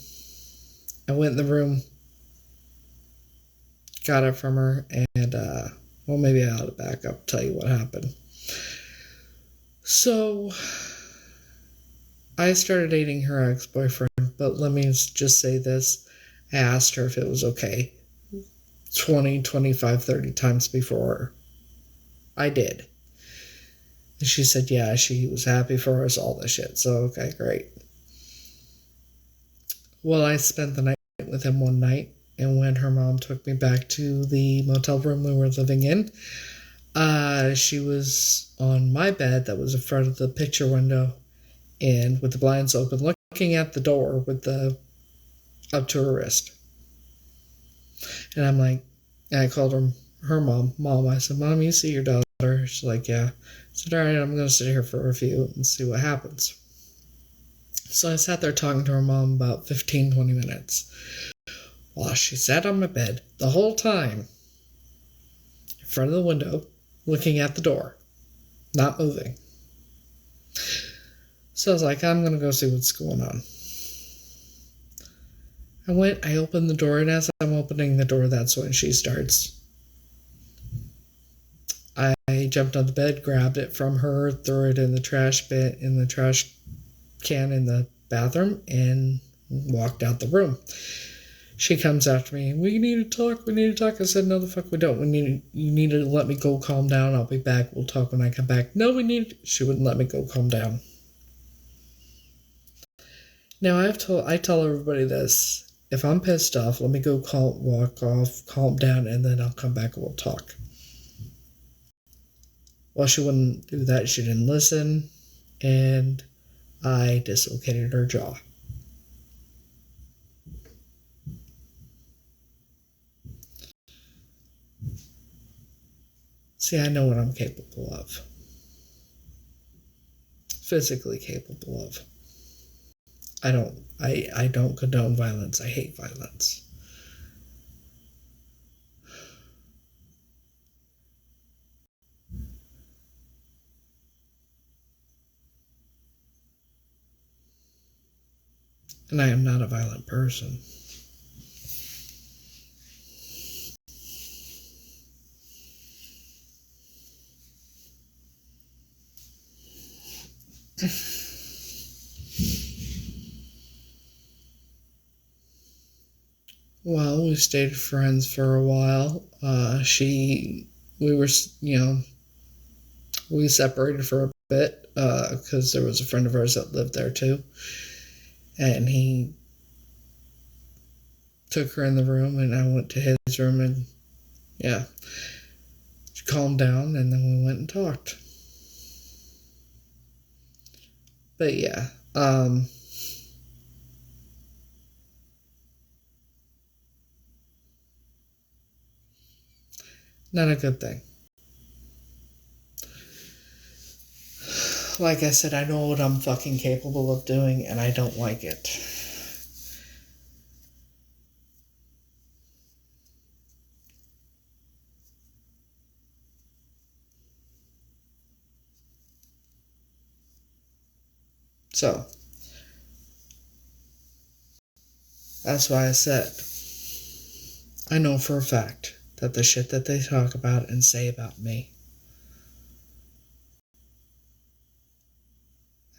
went in the room, got it from her, and, well, maybe I ought to back up and tell you what happened. So, I started dating her ex-boyfriend, but let me just say this. I asked her if it was okay 20, 25, 30 times before I did. And she said, yeah, she was happy for us, all this shit. So, okay, great. Well, I spent the night with him one night, and when her mom took me back to the motel room we were living in, she was on my bed that was in front of the picture window, and with the blinds open, looking at the door with the up to her wrist. And I'm like, and I called her mom. Mom, I said, Mom, you see your daughter? She's like, yeah. I said, all right, I'm going to sit here for a few and see what happens. So I sat there talking to her mom about 15, 20 minutes. While she sat on my bed the whole time in front of the window, looking at the door, not moving. So I was like, I'm going to go see what's going on. I opened the door, and as I'm opening the door, that's when she starts. I jumped on the bed, grabbed it from her, threw it in the trash can in the bathroom, and walked out the room. She comes after me, we need to talk. I said, no, the fuck we don't. You need to let me go calm down. I'll be back. We'll talk when I come back. No, she wouldn't let me go calm down. Now, I tell everybody this. If I'm pissed off, let me go walk off, calm down, and then I'll come back and we'll talk. Well, she wouldn't do that. She didn't listen, and I dislocated her jaw. See, I know what I'm capable of. Physically capable of. I don't condone violence. I hate violence. And I am not a violent person. Well, we stayed friends for a while. We separated for a bit because there was a friend of ours that lived there too. And he took her in the room, and I went to his room, and yeah, she calmed down, and then we went and talked. But yeah, not a good thing. Like I said, I know what I'm fucking capable of doing, and I don't like it. So, that's why I said, I know for a fact that the shit that they talk about and say about me,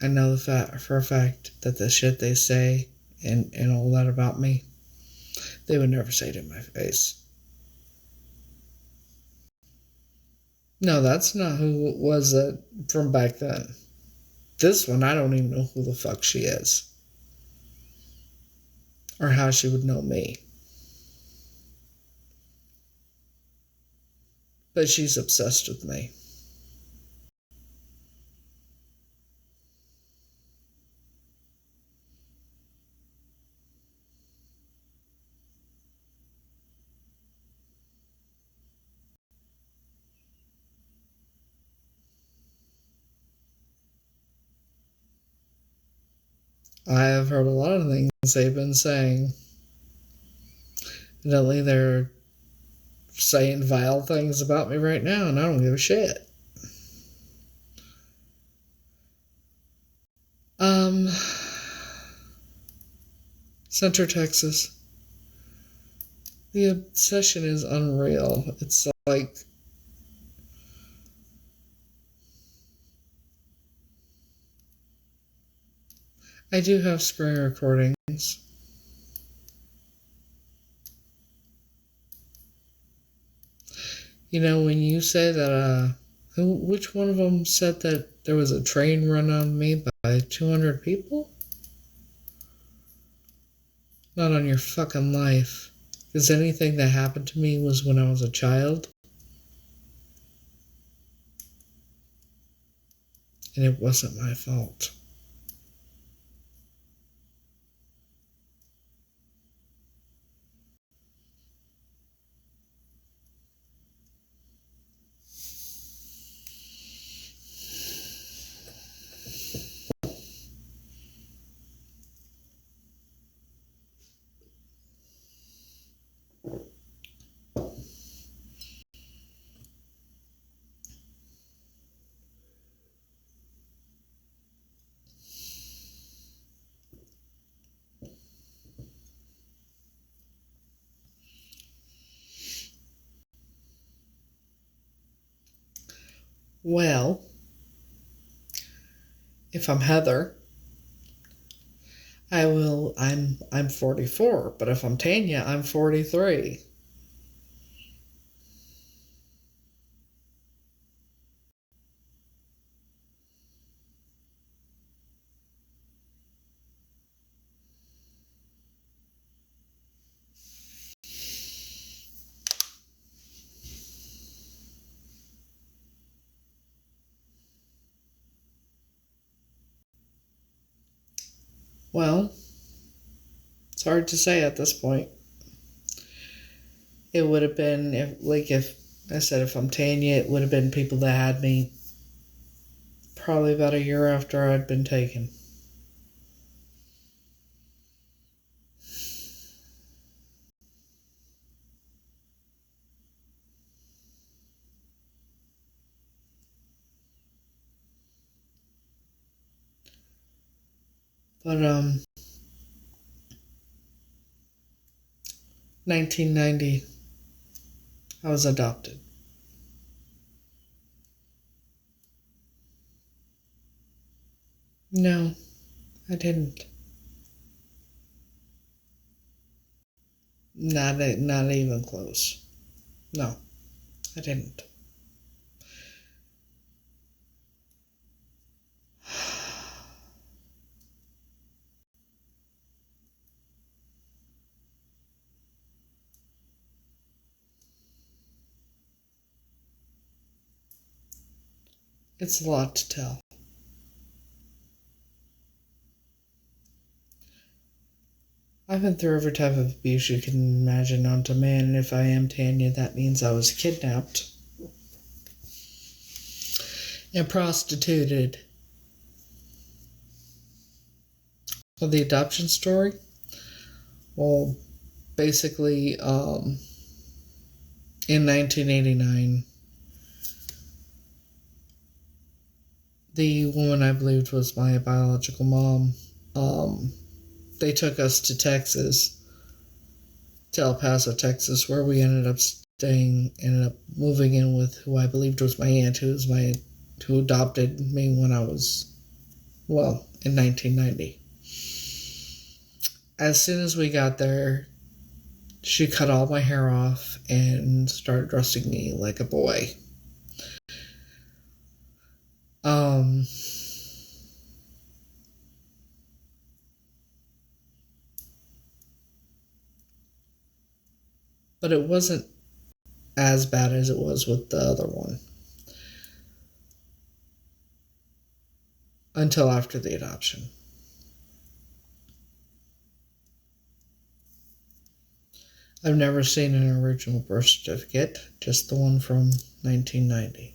I know for a fact that the shit they say and all that about me, they would never say it in my face. No, that's not who was it from back then. This one, I don't even know who the fuck she is. Or how she would know me. But she's obsessed with me. I have heard a lot of things they've been saying. Evidently, they're saying vile things about me right now, and I don't give a shit. Center Texas. The obsession is unreal. It's like... I do have screen recordings. You know, when you say that, which one of them said that there was a train run on me by 200 people? Not on your fucking life. Because anything that happened to me was when I was a child. And it wasn't my fault. Well, if I'm Heather, I'm 44, but if I'm Tanya, I'm 43. Well, it's hard to say at this point. It would have been, if I said if I'm Tanya, it would have been people that had me probably about a year after I'd been taken. But, 1990, I was adopted. No, I didn't. Not even close. No, I didn't. It's a lot to tell. I've been through every type of abuse you can imagine known to man, and if I am Tanya, that means I was kidnapped and prostituted of the adoption story. Well, basically, in 1989, the woman I believed was my biological mom, they took us to Texas, to El Paso, Texas, where we ended up moving in with who I believed was my aunt, who adopted me when I was, in 1990. As soon as we got there, she cut all my hair off and started dressing me like a boy. But it wasn't as bad as it was with the other one. Until after the adoption. I've never seen an original birth certificate, just the one from 1990.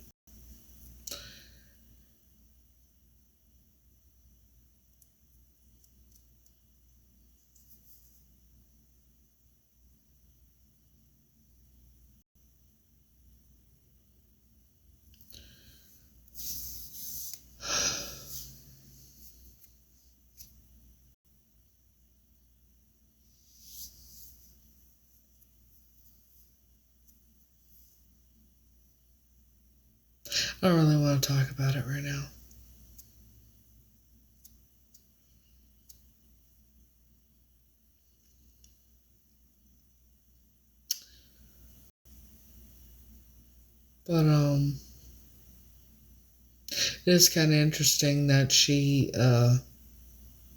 I don't really want to talk about it right now. But, it is kind of interesting that she,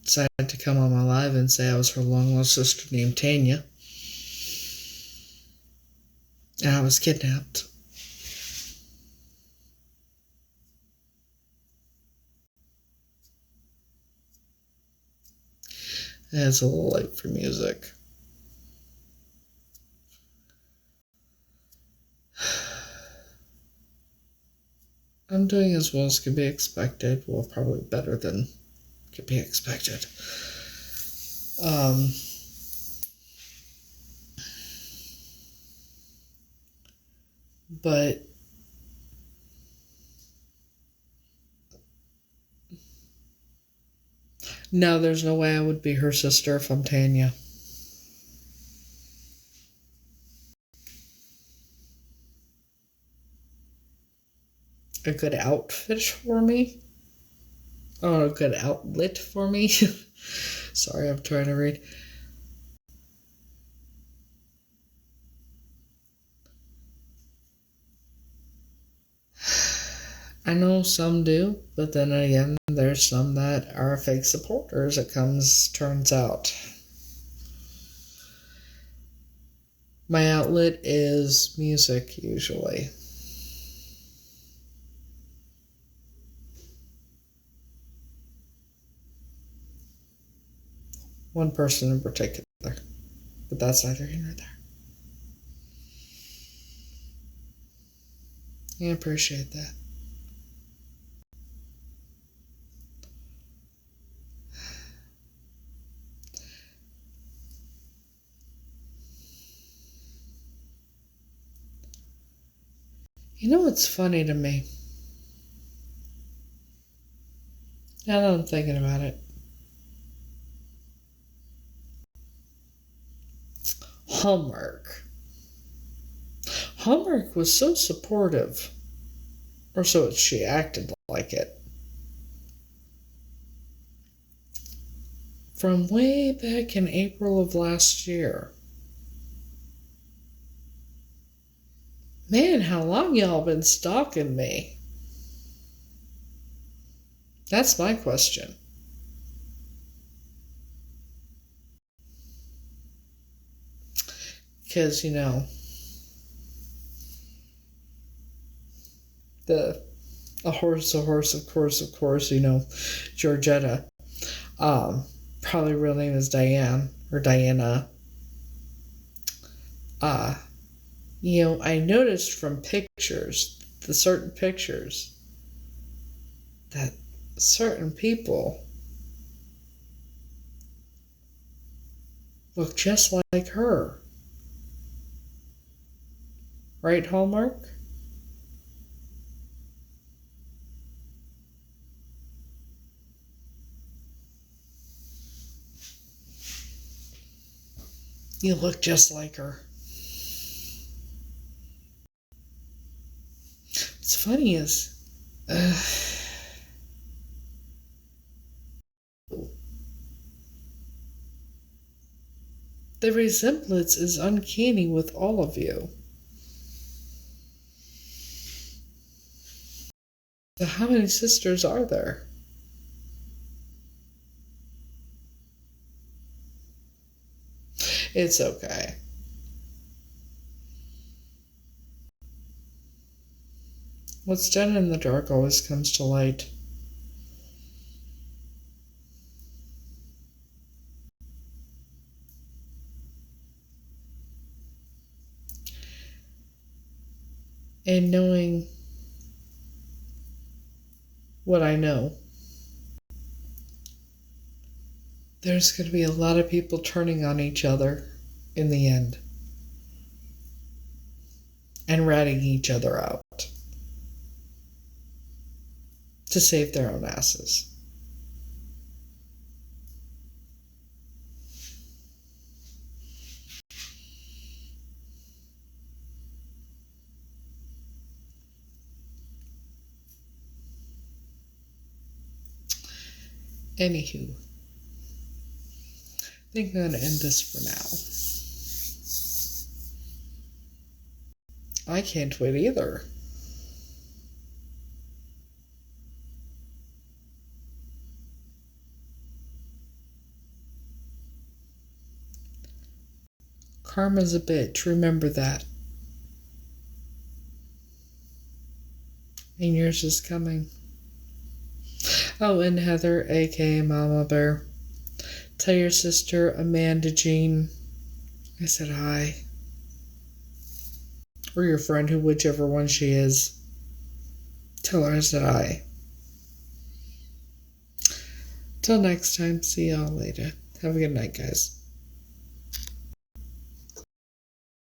decided to come on my live and say I was her long-lost sister named Tanya. And I was kidnapped. And it's a little late for music. I'm doing as well as could be expected. Well, probably better than could be expected. But no, there's no way I would be her sister if I'm Tanya. A good outfit for me? Oh, a good outlet for me? Sorry, I'm trying to read. I know some do, but then again, there's some that are fake supporters, turns out. My outlet is music, usually. One person in particular, but that's neither here nor there. I appreciate that. You know what's funny to me? Now that I'm thinking about it. Hallmark. Hallmark was so supportive. Or so she acted like it. From way back in April of last year. Man, how long y'all been stalking me? That's my question. Because, a horse, of course, Georgetta. Probably real name is Diane, or Diana. I noticed from pictures, that certain people look just like her. Right, Hallmark? You look just like her. What's funny is, the resemblance is uncanny with all of you. So how many sisters are there? It's okay. What's done in the dark always comes to light. And knowing what I know, there's going to be a lot of people turning on each other in the end and ratting each other out to save their own asses. Anywho, I think I'm going to end this for now. I can't wait either. Karma's a bitch, remember that. And yours is coming. Oh, and Heather, aka Mama Bear, tell your sister Amanda Jean I said hi. Or your friend, whichever one she is. Tell her I said hi. Till next time, see y'all later. Have a good night, guys.